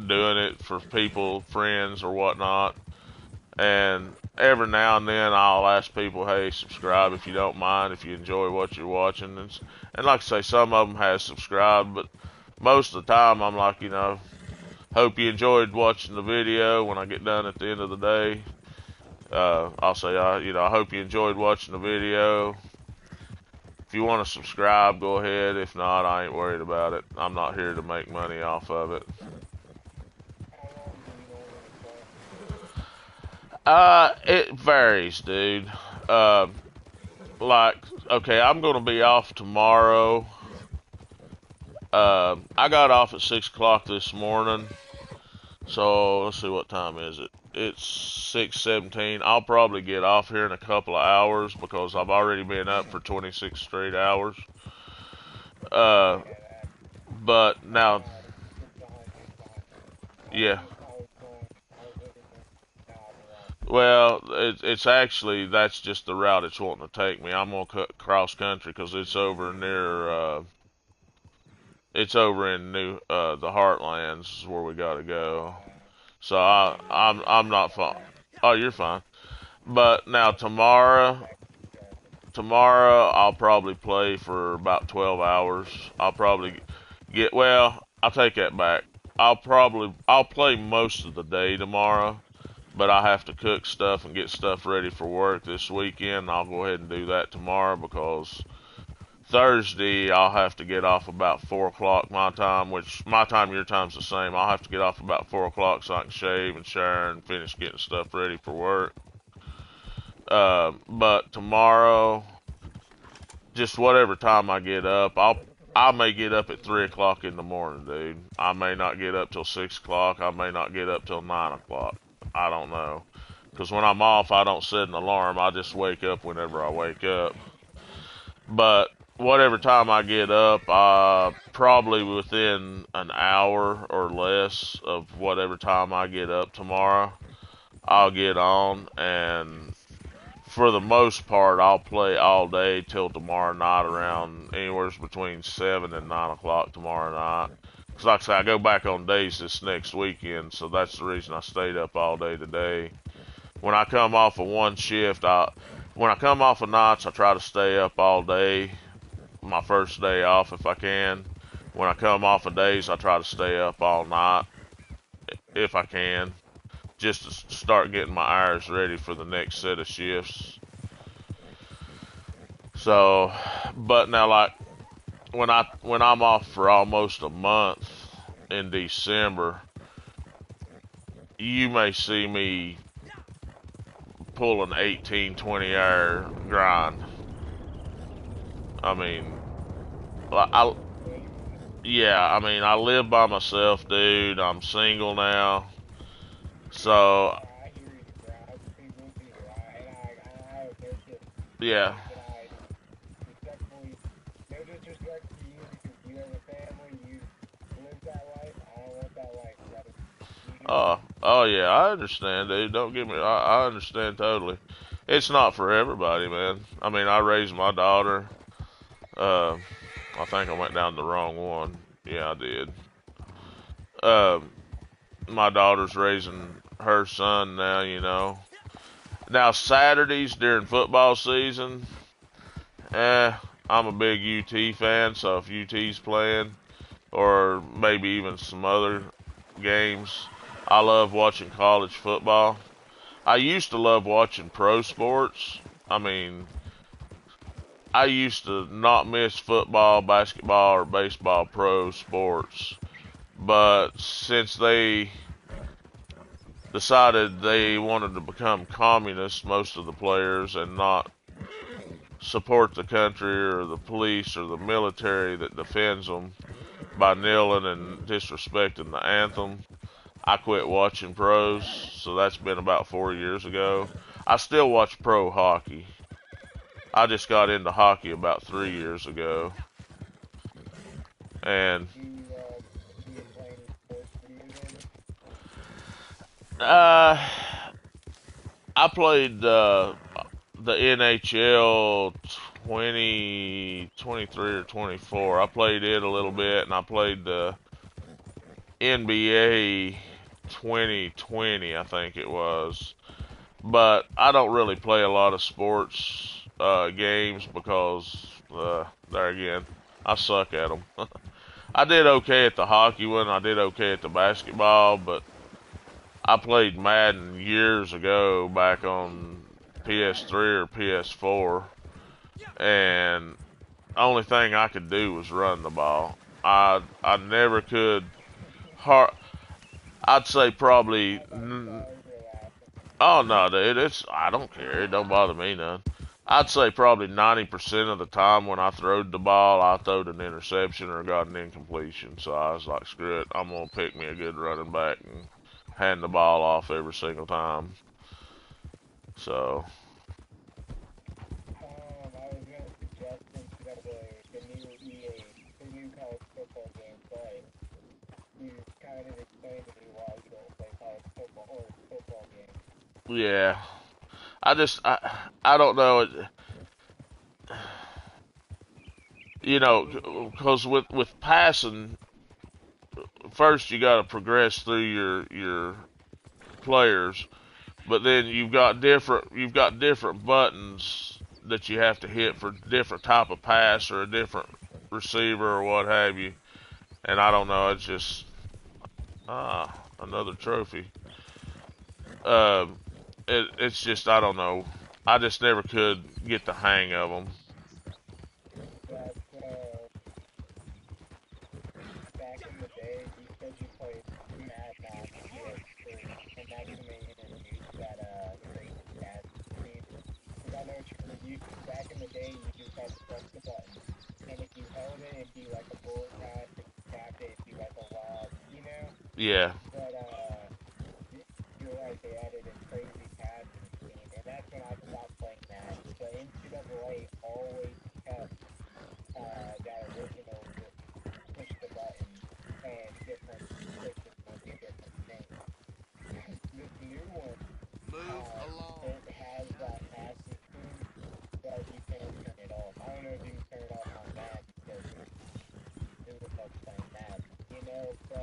doing it for people, friends, or whatnot. And every now and then I'll ask people, hey, subscribe if you don't mind, if you enjoy what you're watching. And like I say, some of them have subscribed, but most of the time I'm like, hope you enjoyed watching the video. When I get done at the end of the day, I'll say, I hope you enjoyed watching the video. If you want to subscribe, go ahead. If not, I ain't worried about it. I'm not here to make money off of it. It varies, dude. Uh, okay, I'm gonna be off tomorrow. I got off at 6 o'clock this morning. So let's see, what time is it? It's 6:17. I'll probably get off here in a couple of hours because I've already been up for 26 straight hours. Uh, but now, yeah. Well, it's actually, that's just the route it's wanting to take me. I'm gonna cut cross country because it's over in the Heartlands is where we gotta go. So I'm not fine. Oh, you're fine. But now tomorrow I'll probably play for about 12 hours. I'll probably I'll take that back. I'll play most of the day tomorrow, but I have to cook stuff and get stuff ready for work this weekend. I'll go ahead and do that tomorrow because Thursday I'll have to get off about 4 o'clock my time, which my time, your time's the same. I'll have to get off about 4 o'clock so I can shave and shower and finish getting stuff ready for work. But tomorrow, just whatever time I get up, I may get up at 3 o'clock in the morning, dude. I may not get up till 6 o'clock. I may not get up till 9 o'clock. I don't know. Because when I'm off, I don't set an alarm. I just wake up whenever I wake up. But whatever time I get up, probably within an hour or less of whatever time I get up tomorrow, I'll get on, and for the most part, I'll play all day till tomorrow night around anywhere between 7 and 9 o'clock tomorrow night. Because like I say, I go back on days this next weekend, so that's the reason I stayed up all day today. When I come off of one shift, when I come off of nights, I try to stay up all day, my first day off if I can. When I come off of days, I try to stay up all night. if I can, just to start getting my irons ready for the next set of shifts. So, but now like when I'm off for almost a month in December, you may see me pull an 18, 20-hour grind. I mean, yeah, I mean, I live by myself, dude. I'm single now. So, yeah. Oh yeah, I understand, dude. Don't get me. I understand totally. It's not for everybody, man. I mean, I raised my daughter. Uh, I think I went down the wrong one. Yeah, I did. Um, my daughter's raising her son now. You know. Now Saturdays during football season, eh, I'm a big UT fan. So if UT's playing, or maybe even some other games, I love watching college football. I used to love watching pro sports. I mean, I used to not miss football, basketball, or baseball pro sports. But since they decided they wanted to become communists, most of the players, and not support the country or the police or the military that defends them by kneeling and disrespecting the anthem, I quit watching pros. So that's been about 4 years ago. I still watch pro hockey. I just got into hockey about 3 years ago. And I played the NHL 2023 or 24. I played it a little bit, and I played the NBA 2020, I think it was. But I don't really play a lot of sports games because, there again, I suck at them. I did okay at the hockey one. I did okay at the basketball, but I played Madden years ago back on PS3 or PS4, and the only thing I could do was run the ball. I never could. I'd say probably. Oh no, dude, I don't care. It don't bother me none. I'd say probably 90% of the time when I throwed the ball, I throwed an interception or got an incompletion. So I was like, screw it, I'm gonna pick me a good running back and hand the ball off every single time. So. Yeah, I don't know. You know, because with passing, first you got to progress through your players, but then you've got different buttons that you have to hit for different type of pass or a different receiver or what have you. And I don't know. It's just another trophy. Um, it's just I don't know. I just never could get the hang of them. Yeah.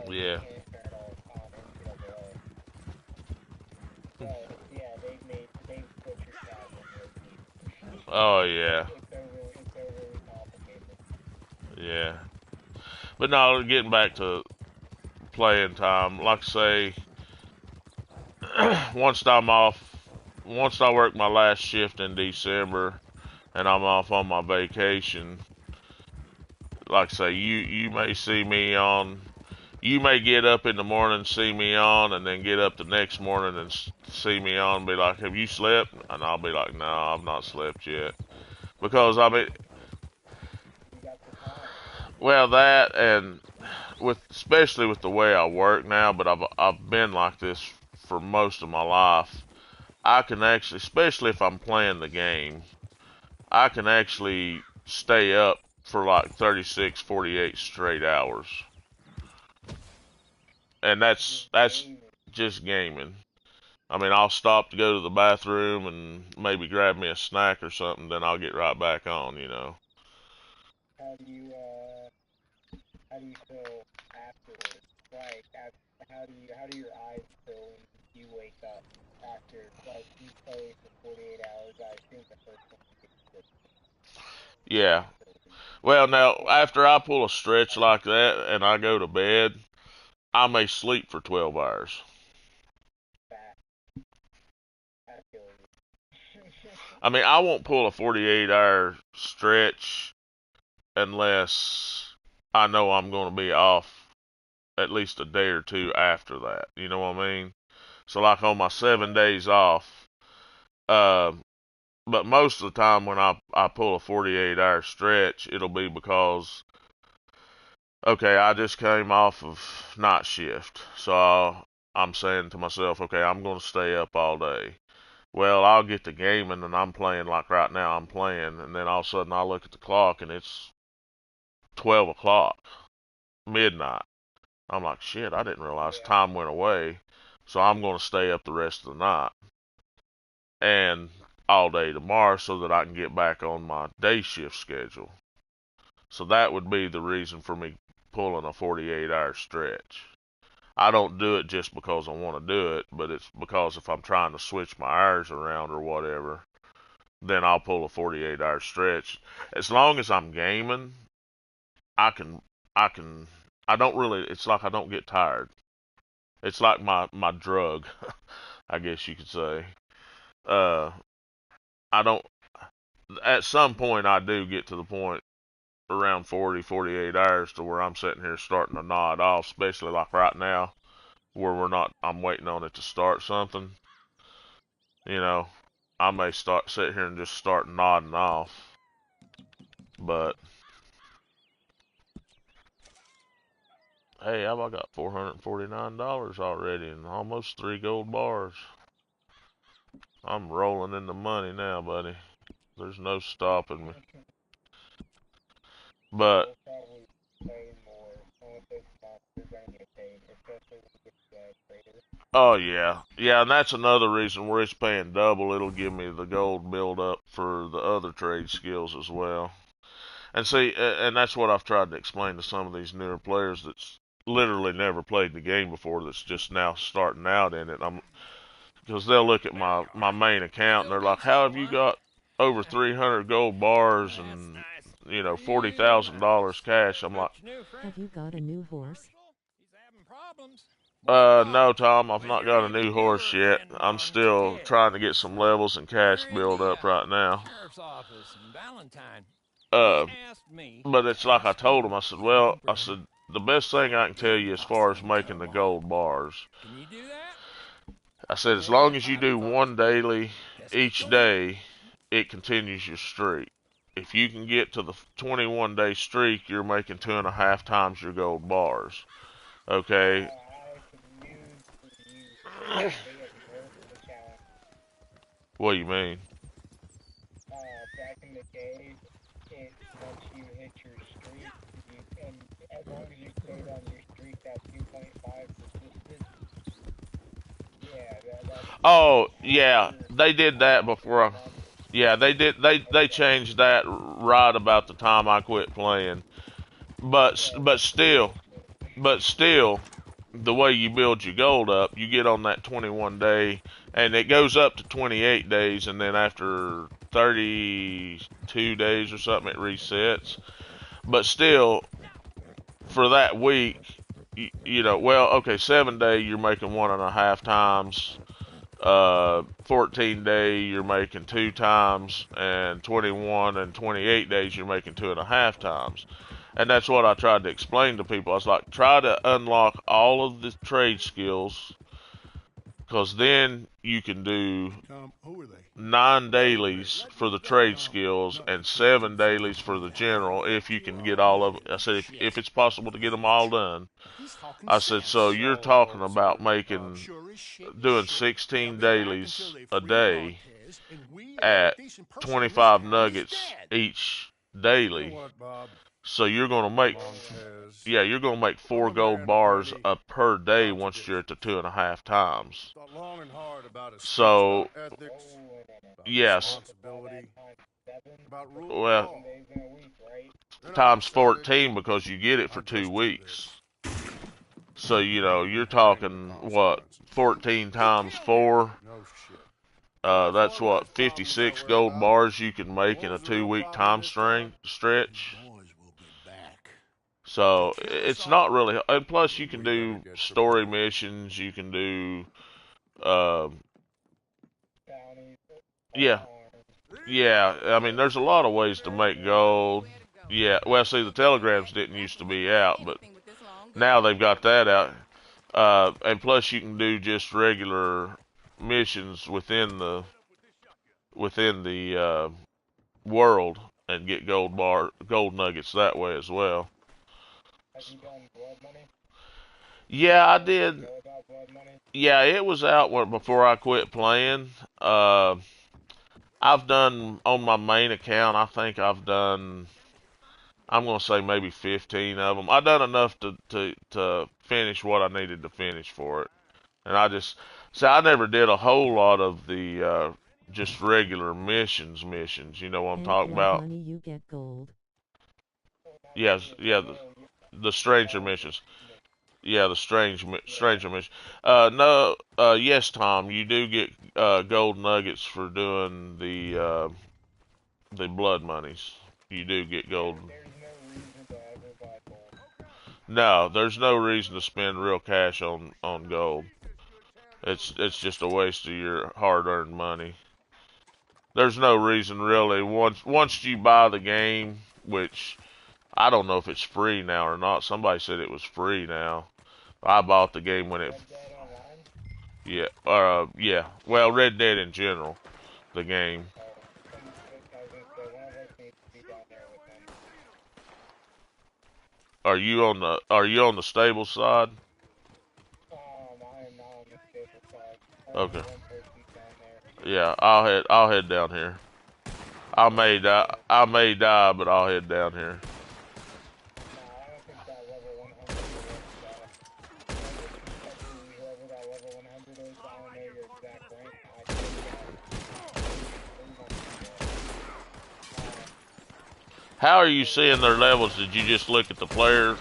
Yeah. Oh yeah. Yeah. But now getting back to playing time, like I say, once I'm off, once I work my last shift in December, and I'm off on my vacation, like I say, you may see me on. You may get up in the morning, see me on, and then get up the next morning and see me on, and be like, "Have you slept?" And I'll be like, "No, I've not slept yet," because I mean, well, that and with especially with the way I work now, but I've been like this for most of my life. I can actually, especially if I'm playing the game, I can actually stay up for like 36, 48 straight hours. And that's just gaming. I mean, I'll stop to go to the bathroom and maybe grab me a snack or something, then I'll get right back on, you know. How do you feel afterwards? Like, how do your eyes feel when you wake up after, like, you play for 48 hours? I assume the first one you get Yeah. Well, now, after I pull a stretch like that and I go to bed, I may sleep for 12 hours. back. I feel you. I mean, I won't pull a 48-hour stretch unless I know I'm going to be off at least a day or two after that. You know what I mean? So, like on my 7 days off, uh, but most of the time when I pull a 48-hour stretch, it'll be because, okay, I just came off of night shift. So I'm saying to myself, okay, I'm going to stay up all day. Well, I'll get to gaming and I'm playing like right now I'm playing, and then all of a sudden I look at the clock and it's 12 o'clock, midnight. I'm like, shit, I didn't realize time went away. So I'm going to stay up the rest of the night and all day tomorrow so that I can get back on my day shift schedule. So that would be the reason for me pulling a 48-hour stretch. I don't do it just because I want to do it, but it's because if I'm trying to switch my hours around or whatever, then I'll pull a 48-hour stretch. As long as I'm gaming, I can, I can, I don't really, it's like I don't get tired. It's like my drug, I guess you could say. Uh, I don't, at some point I do get to the point around 40, 48 hours to where I'm sitting here starting to nod off, especially like right now where we're not, I'm waiting on it to start something. You know, I may sit here and just start nodding off. But hey, I got $449 already and almost 3 gold bars. I'm rolling in the money now, buddy. There's no stopping me. But oh yeah, yeah, and that's another reason where it's paying double. It'll give me the gold build up for the other trade skills as well. And see, and that's what I've tried to explain to some of these newer players that's literally never played the game before. That's just now starting out in it. I'm because they'll look at my main account and they're like, "How have you got over 300 gold bars and $40,000 cash?" I'm like, Have you got a new horse? No, Tom, I've not got a new horse yet. I'm still trying to get some levels and cash build up right now. Uh, but it's like I told him, I said, well, I said, the best thing I can tell you as far as making the gold bars, I said, as long as you do one daily each day, it continues your streak. If you can get to the 21-day streak, you're making 2.5 times your gold bars. Okay. What do you mean? Back in the day, once you hit your streak, and as long as you stayed on your streak, that 2.5 persisted. Yeah, that's Oh, yeah, they did that before. Yeah, they did. They changed that right about the time I quit playing. But still, the way you build your gold up, you get on that 21 day, and it goes up to 28 days, and then after 32 days or something, it resets. But still, for that week, well, okay, 7 day you're making 1.5 times. 14 day you're making 2 times, and 21 and 28 days you're making 2.5 times. And that's what I tried to explain to people. I was like, try to unlock all of the trade skills, because then you can do Tom, who are they? 9 dailies for the trade skills and 7 dailies for the general if you can get all of it. I said, if it's possible to get them all done. I said, so you're talking about doing 16 dailies a day at 25 nuggets each daily. You know what, Bob? So you're going to make, Montez. yeah, you're going to make 4 gold bars per day once you're at the 2.5 times. Thought long and hard about his So, about ethics, about yes, responsibility, about rule of well, law. times 14 because you get it for 2 weeks. So, you know, you're talking, what, 14 times 4? No shit. That's what, 56 gold bars you can make in a 2-week time stretch. So, it's not really, and plus you can do story missions, you can do, yeah, yeah, I mean, there's a lot of ways to make gold. Yeah, well, see, the telegrams didn't used to be out, but now they've got that out. And plus you can do just regular missions within the world and get gold nuggets that way as well. Have you done blood money? Yeah, I did. Know about blood money? Yeah, it was out before I quit playing. I've done on my main account. I think I've done. I'm gonna say maybe 15 of them. I done enough to finish what I needed to finish for it, and I just see I never did a whole lot of the just regular missions. You know what I'm And talking blood about? money you get gold. Yes, yeah, the stranger missions. Yeah, the stranger mission. No, yes, Tom, you do get gold nuggets for doing the blood monies. You do get gold. No, there's no reason to spend real cash on gold. It's just a waste of your hard-earned money. There's no reason really. Once you buy the game, which I don't know if it's free now or not. Somebody said it was free now. I bought the game when it. Yeah, yeah. Well, Red Dead in general, the game. Are you on the stable side? I am not on the stable side. Okay. One person's down there. Yeah, I'll head down here. I may die, but I'll head down here. No, I don't think that level 100 is whoever that level 100 is, I don't know your exact rank. I How are you seeing their levels? Did you just look at the players?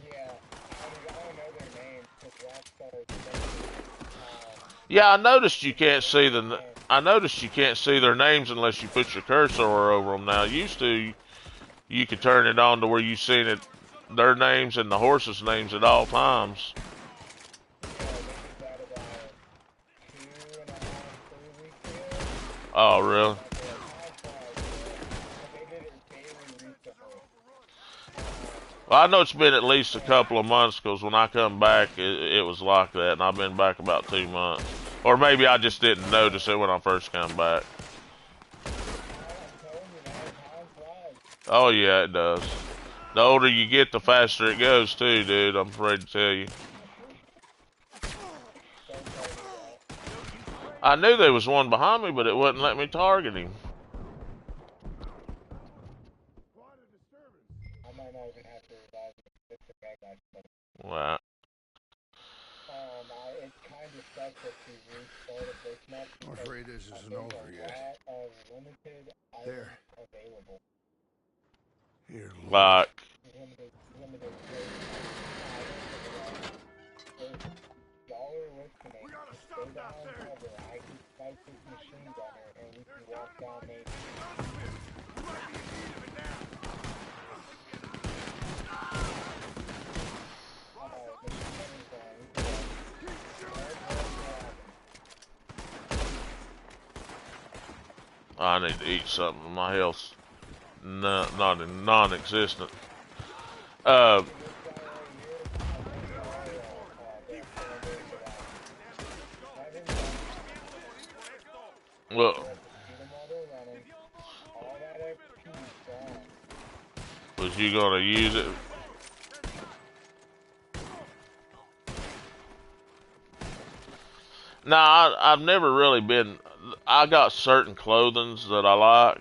Yeah, I don't know their names because Yeah, I noticed you can't see the. I noticed you can't see their names unless you put your cursor over them. Now, used to, you could turn it on to where you seen it, their names and the horses' names at all times. Oh, really? Well, I know it's been at least a couple of months because when I come back, it was like that, and I've been back about 2 months. Or maybe I just didn't notice it when I first come back. Oh, yeah, it does. The older you get, the faster it goes, too, dude. I'm afraid to tell you. I knew there was one behind me, but it wouldn't let me target him. I might not even have to revive it. It's okay, guys. Right. It kind of sucks that you restarted this match. I'm afraid this isn't over yet. Limited There. available. Here, Like. Limited. Y'all are listening. We gotta stop that there. I can fight this machine gunner and we can walk down Main Street. You might be in need of it now. I need to eat something. My health's non-existent. Uh, well, was you gonna use it? Nah, I've never really been. I got certain clothings that I like.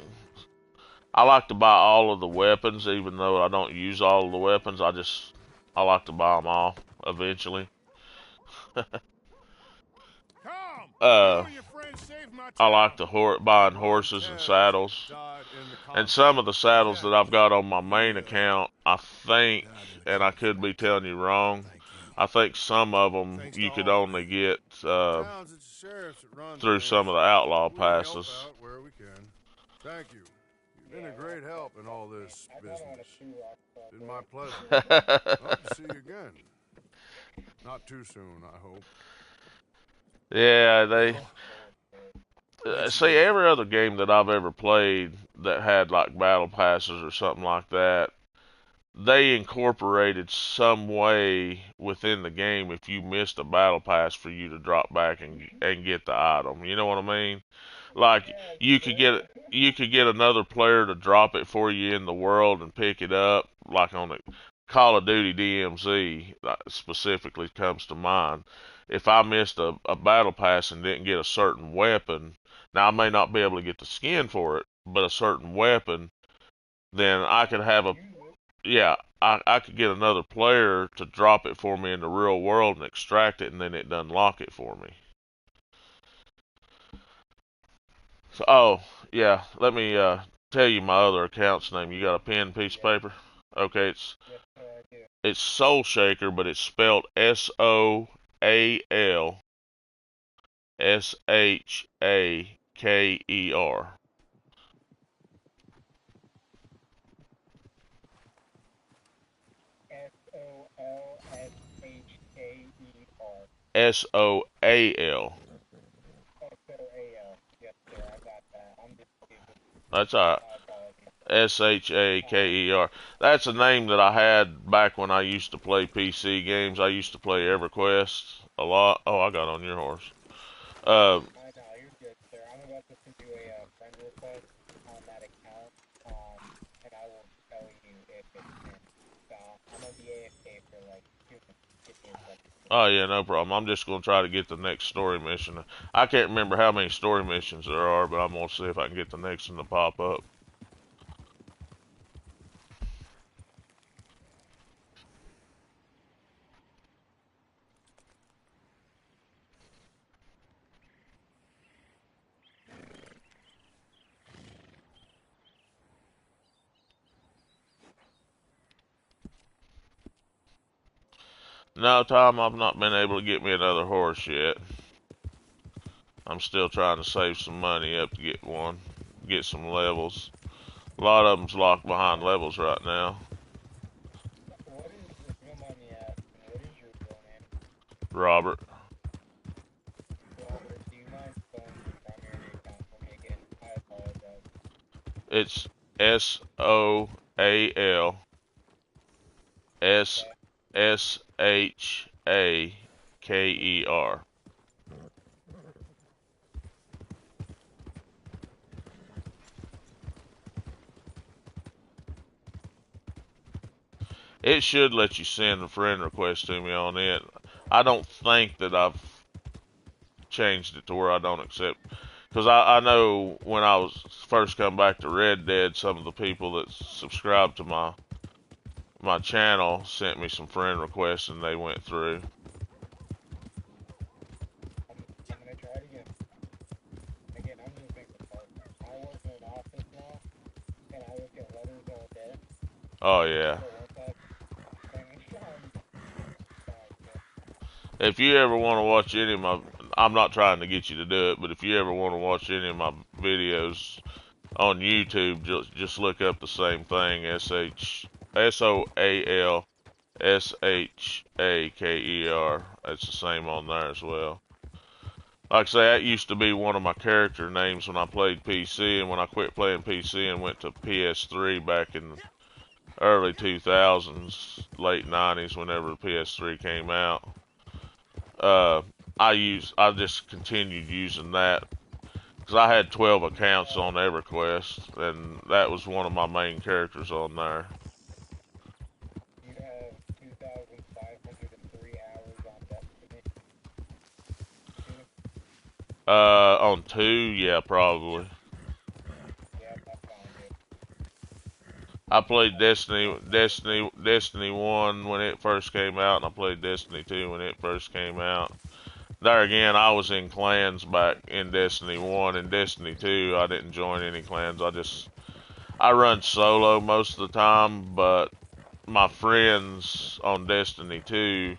I like to buy all of the weapons, even though I don't use all of the weapons. I like to buy them all eventually. uh, I like to buying horses and saddles, and some of the saddles that I've got on my main account, I think, and I could be telling you wrong, I think some of them you could only get through some of the outlaw passes. Thank you. You've been a great help in all this business. Been my pleasure. Hope to see you again. Not too soon, I hope. Yeah, they see every other game that I've ever played that had like battle passes or something like that. They incorporated some way within the game if you missed a battle pass for you to drop back and get the item. You know what I mean? Like you could get another player to drop it for you in the world and pick it up, like on the Call of Duty DMZ specifically comes to mind. If I missed a battle pass and didn't get a certain weapon, now I may not be able to get the skin for it, but a certain weapon, then I could have a yeah, I could get another player to drop it for me in the real world and extract it, and then it doesn't lock it for me. So, oh, yeah, let me tell you my other account's name. You got a pen, piece of paper? Okay, it's Soul Shaker, but it's spelled SOALSHAKER. SOAL. That's all right. SHAKER. That's a name that I had back when I used to play PC games. I used to play EverQuest a lot. Oh, I got on your horse. Uh, oh yeah, no problem. I'm just gonna try to get the next story mission. I can't remember how many story missions there are, but I'm gonna see if I can get the next one to pop up. No, Tom, I've not been able to get me another horse yet. I'm still trying to save some money up to get one, get some levels. A lot of them's locked behind levels right now. Robert. It's SOALSSHAKER. It should let you send a friend request to me on it. I don't think that I've changed it to where I don't accept. Because I know when I was first come back to Red Dead, some of the people that subscribed to my channel sent me some friend requests and they went through. Oh yeah. If you ever want to watch any of my, I'm not trying to get you to do it, but if you ever want to watch any of my videos on YouTube, just look up the same thing, SOALSHAKER. It's the same on there as well. Like I say, that used to be one of my character names when I played PC, and when I quit playing PC and went to PS3 back in the early 2000s, late 90s, whenever the PS3 came out. I just continued using that because I had 12 accounts on EverQuest, and that was one of my main characters on there. You have 2,503 hours on Destiny. On 2, yeah, probably. Yep, I found it. I played Destiny 1 when it first came out, and I played Destiny 2 when it first came out. There again, I was in clans back in Destiny 1 and Destiny 2. I didn't join any clans. I run solo most of the time, but my friends on Destiny 2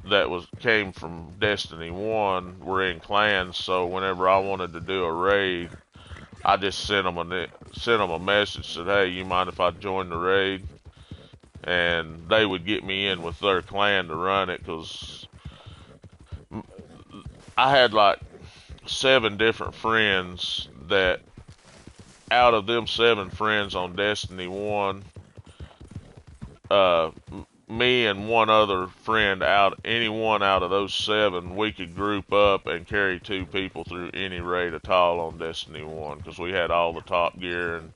that came from Destiny 1 were in clans, so whenever I wanted to do a raid, I just sent them a message, said, "Hey, you mind if I join the raid?" And they would get me in with their clan to run it, because I had like 7 different friends that, out of them 7 friends on Destiny 1, me and one other friend, any one out of those 7, we could group up and carry 2 people through any raid at all on Destiny 1, because we had all the top gear and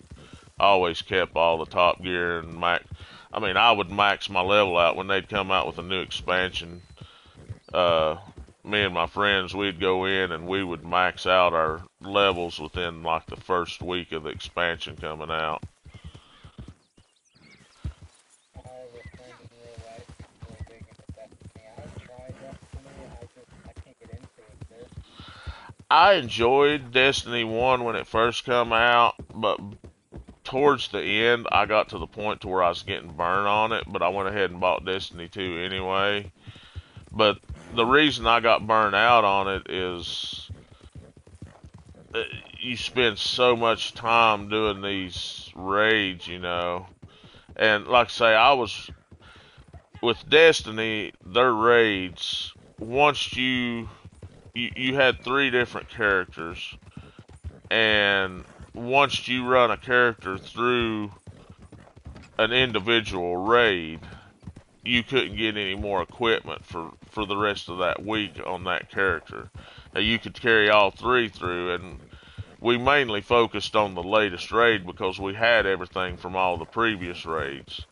always kept all the top gear and I would max my level out when they'd come out with a new expansion. Me and my friends, we'd go in and we would max out our levels within like the first week of the expansion coming out. I have a friend in real life who's really big into Destiny. I've tried Destiny, I can't get into it, sir. I enjoyed Destiny 1 when it first come out, but towards the end, I got to the point to where I was getting burned on it, but I went ahead and bought Destiny 2 anyway. But the reason I got burned out on it is you spend so much time doing these raids, And like I say, with Destiny, their raids, once you had 3 different characters, and once you run a character through an individual raid, you couldn't get any more equipment for the rest of that week on that character. Now, you could carry all 3 through, and we mainly focused on the latest raid because we had everything from all the previous raids.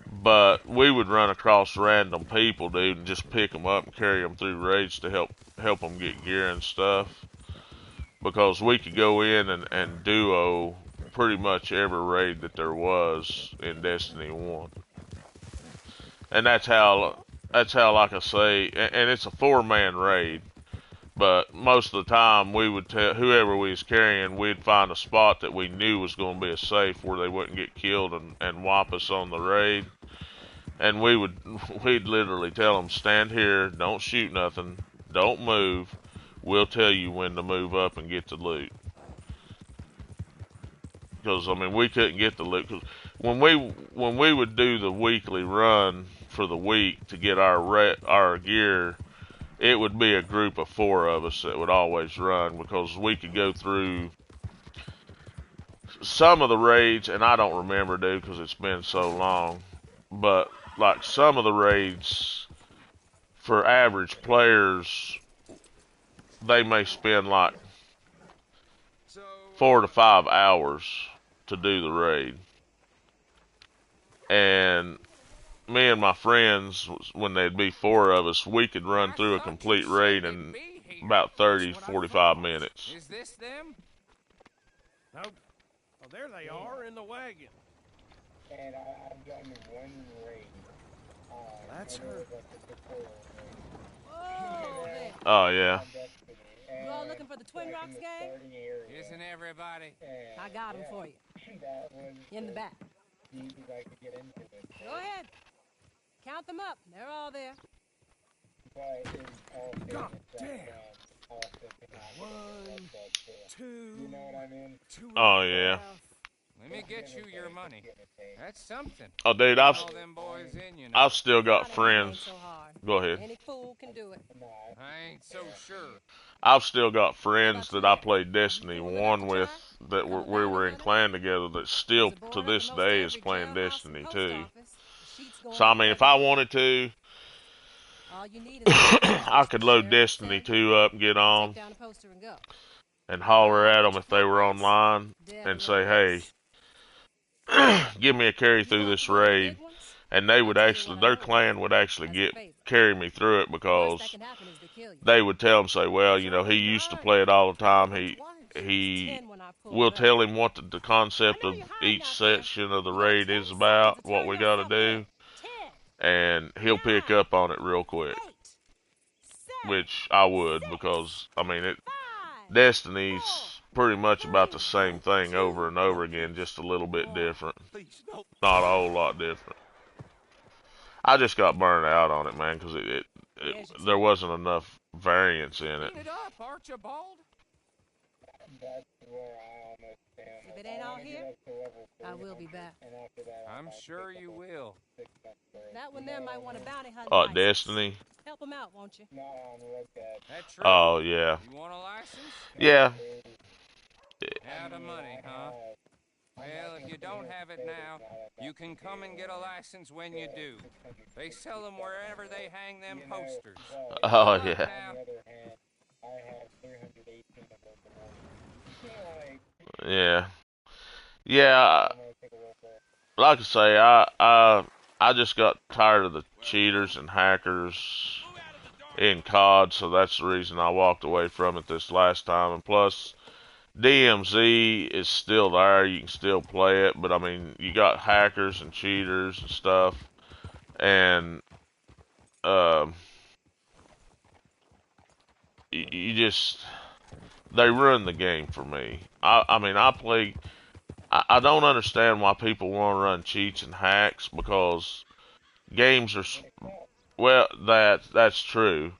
But we would run across random people, dude, and just pick them up and carry them through raids to help them get gear and stuff. Because we could go in and duo pretty much every raid that there was in Destiny 1. And that's how, like I say, and it's a 4-man raid. But most of the time, we would tell whoever we was carrying, we'd find a spot that we knew was going to be a safe where they wouldn't get killed and wipe us on the raid. And we'd literally tell them, stand here, don't shoot nothing, don't move. We'll tell you when to move up and get the loot. Because we couldn't get the loot. Cause when we would do the weekly run for the week to get our gear, it would be a group of 4 of us that would always run, because we could go through some of the raids, and I don't remember, dude, because it's been so long. But like some of the raids for average players, they may spend like 4 to 5 hours to do the raid. And me and my friends, when there'd be 4 of us, we could run through a complete raid in about 30, 45 minutes. Is this them? Nope. Well, there they are in the wagon. And I've gotten 1 raid. That's her. Oh, yeah. You all looking for the Twin Rocks gang? Isn't everybody? I got them for you. In the back. Go ahead. Count them up. They're all there. God damn. 1, 2. You know what I mean? Oh, yeah. Let me get you your money. That's something. Oh, dude, I've still got friends. Go ahead. Any fool can do it. I ain't so sure. I've still got How friends about that you? I played You Destiny feeling enough 1 to try? with that Become a we bounty were in hunter? clan together that There's still a to board up this in most day is every playing jailhouse and Destiny post 2. office. The sheets going So I up mean, if every I day. wanted to, All you need is a license, I is could what load Sheriff Destiny said. 2 up and get You take on down a poster and go. and holler Right, at get them your if they were complaints? online and say, Definitely hey, yes. give me a carry You through want to this go to the raid. big ones? And they I'll would tell you actually, what I their know clan would actually as a favor. carry me through it Worst that because can happen is they kill you. they would tell him, say, well, There's you know, he always used to nine. play it all the time. Technically twice. He 10 when I pull we'll it up. tell him what the I concept know of you're hiding each out there. section of the You got raid 10 is seconds about, to what turn we got to yourself in. do, 10, and he'll pick 9, up on it real quick, 8, 7, which I would 6, because, I mean, 5, 4, Destiny's pretty much about the 3, same thing 2, over and over again, just a little bit 1. different. Please, no. Not a whole lot different. I just got burned out on it, man, because there wasn't enough variance in it. Clean it up, Archibald. That's where I almost am. If it ain't all here, I will be back. And after that, I'm sure you will. 6 months break. That one there might want a bounty hunt Oh, license. Destiny? Help him out, won't you? Not on look at. That true? Oh, yeah. You want a license? Yeah. Out of money, huh? Well, if you don't have it now, you can come and get a license when you do. They sell them wherever they hang them posters. Oh, Good luck yeah. now. On the other hand, I have 318 of those awards. Yeah. Yeah. I'm gonna take a look at. Like I say, I just got tired of the cheaters and hackers in COD, so that's the reason I walked away from it this last time. And plus, DMZ is still there. You can still play it, but I mean, you got hackers and cheaters and stuff, and you just they ruin the game for me. I mean, I play. I don't understand why people want to run cheats and hacks because games are well. That's true,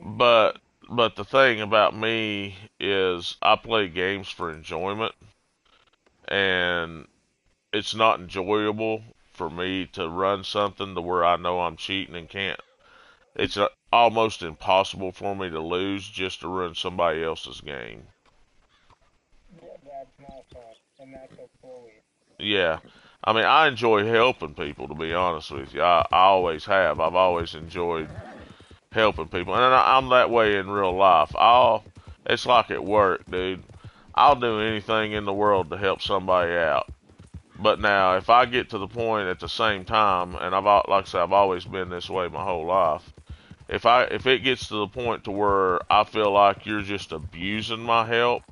but the thing about me is I play games for enjoyment, and it's not enjoyable for me to run something to where I know I'm cheating and can't. It's almost impossible for me to lose just to run somebody else's game. Yeah, that's not fun, and that's a bully. Yeah. I mean, I enjoy helping people, to be honest with you. I always have. I've always enjoyed helping people. And I'm that way in real life. It's like at work, dude. I'll do anything in the world to help somebody out. But now, if I get to the point at the same time, and like I said, I've always been this way my whole life. If it gets to the point to where I feel like you're just abusing my help,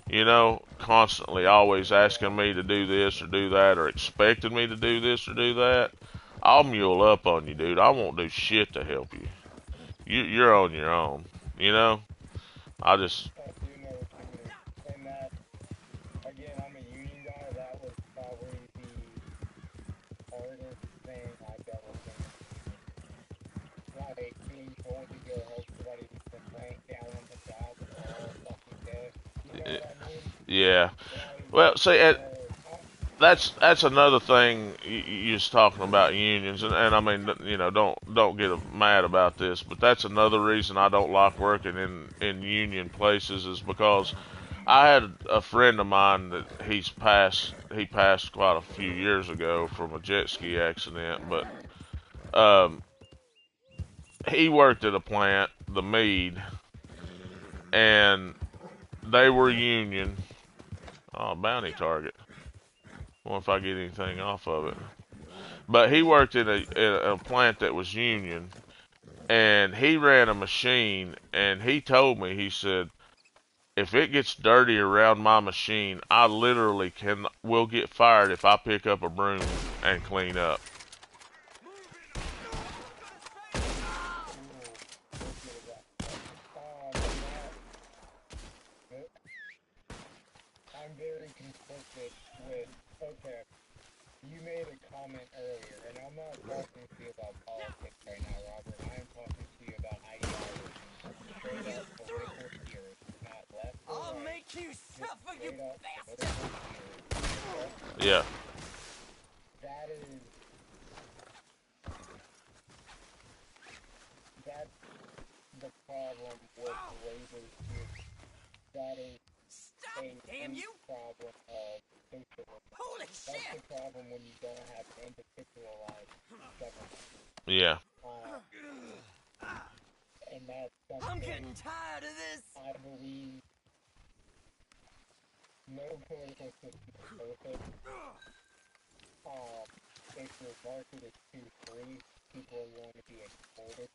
you know, constantly always asking me to do this or do that or expecting me to do this or do that, I'll mule up on you, dude. I won't do shit to help you. You're on your own, you know? I just... I do know what you mean. And that, again, I'm a union guy. That was probably the hardest thing I've ever seen. Like, being told to go help somebody who's been laying down on the job all fucking day. You know what I mean? Yeah. Well, see, that's another thing you was talking about unions, and I mean, you know, don't get mad about this, but that's another reason I don't like working in union places is because I had a friend of mine that he passed quite a few years ago from a jet ski accident, but he worked at a plant, the Mead, and they were union. Oh, bounty target. I wonder if I get anything off of it. But he worked in a plant that was union, and he ran a machine, and he told me, he said, if it gets dirty around my machine, I literally will get fired if I pick up a broom and clean up. I'm very conflicted with, okay, you made a comment earlier, and I'm not talking to you about politics right now, Robert. I am talking to you about ideology, straight up political theory, not left or I'll right, make you suffer, you bastard! Yeah. That is problem with labor here. That is damn you! Problem of socialism. Holy shit! That's the problem when you don't have an individualized government. Yeah. And that's something I'm getting tired of this. I believe no political system is perfect. If your market is too free, people are going to be exploited.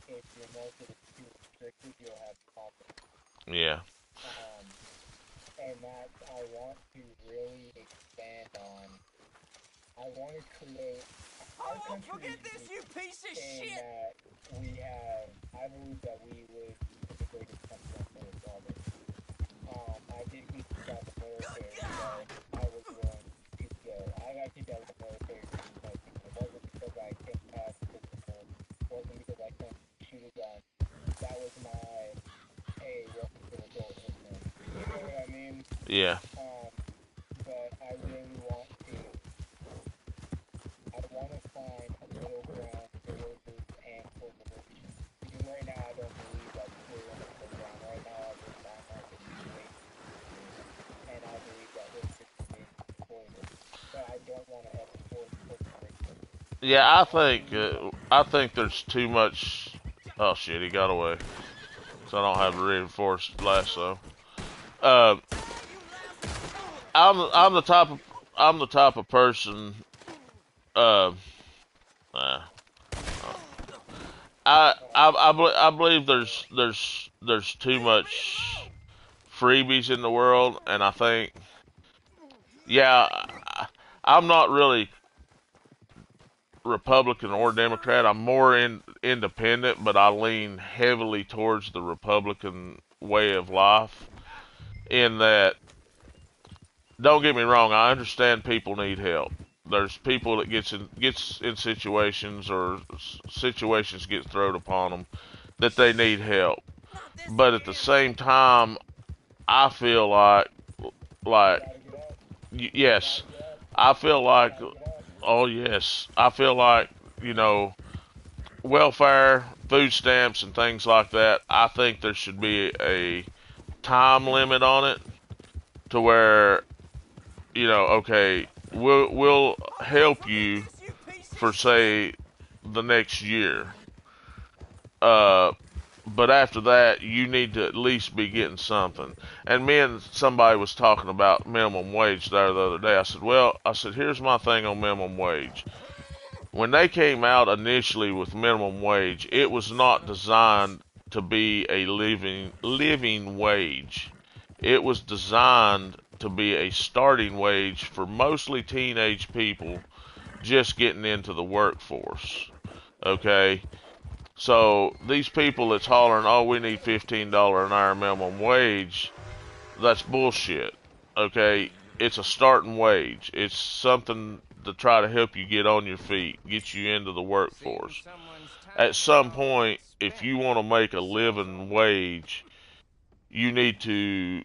If your market is too restricted, you'll have problems. Yeah. And that I want to really expand on. I want to create. I won't forget this, you piece of shit! That we have. I believe that we live in the greatest country on earth already. I did get kicked out of the military, so I was willing to go. I got kicked out of the military because it wasn't because I couldn't pass physical. It wasn't because I couldn't shoot a gun. That was my, hey, welcome to adulthood, man. You know what I mean? Yeah. But I really want to. I want to find a middle ground for workers and for religion. Because right now I don't believe that we're in a middle ground. Right now I just find market situation. And I believe that workers are being exploited. But I don't want to exploit corporations. Yeah, I think there's too much. Oh shit, he got away. So I don't have a reinforced lasso. I'm the type of person. I believe there's too much freebies in the world, and I think, yeah, I'm not really Republican or Democrat. I'm more independent, but I lean heavily towards the Republican way of life. In that, don't get me wrong, I understand people need help. There's people that gets in situations, or situations get thrown upon them that they need help. But at the same time, I feel like yes, I feel like oh yes, I feel like, you know, welfare, food stamps, and things like that. I think there should be a time limit on it, to where, you know, okay, we'll help you for, say, the next year. But after that, you need to at least be getting something. And me and somebody was talking about minimum wage there the other day. I said, here's my thing on minimum wage. When they came out initially with minimum wage, it was not designed to be a living wage. It was designed to be a starting wage for mostly teenage people just getting into the workforce. Okay? So these people that's hollering, oh, we need $15 an hour minimum wage, that's bullshit. Okay? It's a starting wage. It's something to try to help you get on your feet, get you into the workforce. At some point, if you want to make a living wage, you need to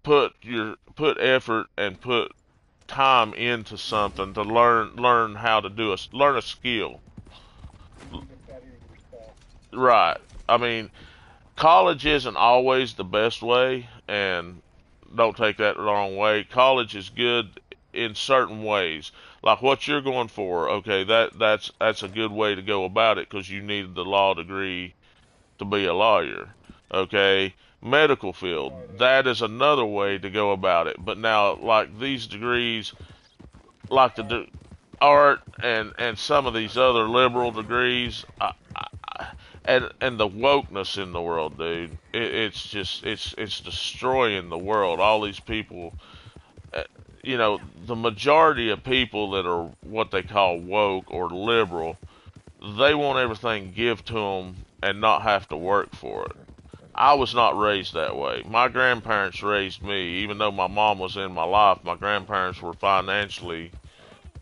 put effort and put time into something to learn how to learn a skill. Right. I mean, college isn't always the best way, and don't take that the wrong way. College is good in certain ways. Like what you're going for, okay, that's a good way to go about it, because you need the law degree to be a lawyer. Okay, medical field, that is another way to go about it. But now, like these degrees, like the art and some of these other liberal degrees, and the wokeness in the world, dude, it's just it's destroying the world. All these people, you know, the majority of people that are what they call woke or liberal, they want everything give to them and not have to work for it. I was not raised that way. My grandparents raised me. Even though my mom was in my life, my grandparents were financially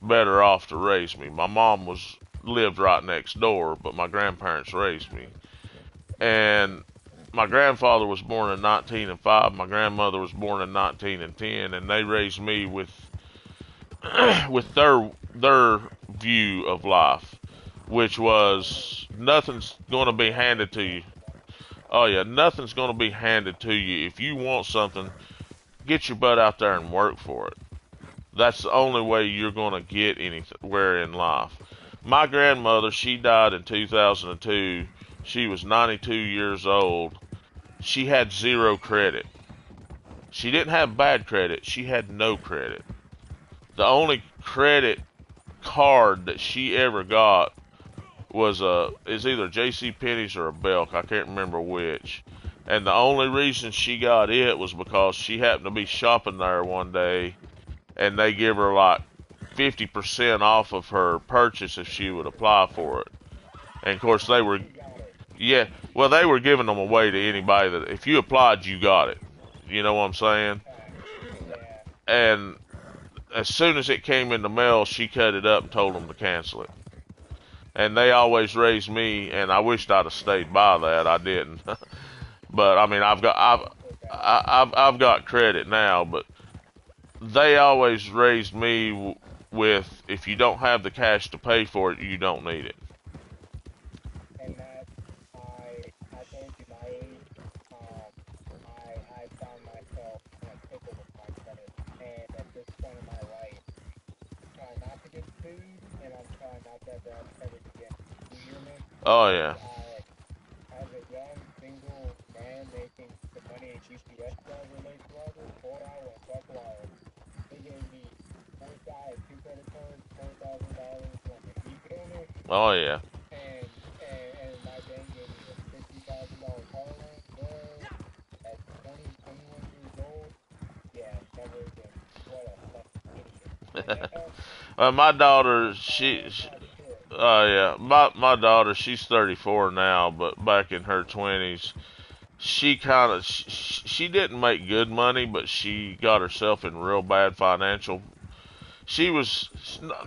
better off to raise me. My mom lived right next door, but my grandparents raised me. And my grandfather was born in 1905. My grandmother was born in 1910, and they raised me with with their view of life. which was nothing's going to be handed to you. Oh yeah, nothing's going to be handed to you. If you want something, get your butt out there and work for it. That's the only way you're going to get anywhere in life. My grandmother, she died in 2002. She was 92 years old. She had zero credit. She didn't have bad credit. She had no credit. The only credit card that she ever got was either J.C. Penney's or a Belk. I can't remember which. And the only reason she got it was because she happened to be shopping there one day, and they give her like 50% off of her purchase if she would apply for it. And of course they were, yeah, well they were giving them away to anybody that if you applied you got it. You know what I'm saying? And as soon as it came in the mail, she cut it up and told them to cancel it. And they always raised me, and I wished I'd have stayed by that. I didn't. But I mean, I've got credit now, but they always raised me with, if you don't have the cash to pay for it, you don't need it. And that, I told you my age, I found myself in a pickle with my credit, and at this point in my life, I'm trying not to get sued, and I'm trying not to have that credit again. You hear me? Oh yeah. As a young, single man making the money a GPS driver makes, Robert, boy, I went buck wild. They gave me two credit cards, $4,000 limit. You feel me? Oh yeah. And my bank gave me a $50,000 car loan, bro. At 21 years old. Yeah, never again. What a fucking idiot. My daughter, my daughter, she's 34 now, but back in her 20s, she didn't make good money, but she got herself in real bad financial. She was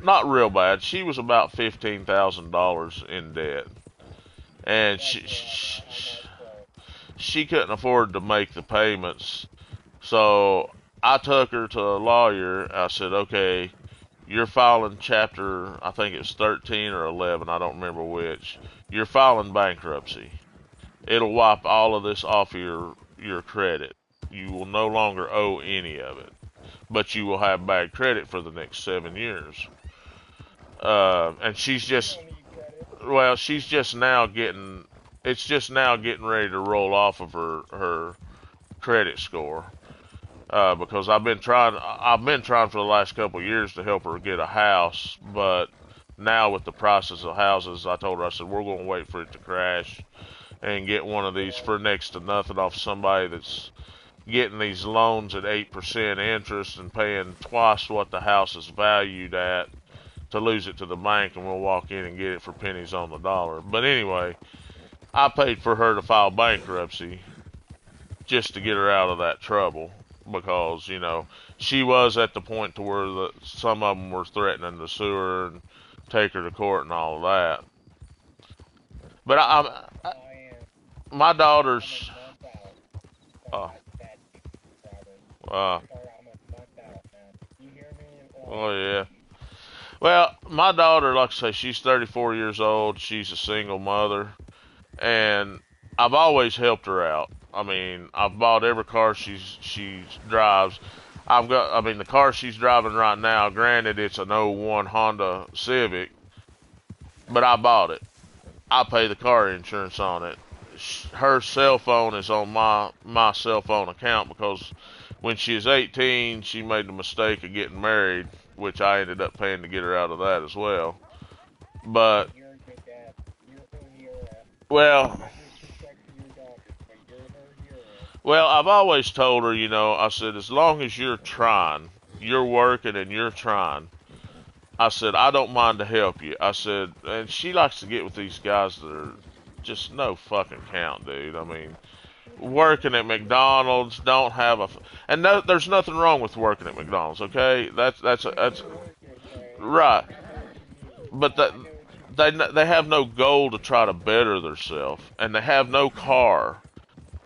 not real bad. She was about $15,000 in debt, and she couldn't afford to make the payments. So I took her to a lawyer. I said, okay, you're filing chapter, I think it's 13 or 11, I don't remember which. You're filing bankruptcy. It'll wipe all of this off your credit. You will no longer owe any of it, but you will have bad credit for the next 7 years. And she's just now getting, it's just now getting ready to roll off of her credit score. Because I've been trying for the last couple of years to help her get a house, but now with the prices of houses, I told her, I said, we're going to wait for it to crash and get one of these for next to nothing off somebody that's getting these loans at 8% interest and paying twice what the house is valued at to lose it to the bank, and we'll walk in and get it for pennies on the dollar. But anyway, I paid for her to file bankruptcy just to get her out of that trouble, because, you know, she was at the point to where some of them were threatening to sue her and take her to court and all of that. But my daughter's, oh yeah. Well, my daughter, like I say, she's 34 years old. She's a single mother, and I've always helped her out. I mean, I've bought every car she drives. The car she's driving right now, granted it's an '01 Honda Civic, but I bought it. I pay the car insurance on it. Her cell phone is on my cell phone account, because when she was 18, she made the mistake of getting married, which I ended up paying to get her out of that as well. But, well, I've always told her, you know, I said, as long as you're trying, you're working and you're trying, I said, I don't mind to help you. I said, and she likes to get with these guys that are just no fucking count, dude. I mean, working at McDonald's, don't have and no, there's nothing wrong with working at McDonald's, okay? That's right. But they have no goal to try to better themselves, and they have no car.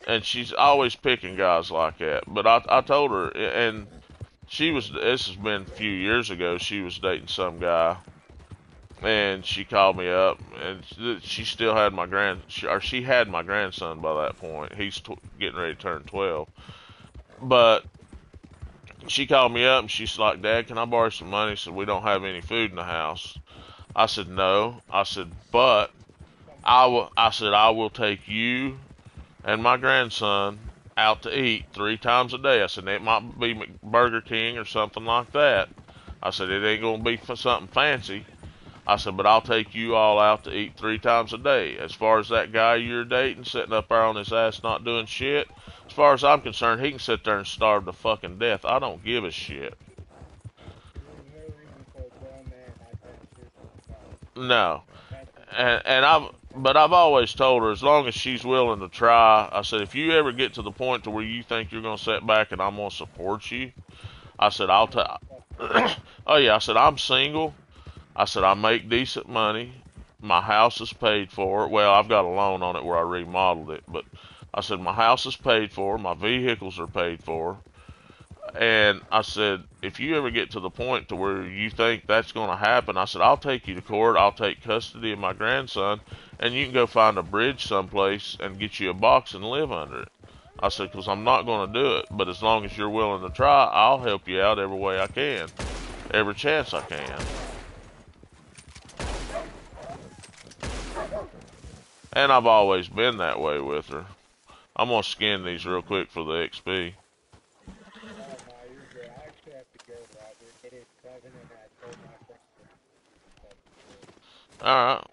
And she's always picking guys like that. But I told her, and this has been a few years ago, she was dating some guy, and she called me up, and she still had she had my grandson by that point. He's getting ready to turn 12, but she called me up and she's like, "Dad, can I borrow some money?" She said, "We don't have any food in the house." I said, "No." I said, "But I said I will take you and my grandson out to eat 3 times a day." I said, "It might be Burger King or something like that." I said, "It ain't gonna be for something fancy." I said, "But I'll take you all out to eat 3 times a day. As far as that guy you're dating sitting up there on his ass not doing shit, as far as I'm concerned, he can sit there and starve to fucking death. I don't give a shit." No. But I've always told her, as long as she's willing to try, I said, if you ever get to the point to where you think you're gonna sit back and I'm gonna support you, I said, I'll take. Oh yeah, I said, I'm single. I said, I make decent money. My house is paid for. Well, I've got a loan on it where I remodeled it, but I said, my house is paid for. My vehicles are paid for. And I said, if you ever get to the point to where you think that's going to happen, I said, I'll take you to court. I'll take custody of my grandson, and you can go find a bridge someplace and get you a box and live under it. I said, because I'm not going to do it. But as long as you're willing to try, I'll help you out every way I can, every chance I can. And I've always been that way with her. I'm going to skin these real quick for the XP. Alright.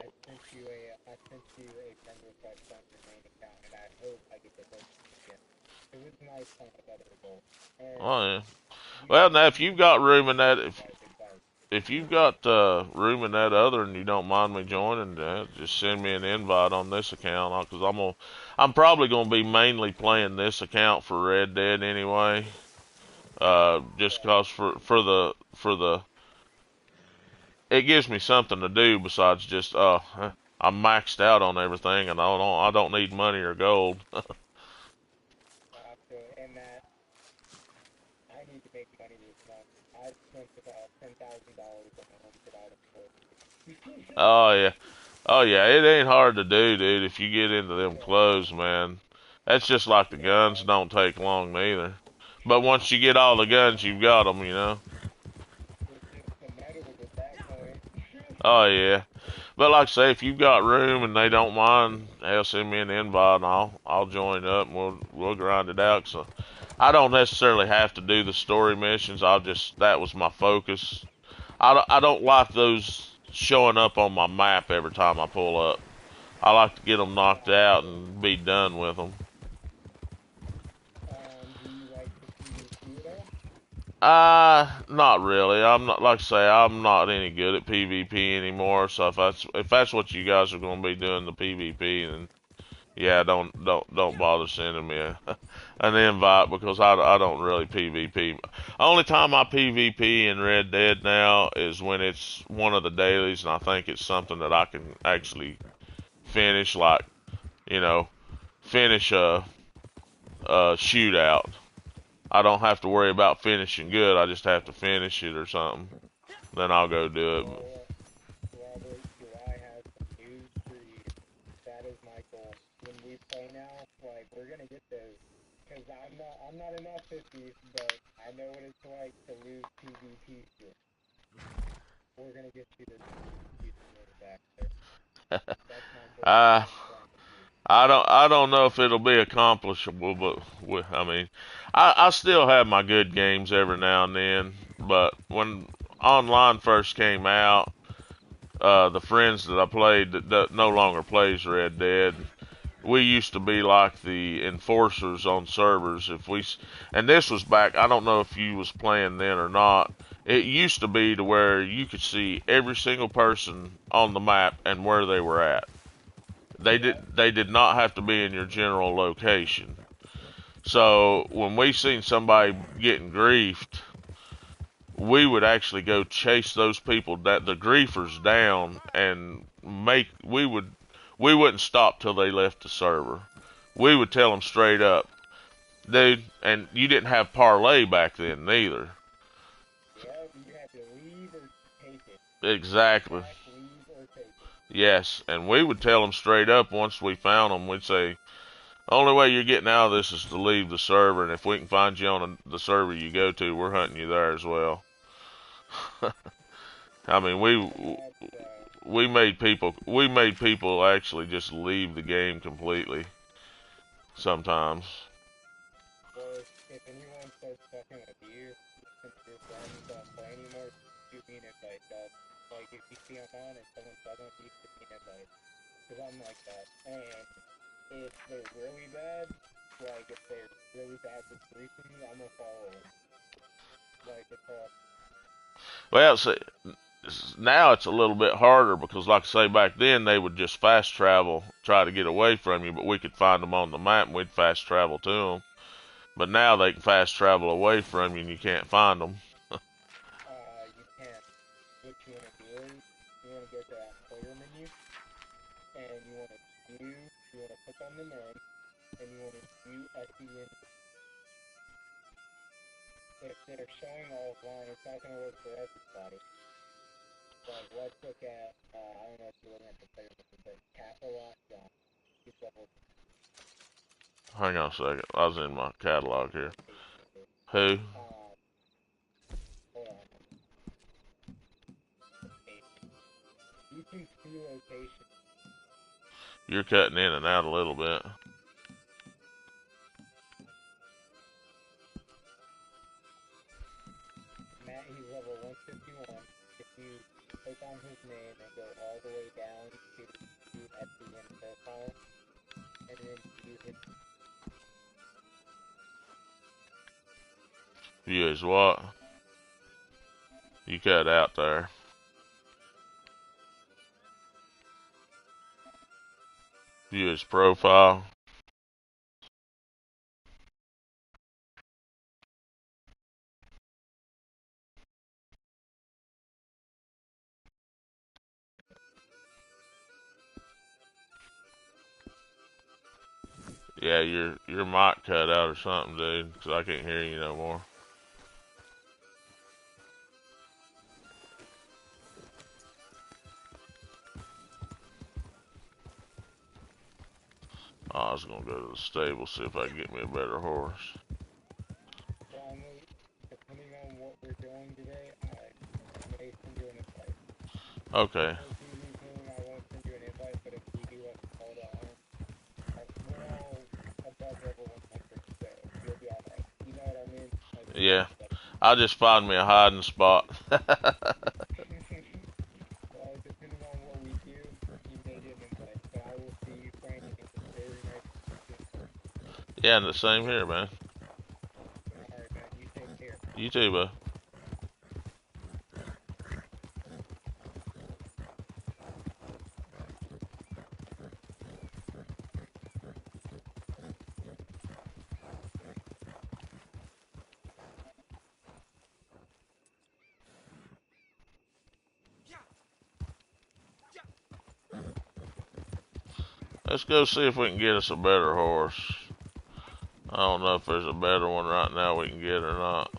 Oh yeah. Well, now if you've got room in that, if you've got room in that other, and you don't mind me joining, just send me an invite on this account, because I'm probably gonna be mainly playing this account for Red Dead anyway. Just cause it gives me something to do besides just I'm maxed out on everything, and I don't need money or gold. Oh yeah. Oh yeah, it ain't hard to do, dude, if you get into them clothes, man. That's just like the guns don't take long neither. But once you get all the guns, you've got them, you know. Oh yeah. But like I say, if you've got room and they don't mind, hell, send me an invite and I'll join up and we'll grind it out. So I don't necessarily have to do the story missions. That was my focus. I don't like those showing up on my map every time I pull up. I like to get them knocked out and be done with them. Not really. I'm not, like I say, I'm not any good at PvP anymore. So if that's what you guys are going to be doing, the PvP, then yeah, don't bother sending me an invite, because I don't really PvP. Only time I PvP in Red Dead now is when it's one of the dailies, and I think it's something that I can actually finish, like, you know, finish a shootout. I don't have to worry about finishing good. I just have to finish it or something. Then I'll go do it. I I don't know if it'll be accomplishable, but I mean, I still have my good games every now and then. But when online first came out, the friends that I played that no longer plays Red Dead, we used to be like the enforcers on servers. And this was back, I don't know if you was playing then or not. It used to be to where you could see every single person on the map and where they were at. They did not have to be in your general location. So when we seen somebody getting griefed, we would actually go chase those people, that the griefers, down, and we wouldn't stop till they left the server. We would tell them straight up, dude. And you didn't have parlay back then neither. Exactly. Yes, and we would tell them straight up once we found them. We'd say, only way you're getting out of this is to leave the server, and if we can find you on the server you go to, we're hunting you there as well. I mean, we made people actually just leave the game completely sometimes. Well, if anyone starts fucking with you, since your friends don't play anymore, shoot me an invite, dog. Like, if you see I'm on and someone's fucking with you, shoot me an invite. Because I'm like that. And if they're really bad, like, if they're really bad with briefing me, I'm gonna follow them. Like, it's all... Well, see, now it's a little bit harder because, like I say, back then they would just fast travel, try to get away from you, but we could find them on the map and we'd fast travel to them. But now they can fast travel away from you and you can't find them. You can't. What you want to do is, you want to go to that player menu, and you want to view, you want to click on the name, and you want to view SEN. If they're showing all offline, it's not going to work for everybody. Like, let's look at, I don't know if you're looking at the player menu, but Capital John. He's level. Hang on a second. I was in my catalog here. Who? Hold on. You can see location. You're cutting in and out a little bit. Matt, he's level 151. If you click on his name and go all the way down to view SEN profile, and then view his... View is what? You cut out there. View his profile. Yeah, your mic cut out or something, dude, because I can't hear you no more. Oh, I was gonna go to the stable, see if I can get me a better horse. Depending on what we're doing today, I may send you an invite. Okay. If you leave me, I won't send you an invite, but if we do have to call to arm, we're all above level 100, so you'll be alright. You know what I mean? Like, Yeah. I just found me a hiding spot. well, depending on what we do, you may get an invite, but I will see you, Frank, and it's very nice to see you. Yeah, and the same here, man. Alright, man, you take care. You too, bud. Let's go see if we can get us a better horse. I don't know if there's a better one right now we can get or not.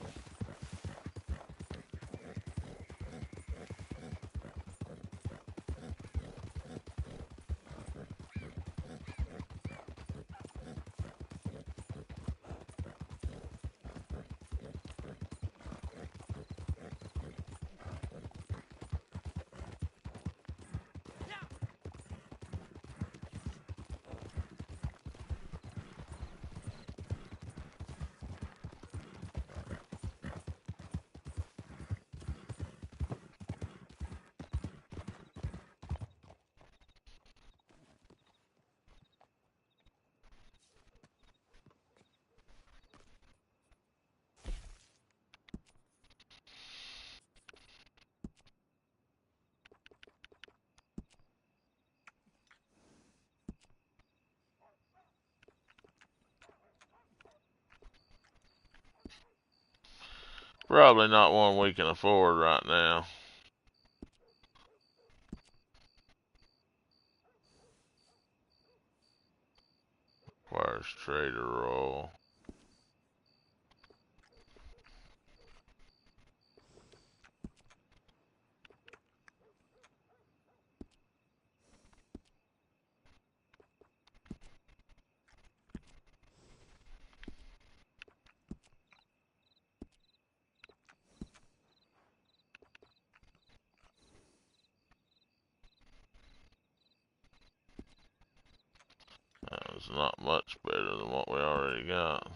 Probably not one we can afford right now. Requires trader roll. It's not much better than what we already got.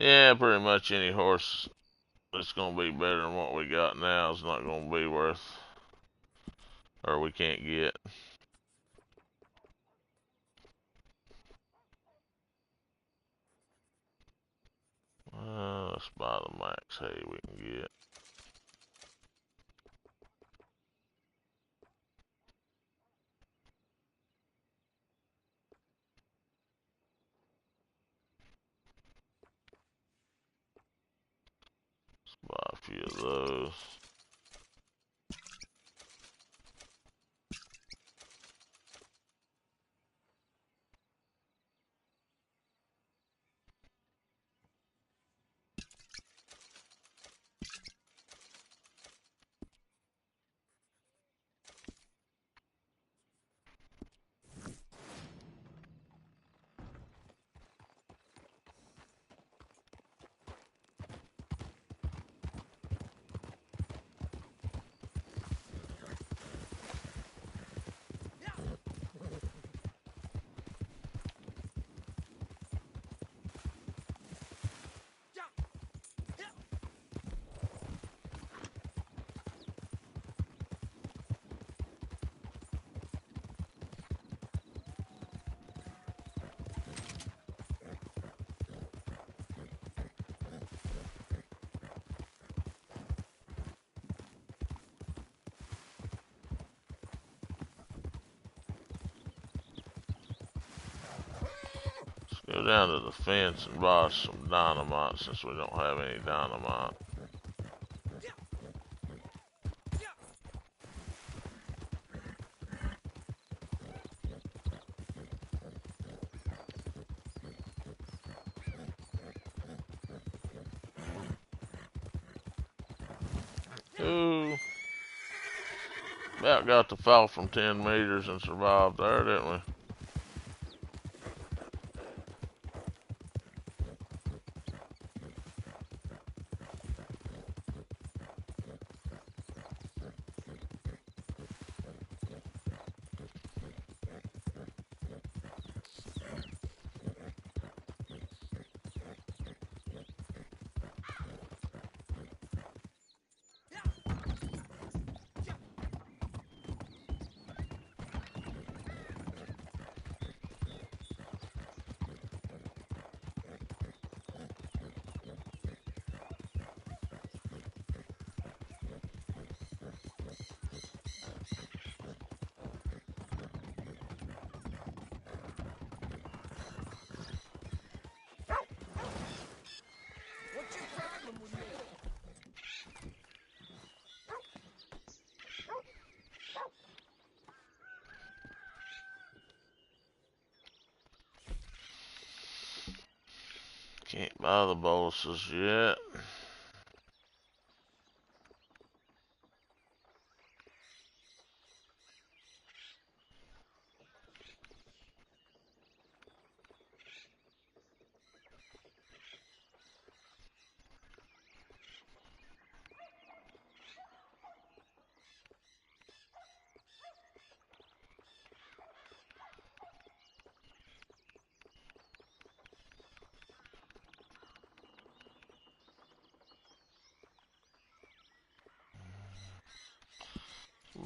Yeah, pretty much any horse that's going to be better than what we got now is not going to be worth, or we can't get. Let's buy the max hay we can get. Let's buy a few of those. Go down to the fence and buy some dynamite since we don't have any dynamite. Ooh. About got to fall from 10 meters and survived there, didn't we? What's your problem with me? Can't buy the boluses yet.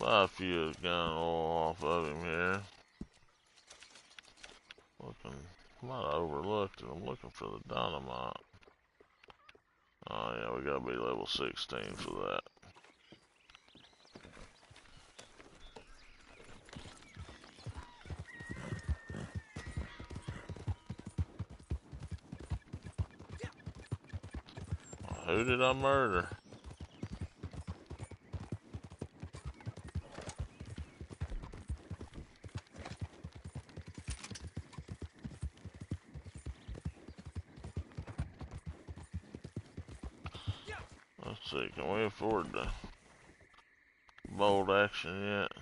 Buy a few gun oil off of him here. Looking, might have overlooked it. I'm looking for the dynamite. Oh yeah, we gotta be level 16 for that. Who did I murder? Let's see, can we afford the bolt action yet?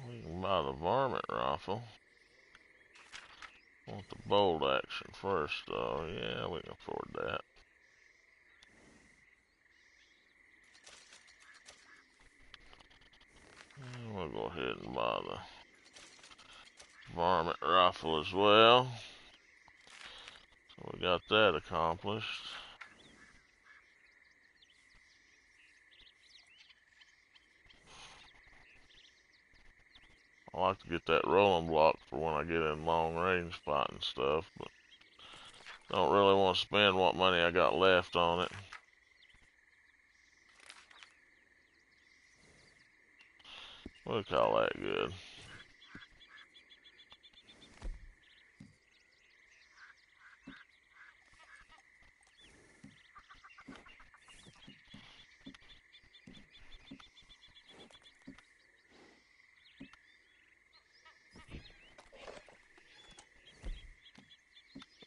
We can buy the varmint rifle. Want the bolt action first, though. Yeah, we can afford that. And we'll go ahead and buy the varmint rifle as well. So we got that accomplished. I like to get that rolling block for when I get in long range fighting stuff, but don't really want to spend what money I got left on it. We'll call that good.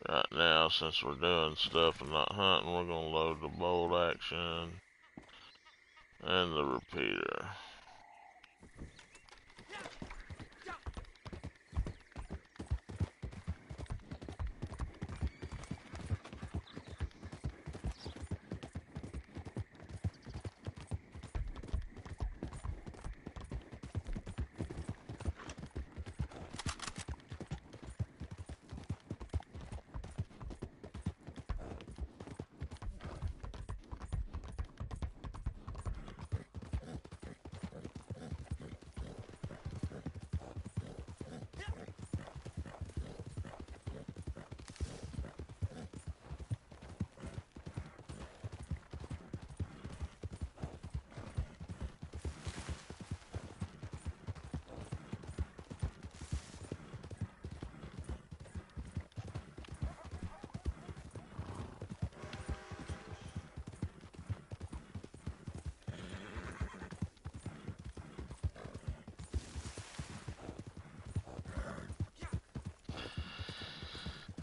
Right now, since we're doing stuff and not hunting, we're going to load the bolt action and the repeater.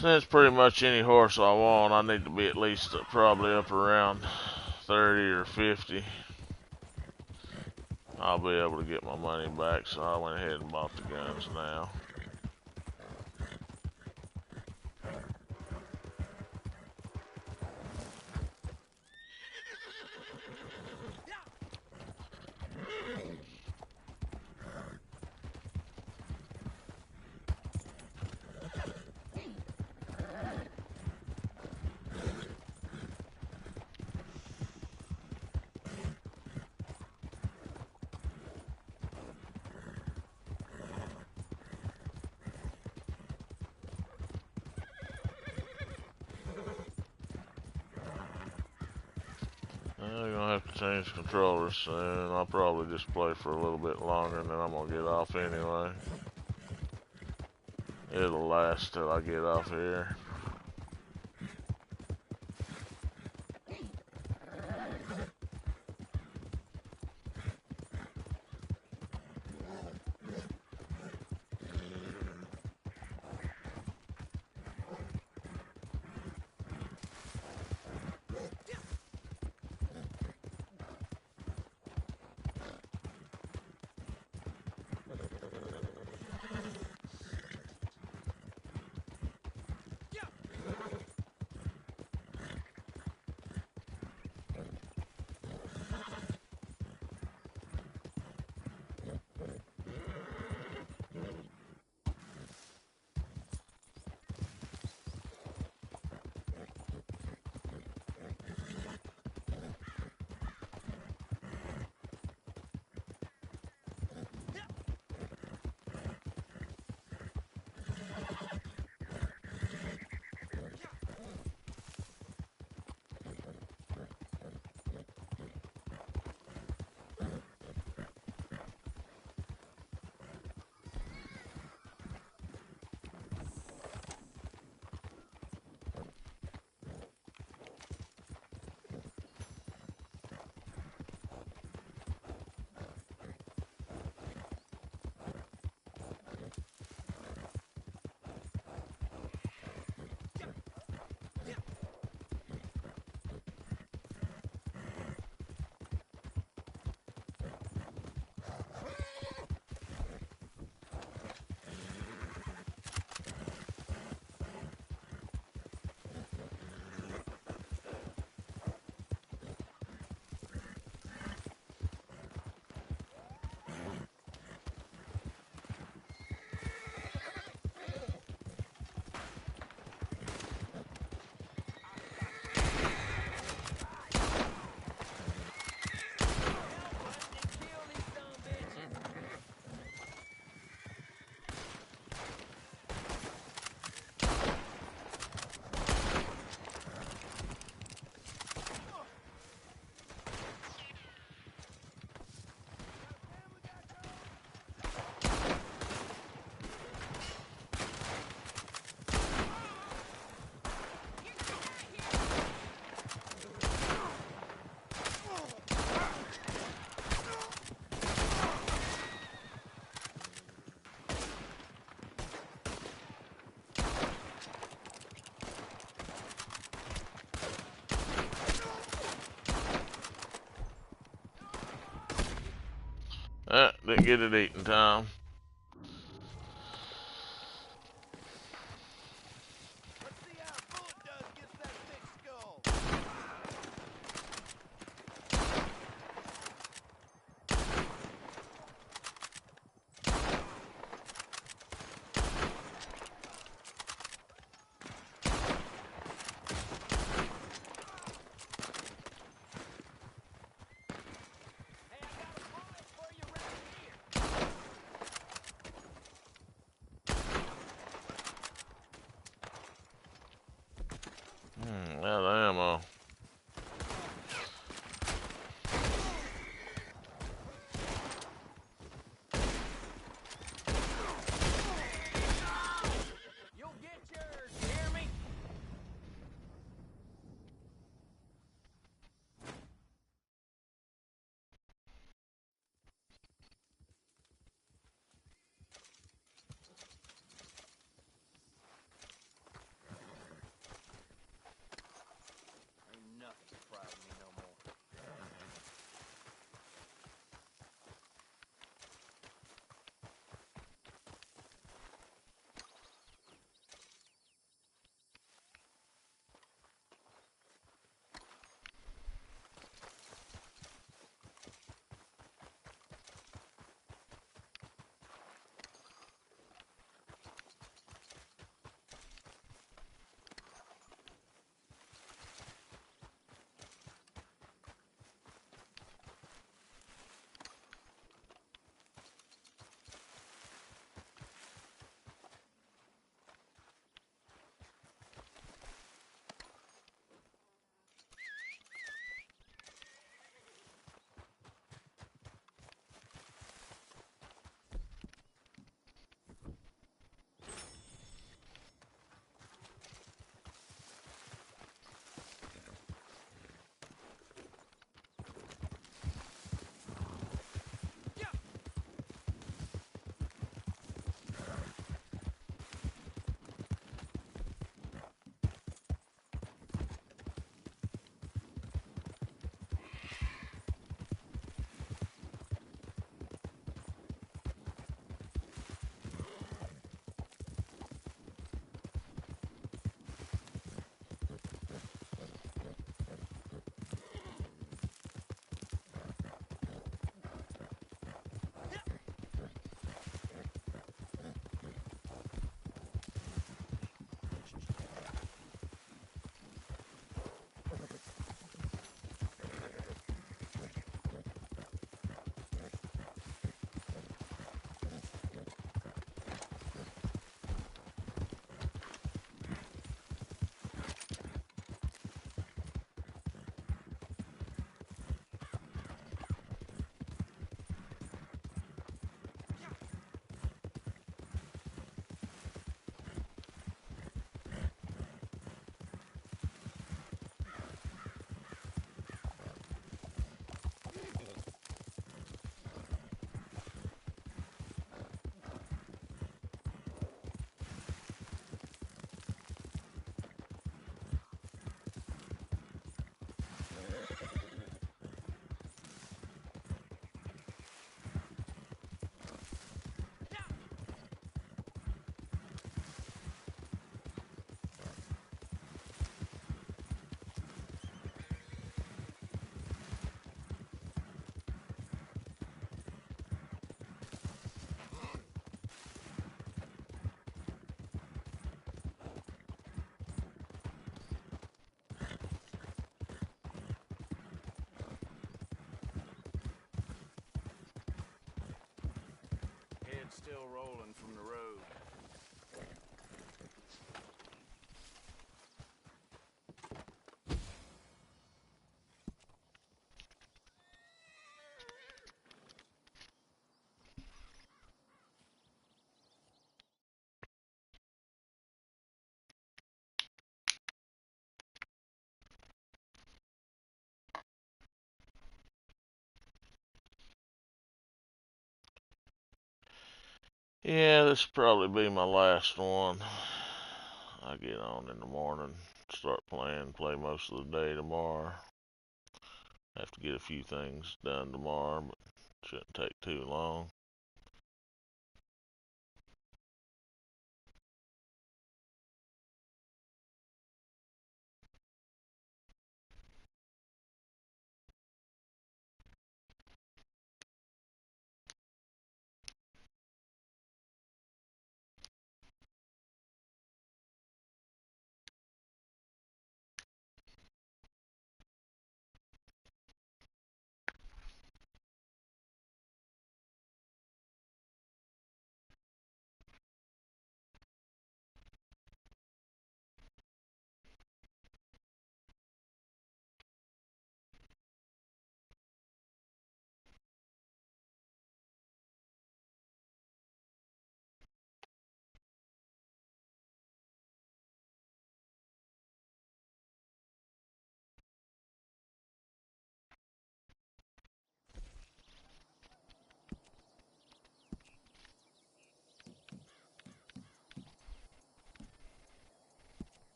Since pretty much any horse I want, I need to be at least probably up around 30 or 50. I'll be able to get my money back, so I went ahead and bought the guns now. I'm gonna have to change controllers soon. I'll probably just play for a little bit longer and then I'm gonna get off anyway. It'll last till I get off here. Yeah. Didn't get it eaten, Tom. Out of ammo. You'll get yours, Jeremy. Ain't nothing surprising me no more. Head still rolling from the road. Yeah, this will probably be my last one. I get on in the morning, start playing, play most of the day tomorrow. Have to get a few things done tomorrow, but Shouldn't take too long.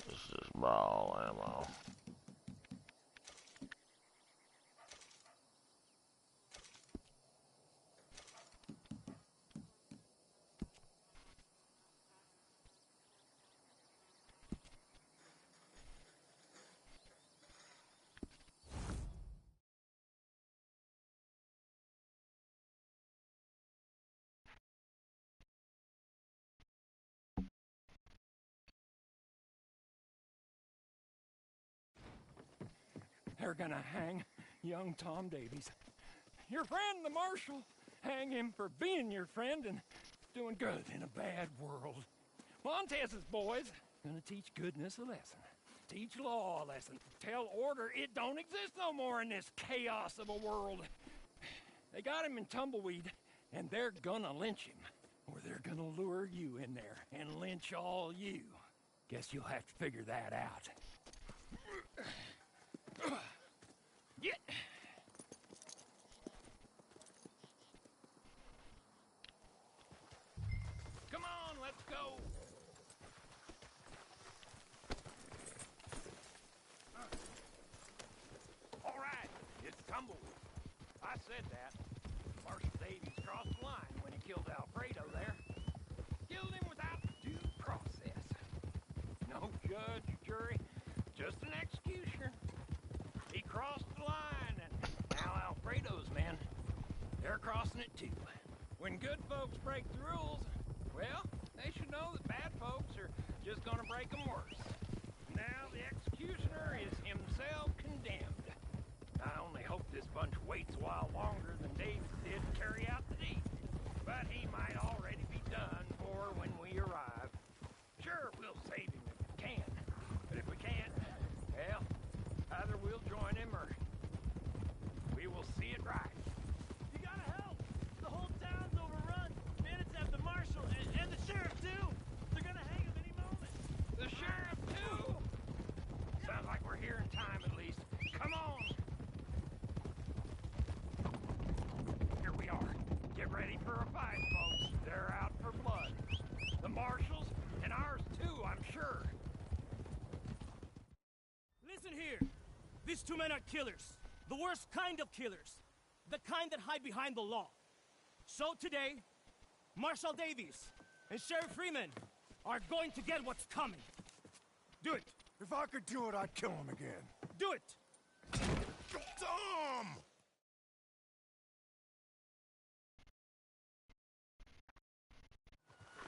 This is just ball ammo. They're gonna hang young Tom Davies. Your friend, the marshal. Hang him for being your friend and doing good in a bad world. Montez's boys gonna teach goodness a lesson. Teach law a lesson. Tell order it don't exist no more in this chaos of a world. They got him in Tumbleweed, and they're gonna lynch him. Or they're gonna lure you in there and lynch all you. Guess you'll have to figure that out. Get! Come on, let's go! All right, it's Tumbleweed. I said that. Marshal Davies crossed the line when he killed Alfredo there. Killed him without due process. No judge, jury, just an executioner. He crossed the line, and now Alfredo's men, they're crossing it too. When good folks break the rules, well, they should know that bad folks are just gonna break them worse. Now the executioner is himself condemned. I only hope this bunch waits a while longer than Davies did to carry out the deed. But he might already be done for when we arrive. Sure, we'll save him if we can. But if we can't, well, either we'll join him or we will see it right. You gotta help! The whole town's overrun. Bandits have the marshal and the sheriff too. They're gonna hang him any moment. The sheriff too? Sounds like we're here in time at least. Come on! Here we are. Get ready for a fight, folks. They're out for blood. The marshals and ours too, I'm sure. Listen here. These two men are killers. The worst kind of killers. The kind that hide behind the law. So today, Marshal Davies and Sheriff Freeman are going to get what's coming. Do it. If I could do it, I'd kill him again. Do it! Tom!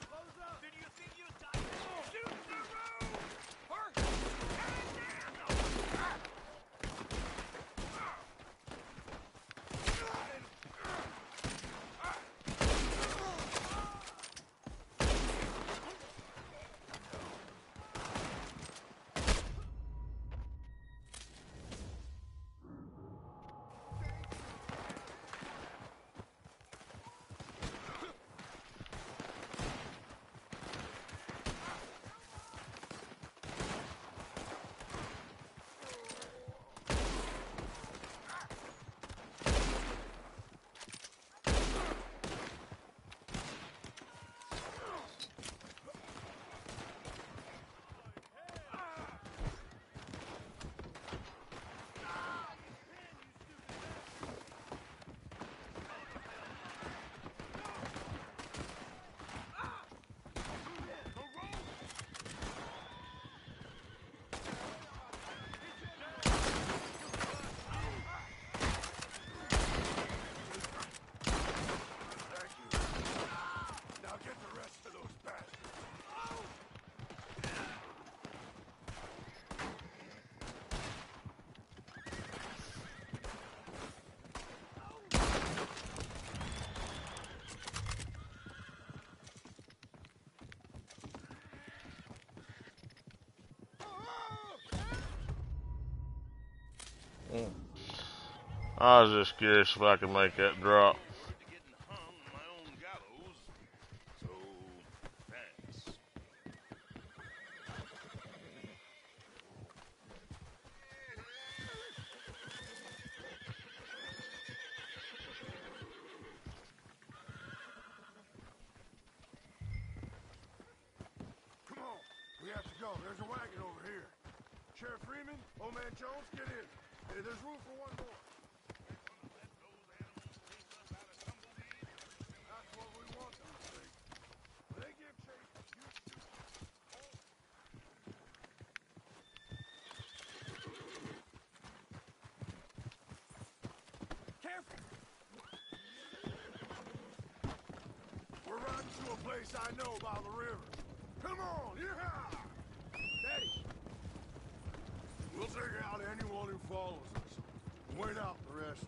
Close up! Did you think you died? Shoot the roof! First, stand down! I was just curious if I could make that drop. We have to go. There's a wagon over here. Sheriff Freeman, Old Man Jones, get in. Hey, there's room for one more. That's what we want them to think. When they give chase, you shoot. Careful! We're riding to a place I know by the river. Come on, yeah! Daddy! We'll take out anyone who follows us. Wait out the rest.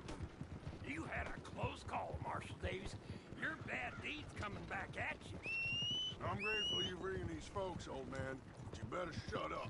You had a close call, Marshal Davies. Your bad deed's coming back at you. I'm grateful you're bringing these folks, old man, but you better shut up.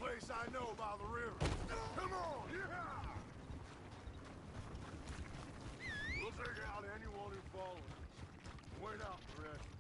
place I know by the river. Come on, yeah! We'll take out anyone who follows us. Wait out the rest.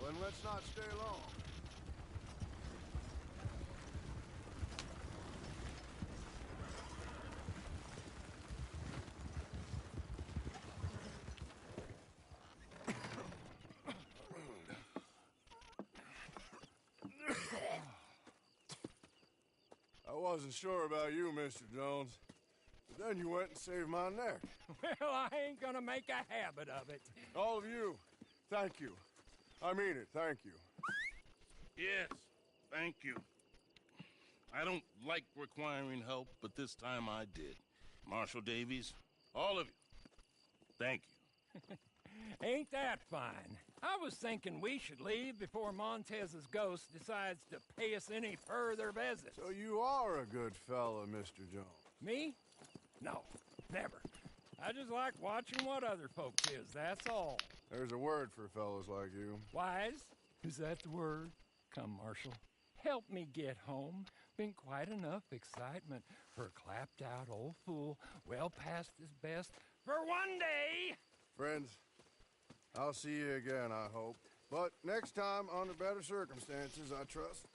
Well, then let's not stay long. I wasn't sure about you, Mr. Jones. But then you went and saved my neck. Well, I ain't gonna make a habit of it. All of you, thank you. I mean it, thank you. Yes, thank you. I don't like requiring help, but this time I did. Marshal Davies, all of you, thank you. Ain't that fine? I was thinking we should leave before Montez's ghost decides to pay us any further visits. So you are a good fella, Mr. Jones. Me? No, never. I just like watching what other folks is, that's all. There's a word for fellas like you. Wise? Is that the word? Come, Marshal. Help me get home. Been quite enough excitement for a clapped-out old fool well past his best for one day. Friends, I'll see you again, I hope. But next time, under better circumstances, I trust.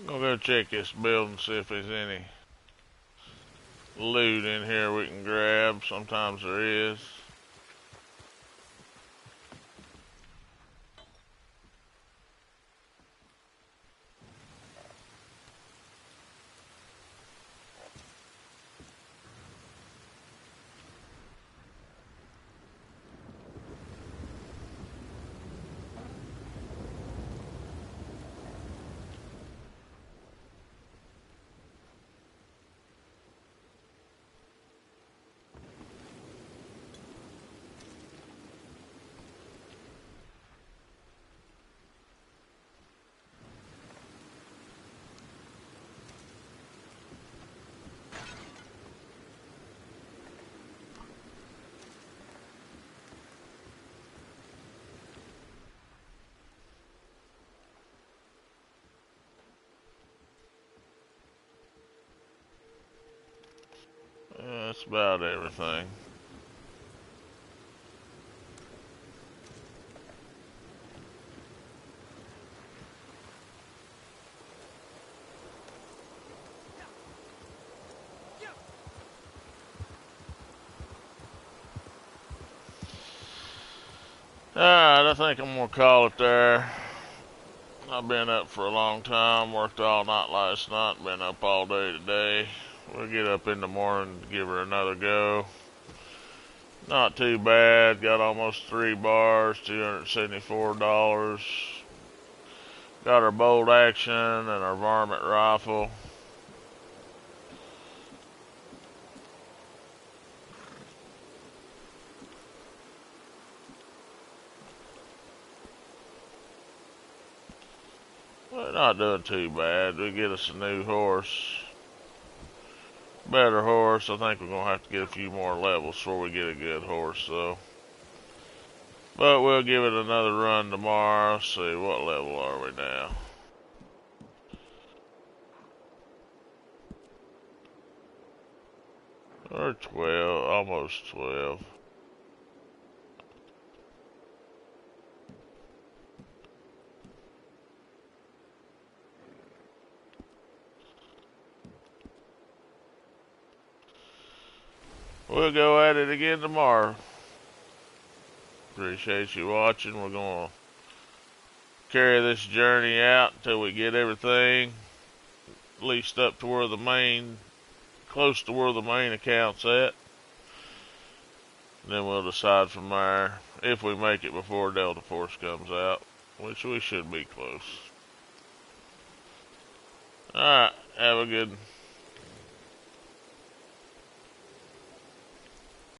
I'll go check this building, see if there's any loot in here we can grab. Sometimes there is. Yeah, that's about everything. Alright, I think I'm gonna call it there. I've been up for a long time, worked all night last night, been up all day today. We'll get up in the morning to give her another go. Not too bad, got almost 3 bars, $274. Got our bolt action and our varmint rifle. We're not doing too bad. We get us a new horse. Better horse. I think we're going to have to get a few more levels before we get a good horse, so. But we'll give it another run tomorrow. See, what level are we now? We're 12, almost 12. We'll go at it again tomorrow. Appreciate you watching. We're going to carry this journey out until we get everything at least up to where the main, close to where the main account's at. And then we'll decide from there if we make it before Delta Force comes out, which we should be close. Alright, have a good